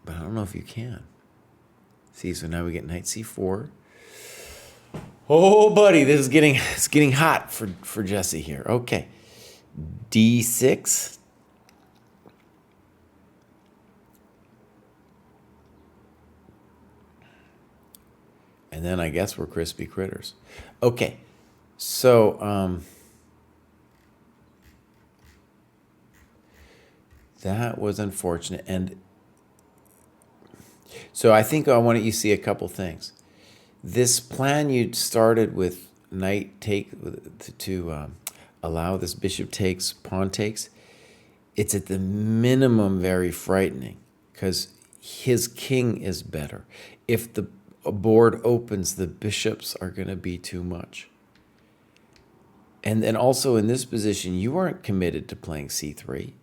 But I don't know if you can. See, so now we get knight c4. Oh, buddy, this is getting hot for Jesse here. Okay, d6. And then I guess we're crispy critters. Okay, so that was unfortunate. And so I think I want you to see a couple things. This plan you started with knight take to allow this bishop takes, pawn takes, it's at the minimum very frightening because his king is better. If the board opens, the bishops are going to be too much. And then also in this position, you aren't committed to playing c3.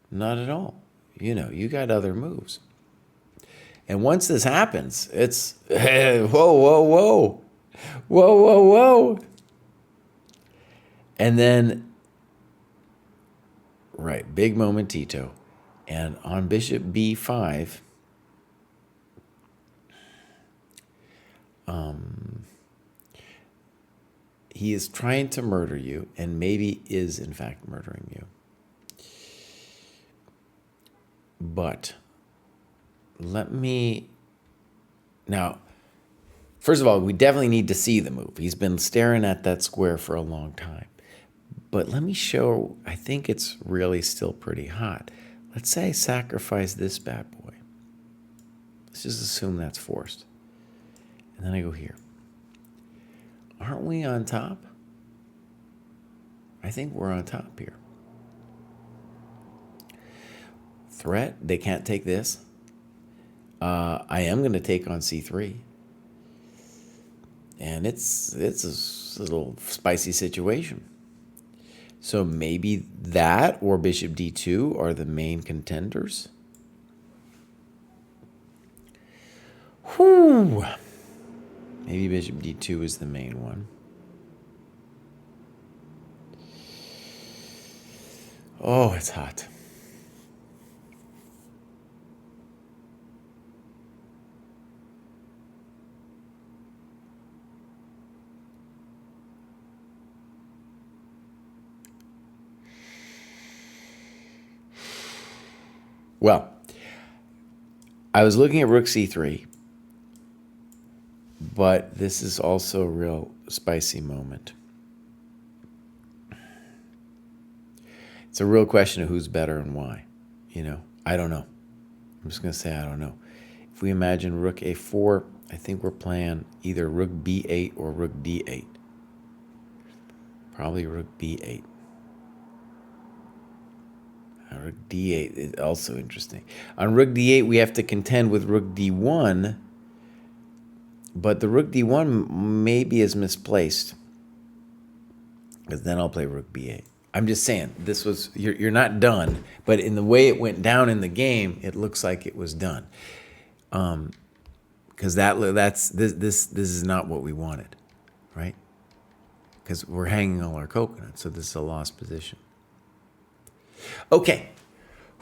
Not at all. You got other moves. And once this happens, it's, whoa, whoa, whoa. Whoa, whoa, whoa. And then, right, big momentito. And on bishop b5, he is trying to murder you, and maybe is, in fact, murdering you. But let me... Now, first of all, we definitely need to see the move. He's been staring at that square for a long time. But let me show, I think it's really still pretty hot. Let's say I sacrifice this bad boy. Let's just assume that's forced. And then I go here. Aren't we on top? I think we're on top here. Threat, they can't take this. I am going to take on c3. And it's a little spicy situation. So maybe that or bishop d2 are the main contenders. Whew. Maybe bishop d2 is the main one. Oh, it's hot. Well, I was looking at rook c3, but this is also a real spicy moment. It's a real question of who's better and why. I don't know. I'm just going to say I don't know. If we imagine rook a4, I think we're playing either rook b8 or rook d8. Probably rook b8. Rook d8 is also interesting. On rook d8, we have to contend with rook d1, but the rook d1 maybe is misplaced, because then I'll play rook b8. I'm just saying, this was, you're not done, but in the way it went down in the game, it looks like it was done. Because this is not what we wanted, right? Because we're hanging all our coconuts, so this is a lost position. Okay.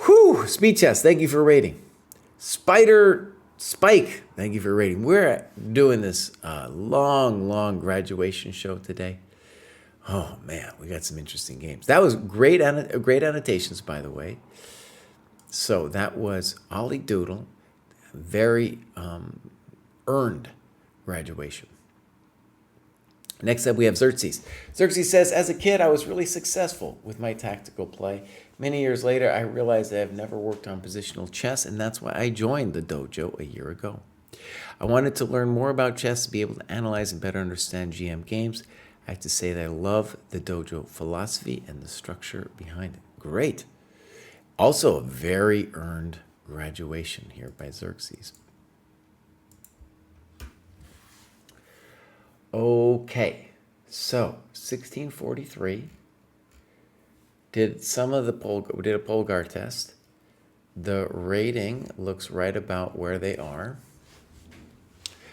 Whew. Speed Chess, thank you for rating. Spider Spike, thank you for rating. We're doing this long graduation show today. Oh, man, we got some interesting games. That was great annotations, by the way. So that was Ollie Doodle. Very earned graduation. Next up, we have Xerxes. Xerxes says, as a kid, I was really successful with my tactical play. Many years later, I realized that I've never worked on positional chess, and that's why I joined the dojo a year ago. I wanted to learn more about chess to be able to analyze and better understand GM games. I have to say that I love the dojo philosophy and the structure behind it. Great. Also, a very earned graduation here by Xerxes. Okay, so 1643. Did a Polgar test. The rating looks right about where they are.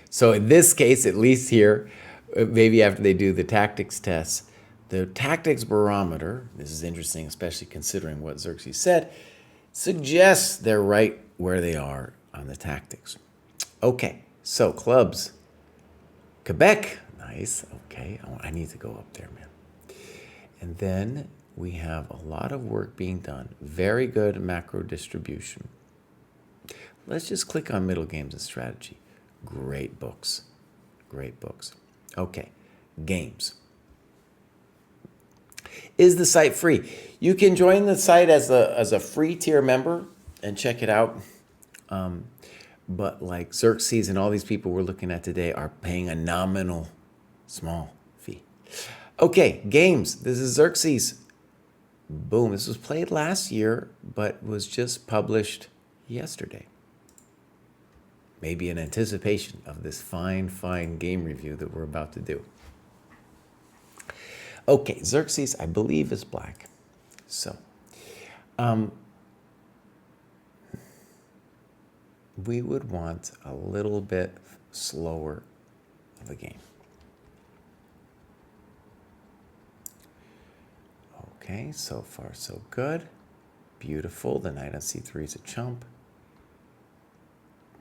So in this case, at least here, maybe after they do the tactics test, the tactics barometer, this is interesting, especially considering what Xerxes said, suggests they're right where they are on the tactics. Okay, so clubs. Quebec, nice, okay, I need to go up there, man. And then we have a lot of work being done. Very good macro distribution. Let's just click on Middle Games and Strategy. Great books. Great books. Okay, games. Is the site free? You can join the site as a free tier member and check it out. But like Xerxes and all these people we're looking at today are paying a nominal small fee. Okay, games. This is Xerxes. Boom. This was played last year, but was just published yesterday. maybe in anticipation of this fine game review that we're about to do. Okay, Xerxes, I believe, is black. So, we would want a little bit slower of a game. Okay, so far so good. Beautiful. The knight on c3 is a chump.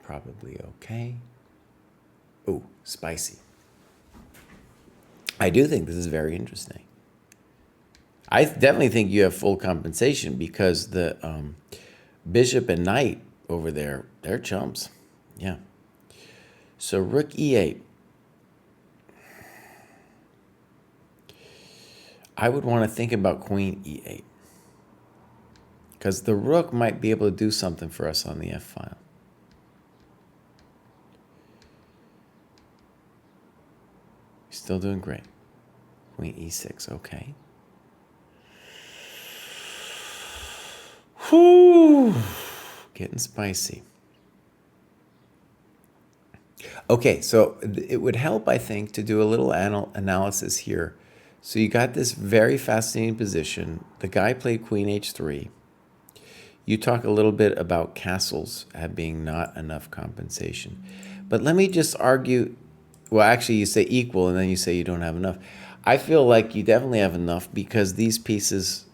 Probably okay. Ooh, spicy. I do think this is very interesting. I definitely think you have full compensation because the bishop and knight over there, they're chumps. Yeah. So rook e8. I would want to think about queen e8 because the rook might be able to do something for us on the f file. Still doing great. Queen e6, okay. Whew, getting spicy. Okay, so it would help, I think, to do a little analysis here. So you got this very fascinating position. The guy played queen h3. You talk a little bit about castles being not enough compensation. But let me just argue, well, actually you say equal and then you say you don't have enough. I feel like you definitely have enough because these pieces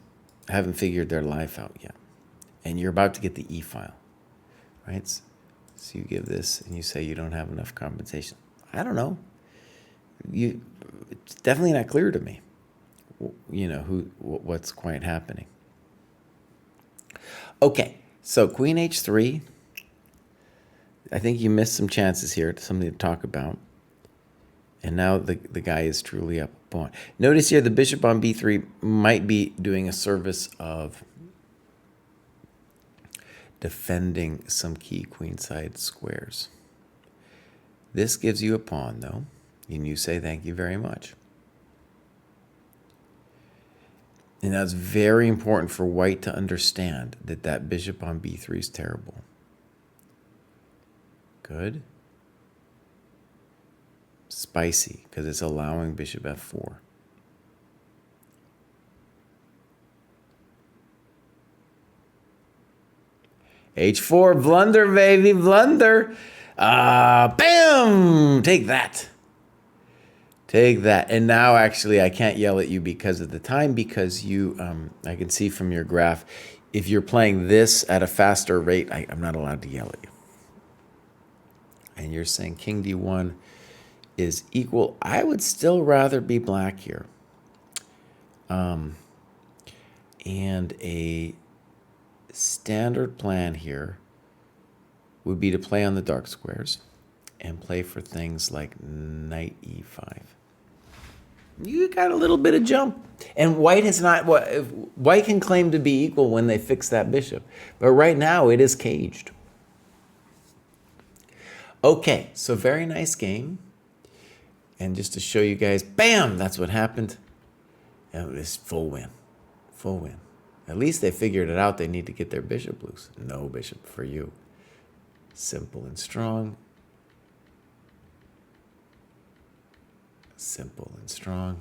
haven't figured their life out yet. And you're about to get the e-file, right? So you give this and you say you don't have enough compensation. I don't know. It's definitely not clear to me, you know, what's quite happening. Okay, so queen h3. I think you missed some chances here, something to talk about. And now the guy is truly up a pawn. Notice here the bishop on b3 might be doing a service of defending some key queenside squares. This gives you a pawn, though, and you say thank you very much. And that's very important for white to understand that that bishop on b3 is terrible. Good. Spicy, because it's allowing bishop f4. h4, blunder, baby, blunder. Bam! Take that. Take that. And now, actually, I can't yell at you because of the time, because you, I can see from your graph, if you're playing this at a faster rate, I'm not allowed to yell at you. And you're saying king d1 is equal. I would still rather be black here. And a standard plan here would be to play on the dark squares and play for things like knight e5. You got a little bit of jump. And white has not, white can claim to be equal when they fix that bishop. But right now it is caged. Okay, so very nice game. And just to show you guys, bam, that's what happened. And it was full win. Full win. At least they figured it out. They need to get their bishop loose. No bishop for you. Simple and strong. Simple and strong.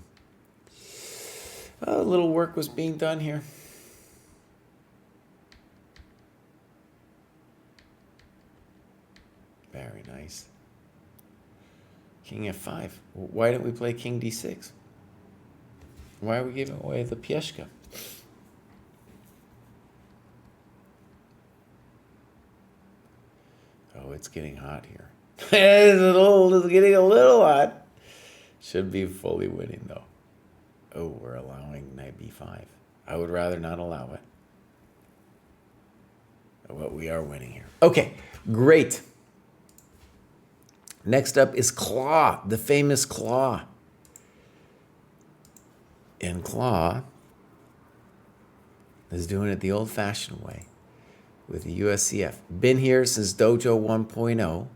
A little work was being done here. Very nice. King f5. Why don't we play king d6? Why are we giving away the pieshka? Oh, it's getting hot here. It's getting a little hot. Should be fully winning, though. Oh, we're allowing knight b5. I would rather not allow it. But we are winning here. Okay, great. Next up is Claw, the famous Claw. And Claw is doing it the old-fashioned way with the USCF. Been here since Dojo 1.0.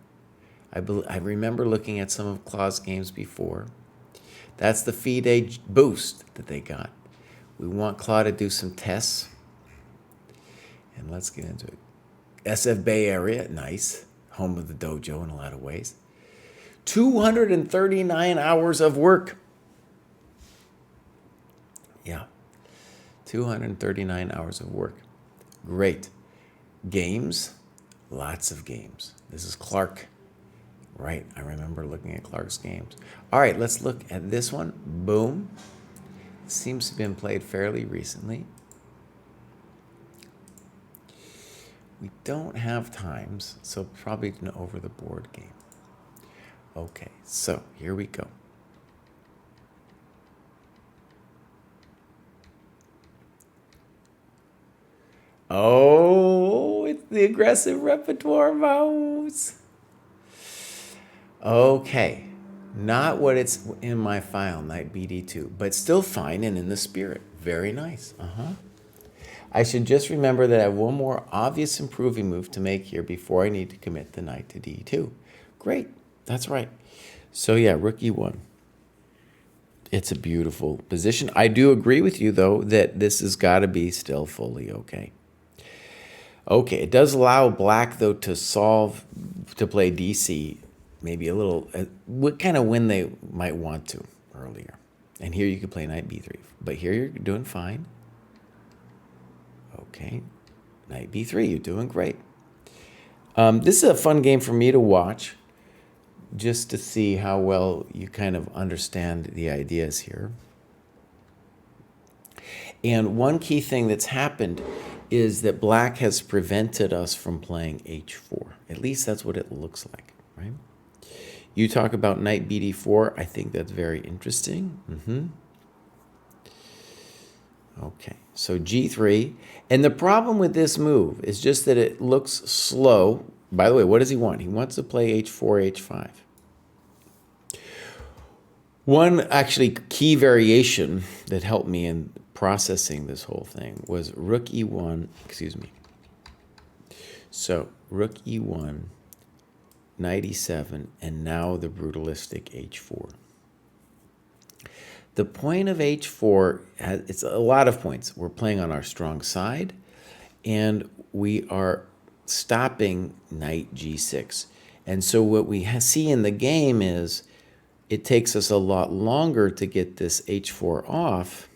I remember looking at some of Claw's games before. That's the FIDE boost that they got. We want Claw to do some tests. And let's get into it. SF Bay Area, nice. home of the dojo in a lot of ways. 239 hours of work. Yeah, 239 hours of work. Great. Games, lots of games. This is Clark. Right, I remember looking at Clark's games. All right, let's look at this one. Boom. Seems to have been played fairly recently. We don't have times, so probably an over-the-board game. Okay, so here we go. Oh, it's the aggressive repertoire mouse. Okay, not what it's in my file, knight bd2, but still fine and in the spirit. Very nice. I should just remember that I have one more obvious improving move to make here before I need to commit the knight to d2. Great, that's right. So yeah, rook e1. It's a beautiful position. I do agree with you, though, that this has got to be still fully okay. Okay, it does allow black, though, to play dc, maybe a little, kind of when they might want to earlier. And here you could play knight b3, but here you're doing fine. Okay, knight b3, you're doing great. This is a fun game for me to watch, just to see how well you kind of understand the ideas here. And one key thing that's happened is that black has prevented us from playing h4. At least that's what it looks like, right? You talk about knight bd4. I think that's very interesting. Okay, so g3. And the problem with this move is just that it looks slow. By the way, what does he want? He wants to play h4, h5. One actually key variation that helped me in processing this whole thing was rook e1, excuse me. So rook e1, knight e7, and now the brutalistic h4. The point of h4, it's a lot of points. We're playing on our strong side, and we are stopping knight g6. And so what we see in the game is it takes us a lot longer to get this h4 off.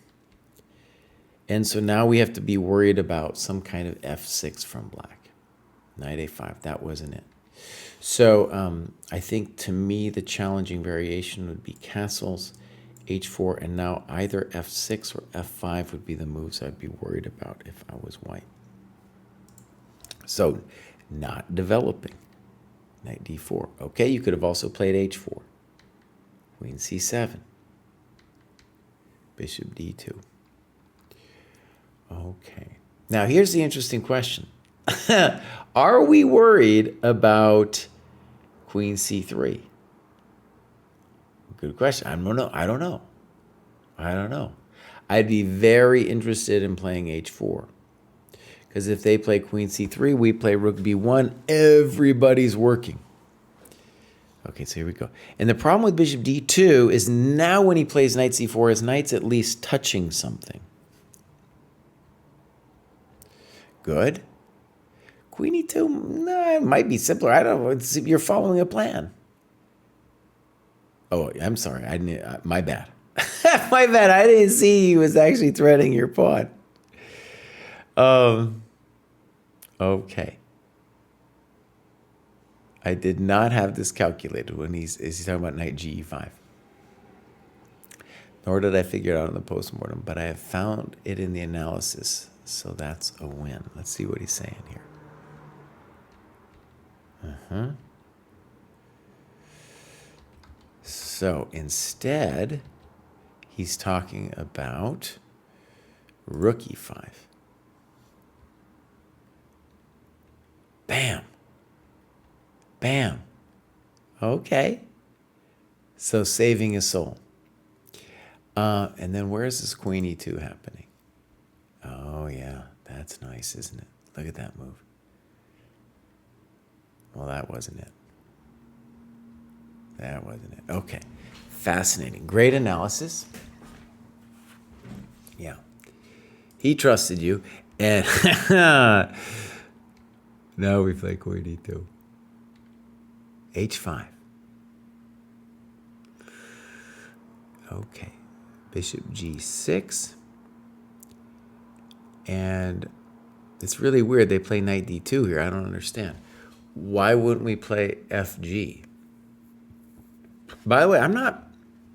And so now we have to be worried about some kind of f6 from black. Knight a5, that wasn't it. So I think to me the challenging variation would be castles, h4, and now either f6 or f5 would be the moves I'd be worried about if I was white. So not developing. Knight d4. Okay, you could have also played h4. Queen c7. Bishop d2. Okay. Now here's the interesting question. Are we worried about queen c3? Good question. I don't know. I'd be very interested in playing h4. Because if they play queen c3, we play rook b1, everybody's working. Okay, so here we go. And the problem with bishop d2 is now when he plays knight c4, his knight's at least touching something. Good. Queen e2, no, it might be simpler. I don't know. You're following a plan. Oh, I'm sorry. I didn't. My bad. My bad. I didn't see he was actually threading your pawn. Okay. I did not have this calculated when he's talking about knight ge5. Nor did I figure it out in the postmortem, but I have found it in the analysis, so that's a win. Let's see what he's saying here. So instead, he's talking about rook e5. Bam. Bam. Okay. So saving his soul. And then where is this queen e2 happening? Oh, yeah. That's nice, isn't it? Look at that move. Well, that wasn't it. That wasn't it. Okay. Fascinating. Great analysis. Yeah. He trusted you. And now we play queen e2. h5. Okay, bishop g6. And it's really weird. They play knight d2 here. I don't understand. Why wouldn't we play fg? By the way, I'm not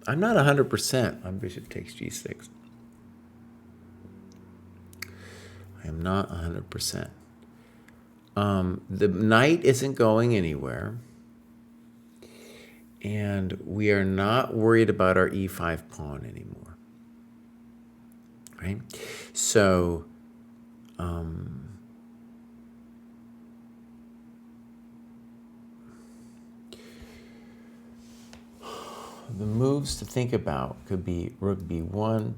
100% on bishop takes g6. I am not 100%. The knight isn't going anywhere. And we are not worried about our e5 pawn anymore. Right? So, the moves to think about could be rook b1,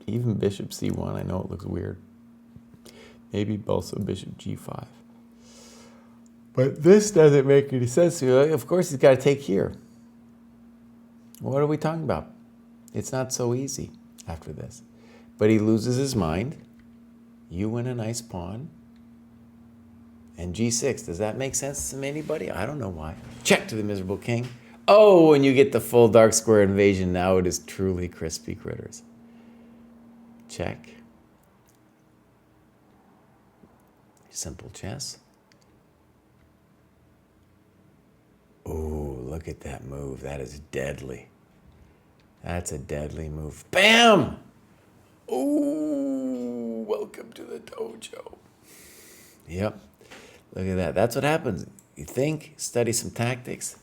even bishop c1. I know it looks weird. Maybe also bishop g5. But this doesn't make any sense to you. Of course, he's got to take here. What are we talking about? It's not so easy after this. But he loses his mind. You win a nice pawn. And g6. Does that make sense to anybody? I don't know why. Check to the miserable king. Oh, and you get the full dark square invasion. Now it is truly crispy critters. Check. Simple chess. Oh, look at that move. That is deadly. That's a deadly move. Bam! Ooh, welcome to the dojo. Yep. Look at that. That's what happens. You think, study some tactics.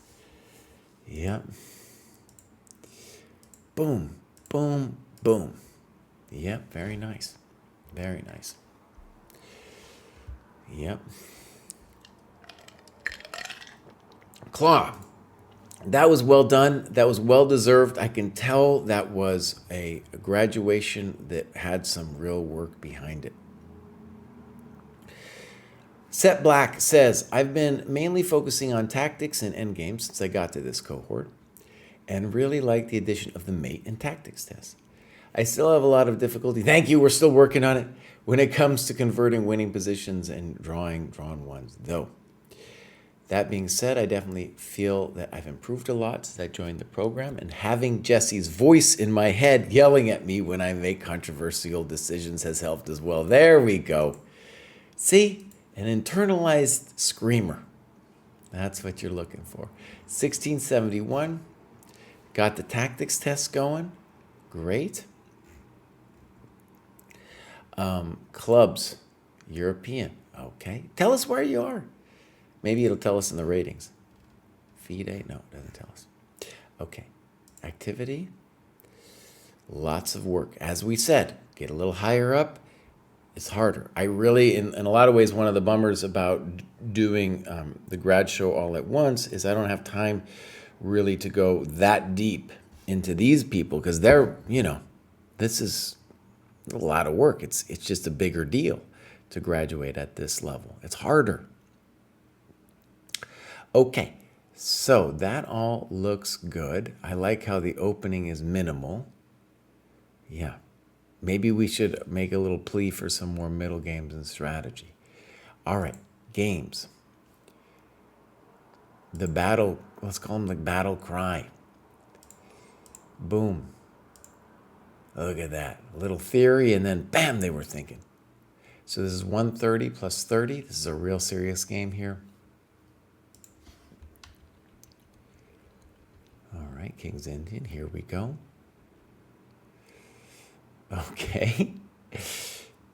Yep. Boom, boom, boom. Yep, very nice. Very nice. Yep. Claw. That was well done. That was well deserved. I can tell that was a graduation that had some real work behind it. Set Black says, I've been mainly focusing on tactics and endgames since I got to this cohort, and really like the addition of the mate and tactics test. I still have a lot of difficulty. Thank you. We're still working on it when it comes to converting winning positions and drawing drawn ones, though. That being said, I definitely feel that I've improved a lot since I joined the program, and having Jesse's voice in my head yelling at me when I make controversial decisions has helped as well. There we go. See? An internalized screamer. That's what you're looking for. 1671. Got the tactics test going. Great. Clubs. European. Okay. Tell us where you are. Maybe it'll tell us in the ratings. FIDE? No, it doesn't tell us. Okay. Activity. Lots of work. As we said, get a little higher up. It's harder. I really, in a lot of ways, one of the bummers about doing the grad show all at once is I don't have time really to go that deep into these people because they're, this is a lot of work. It's just a bigger deal to graduate at this level. It's harder. Okay, so that all looks good. I like how the opening is minimal. Yeah. Maybe we should make a little plea for some more middle games and strategy. All right, games. The battle, let's call them the battle cry. Boom. Look at that. A little theory, and then bam, they were thinking. So this is 130 plus 30. This is a real serious game here. All right, King's Indian, here we go. Okay,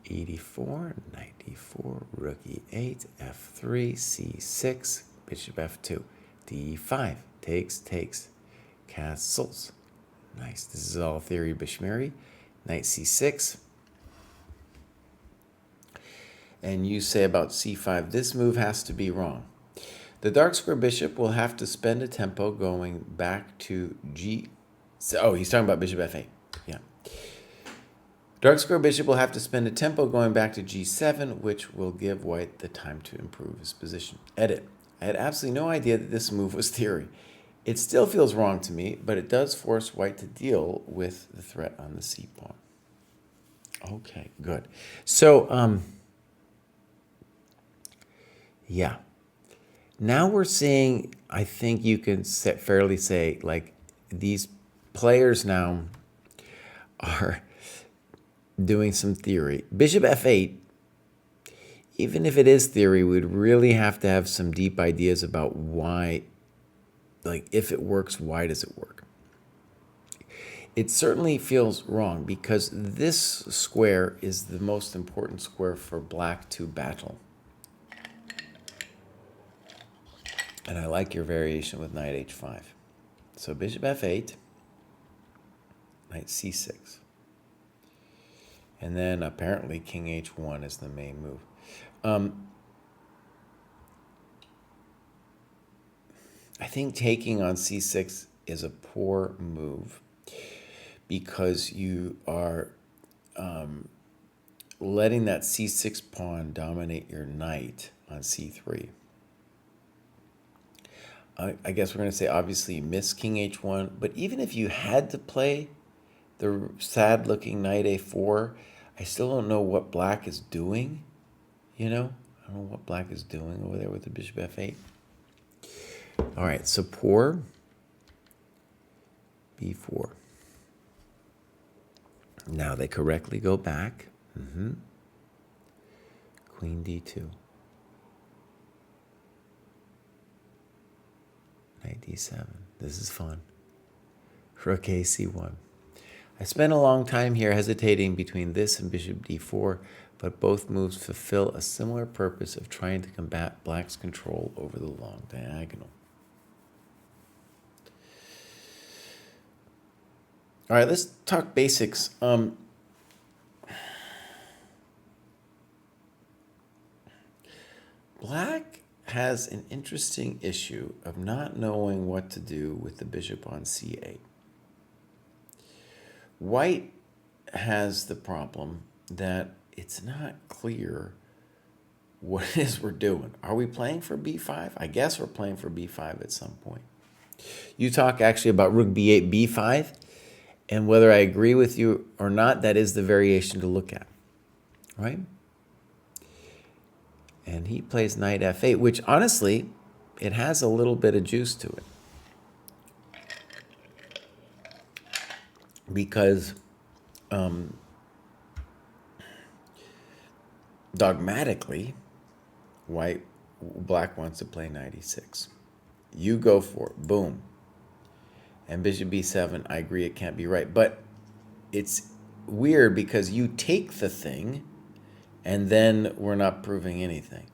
84, knight d4, rook e8, f3, c6, bishop f2, d5, takes, castles. Nice, this is all theory Bishmiri. Knight c6. And you say about c5, this move has to be wrong. The dark square bishop will have to spend a tempo going back to g... Oh, he's talking about bishop f8. Yeah. Dark square bishop will have to spend a tempo going back to g7, which will give white the time to improve his position. Edit. I had absolutely no idea that this move was theory. It still feels wrong to me, but it does force white to deal with the threat on the c pawn. Okay, good. So, yeah. now we're seeing, I think you can fairly say, like, these players now are doing some theory. Bishop f8, even if it is theory, we'd really have to have some deep ideas about why, like, if it works, why does it work? It certainly feels wrong because this square is the most important square for black to battle. And I like your variation with knight h5. So bishop f8, knight c6. And then apparently king h1 is the main move. I think taking on c6 is a poor move because you are letting that c6 pawn dominate your knight on c3. I guess we're going to say obviously you miss king h1, but even if you had to play the sad-looking knight a4, I still don't know what black is doing, you know? I don't know what black is doing over there with the bishop f8. All right, so poor b4. Now they correctly go back. Queen d2. Knight d7. This is fun. Rook a c1. I spent a long time here hesitating between this and bishop d4, but both moves fulfill a similar purpose of trying to combat black's control over the long diagonal. All right, let's talk basics. Black has an interesting issue of not knowing what to do with the bishop on c8. White has the problem that it's not clear what it is we're doing. Are we playing for b5? I guess we're playing for b5 at some point. You talk actually about rook b8, b5, and whether I agree with you or not, that is the variation to look at, right? And he plays knight f8, which honestly, it has a little bit of juice to it. Because dogmatically, black wants to play knight e6. You go for it, boom. And bishop b7, I agree it can't be right. But it's weird because you take the thing and then we're not proving anything.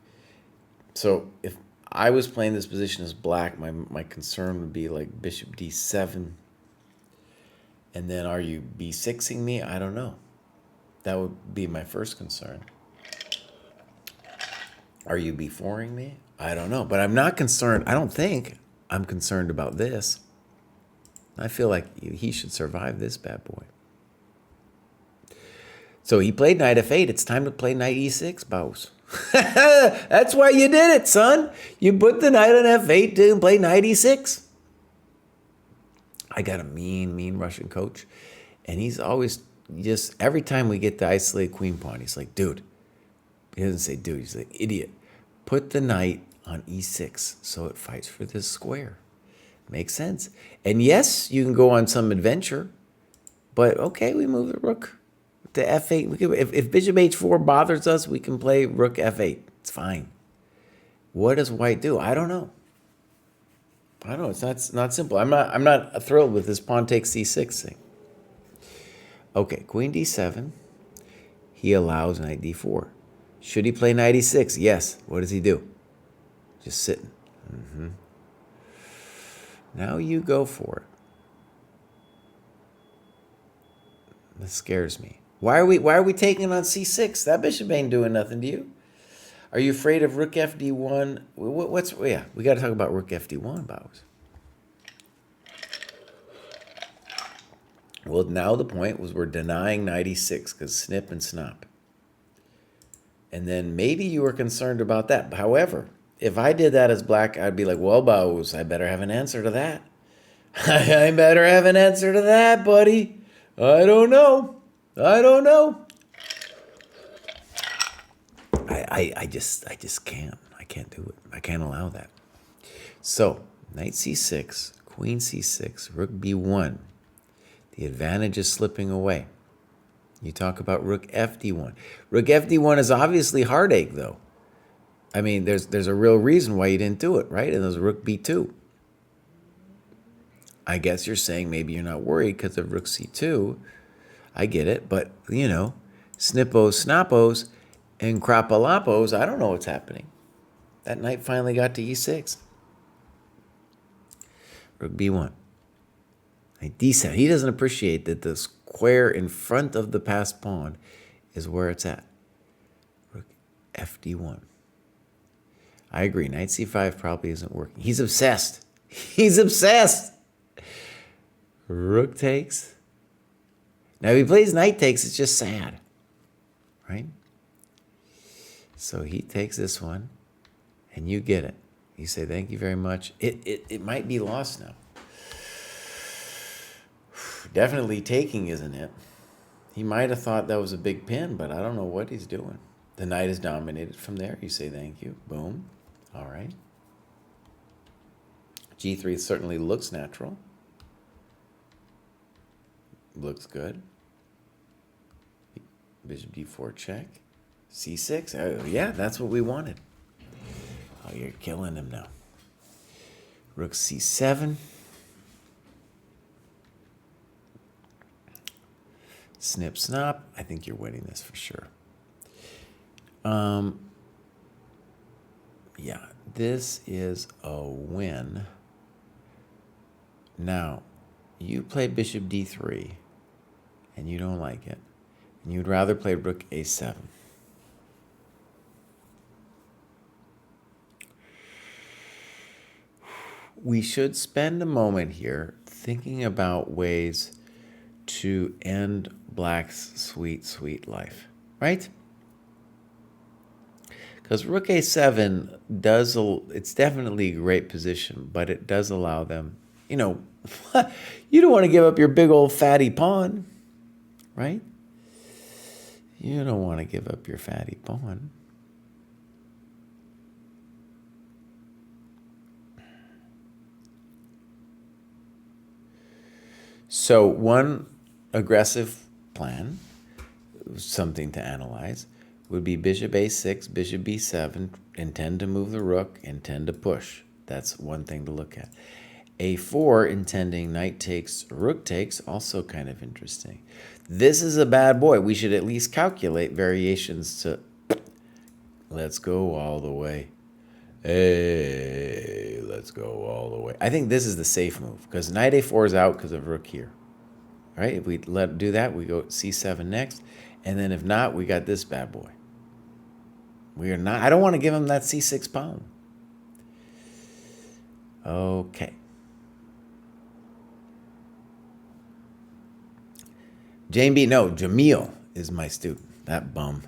So if I was playing this position as black, my concern would be like bishop d7. And then are you b6ing me? I don't know. That would be my first concern. Are you b4ing me? I don't know. But I'm not concerned. I don't think I'm concerned about this. I feel like he should survive this bad boy. So he played knight f8. It's time to play knight e6, boss. That's why you did it, son. You put the knight on f8 to play knight e6. I got a mean Russian coach. And he's always just, every time we get the isolated queen pawn, he's like, dude. He doesn't say dude. He's like, idiot. Put the knight on e6 so it fights for this square. Makes sense. And yes, you can go on some adventure. But okay, we move the rook to f8. We can, if bishop h4 bothers us, we can play rook f8. It's fine. What does white do? I don't know. I don't know. It's not simple. I'm not thrilled with this pawn takes c6 thing. Okay, queen d7. He allows knight d4. Should he play knight e6? Yes. What does he do? Just sitting. Now you go for it. That scares me. Why are we taking on c6? That bishop ain't doing nothing to you. Are you afraid of rook fd1? We got to talk about rook fd1, Bowers. Well, now the point was we're denying knight e6 because snip and snop. And then maybe you were concerned about that. However, if I did that as black, I'd be like, well, Bowers, I better have an answer to that. I better have an answer to that, buddy. I don't know. I just can't. I can't do it. I can't allow that. So, knight c6, queen c6, rook b1. The advantage is slipping away. You talk about rook fd1. Rook fd1 is obviously heartache, though. I mean, there's a real reason why you didn't do it, right? And there's rook b2. I guess you're saying maybe you're not worried because of rook c2. I get it, but, you know, snippos, snappos, and crapalapos, I don't know what's happening. That knight finally got to e6. Rook b1. Knight d7. He doesn't appreciate that the square in front of the passed pawn is where it's at. Rook fd1. I agree. Knight c5 probably isn't working. He's obsessed. He's obsessed. Rook takes. Now, if he plays knight takes, it's just sad, right? So he takes this one, and you get it. You say, thank you very much. It might be lost now. Definitely taking, isn't it? He might have thought that was a big pin, but I don't know what he's doing. The knight is dominated from there. You say, thank you. Boom. All right. g3 certainly looks natural. Looks good. Bishop d4 check. c6. Oh, yeah, that's what we wanted. Oh, you're killing him now. Rook c7. Snip, snap. I think you're winning this for sure. Yeah, this is a win. Now, you play bishop d3, and you don't like it. And you'd rather play rook a7. We should spend a moment here thinking about ways to end black's sweet, sweet life, right? Because rook a7 does, it's definitely a great position, but it does allow them, you know, you don't want to give up your big old fatty pawn, right? You don't want to give up your fatty pawn. So one aggressive plan, something to analyze, would be bishop a6, bishop b7, intend to move the rook, intend to push. That's one thing to look at. a4, intending knight takes, rook takes, also kind of interesting. This is a bad boy. We should at least calculate variations to, let's go all the way. Hey, let's go all the way. I think this is the safe move because knight a4 is out because of rook here. Right? If we do that, we go c7 next. And then if not, we got this bad boy. We are not, I don't want to give him that c6 pawn. Okay. Jane B, no, Jamil is my student. That bum.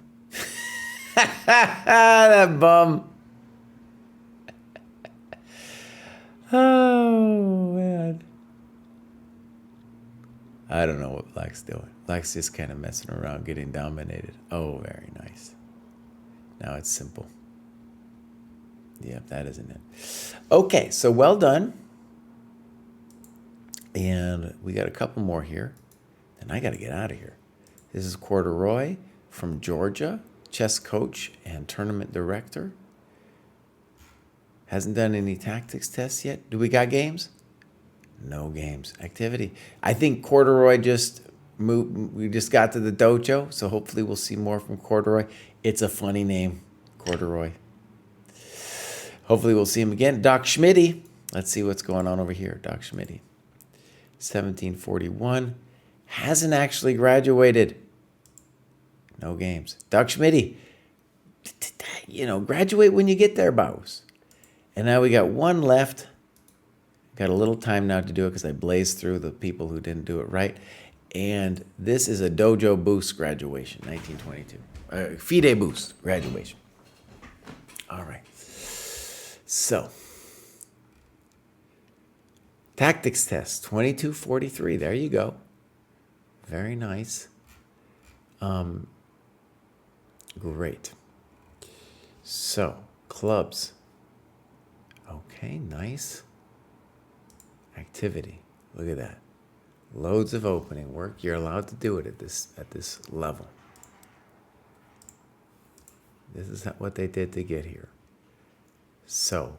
That bum. Oh, man. I don't know what Black's doing. Black's just kind of messing around, getting dominated. Oh, very nice. Now it's simple. Yep, that isn't it. Okay, so well done. And we got a couple more here. And I got to get out of here. This is Corduroy from Georgia, chess coach and tournament director. Hasn't done any tactics tests yet. Do we got games? No games. Activity. I think Corduroy just moved. We just got to the dojo, so hopefully we'll see more from Corduroy. It's a funny name, Corduroy. Hopefully we'll see him again. Doc Schmitty. Let's see what's going on over here. Doc Schmitty. 1741. Hasn't actually graduated. No games. Doc Schmitty. You know, graduate when you get there, boss. And now we got one left. Got a little time now to do it because I blazed through the people who didn't do it right. And this is a Dojo Boost graduation, 1922. FIDE Boost graduation. All right. So, tactics test, 2243. There you go. Very nice. Great. So, clubs. Okay. Okay, nice. Activity. Look at that. Loads of opening work. You're allowed to do it at this level. This is what they did to get here. So,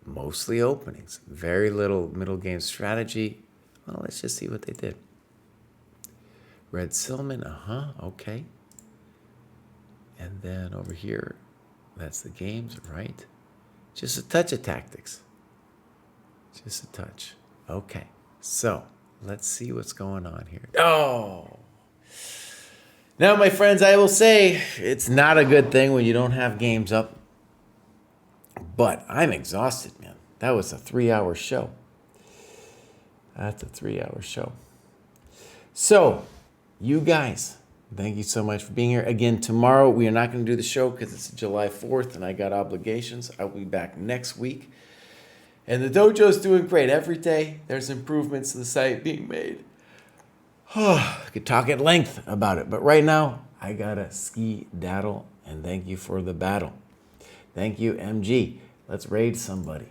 mostly openings. Very little middle game strategy. Well, let's just see what they did. Red Silman, okay. And then over here, that's the games, right? Just a touch of tactics. Just a touch. Okay, so let's see what's going on here. Oh! Now, my friends, I will say it's not a good thing when you don't have games up. But I'm exhausted, man. That was a 3-hour show. That's a 3-hour show. So, you guys, thank you so much for being here. Again, tomorrow we are not going to do the show because it's July 4th and I got obligations. I'll be back next week. And the dojo's doing great. Every day there's improvements to the site being made. I could talk at length about it, but right now I gotta ski-daddle, and thank you for the battle. Thank you, MG. Let's raid somebody.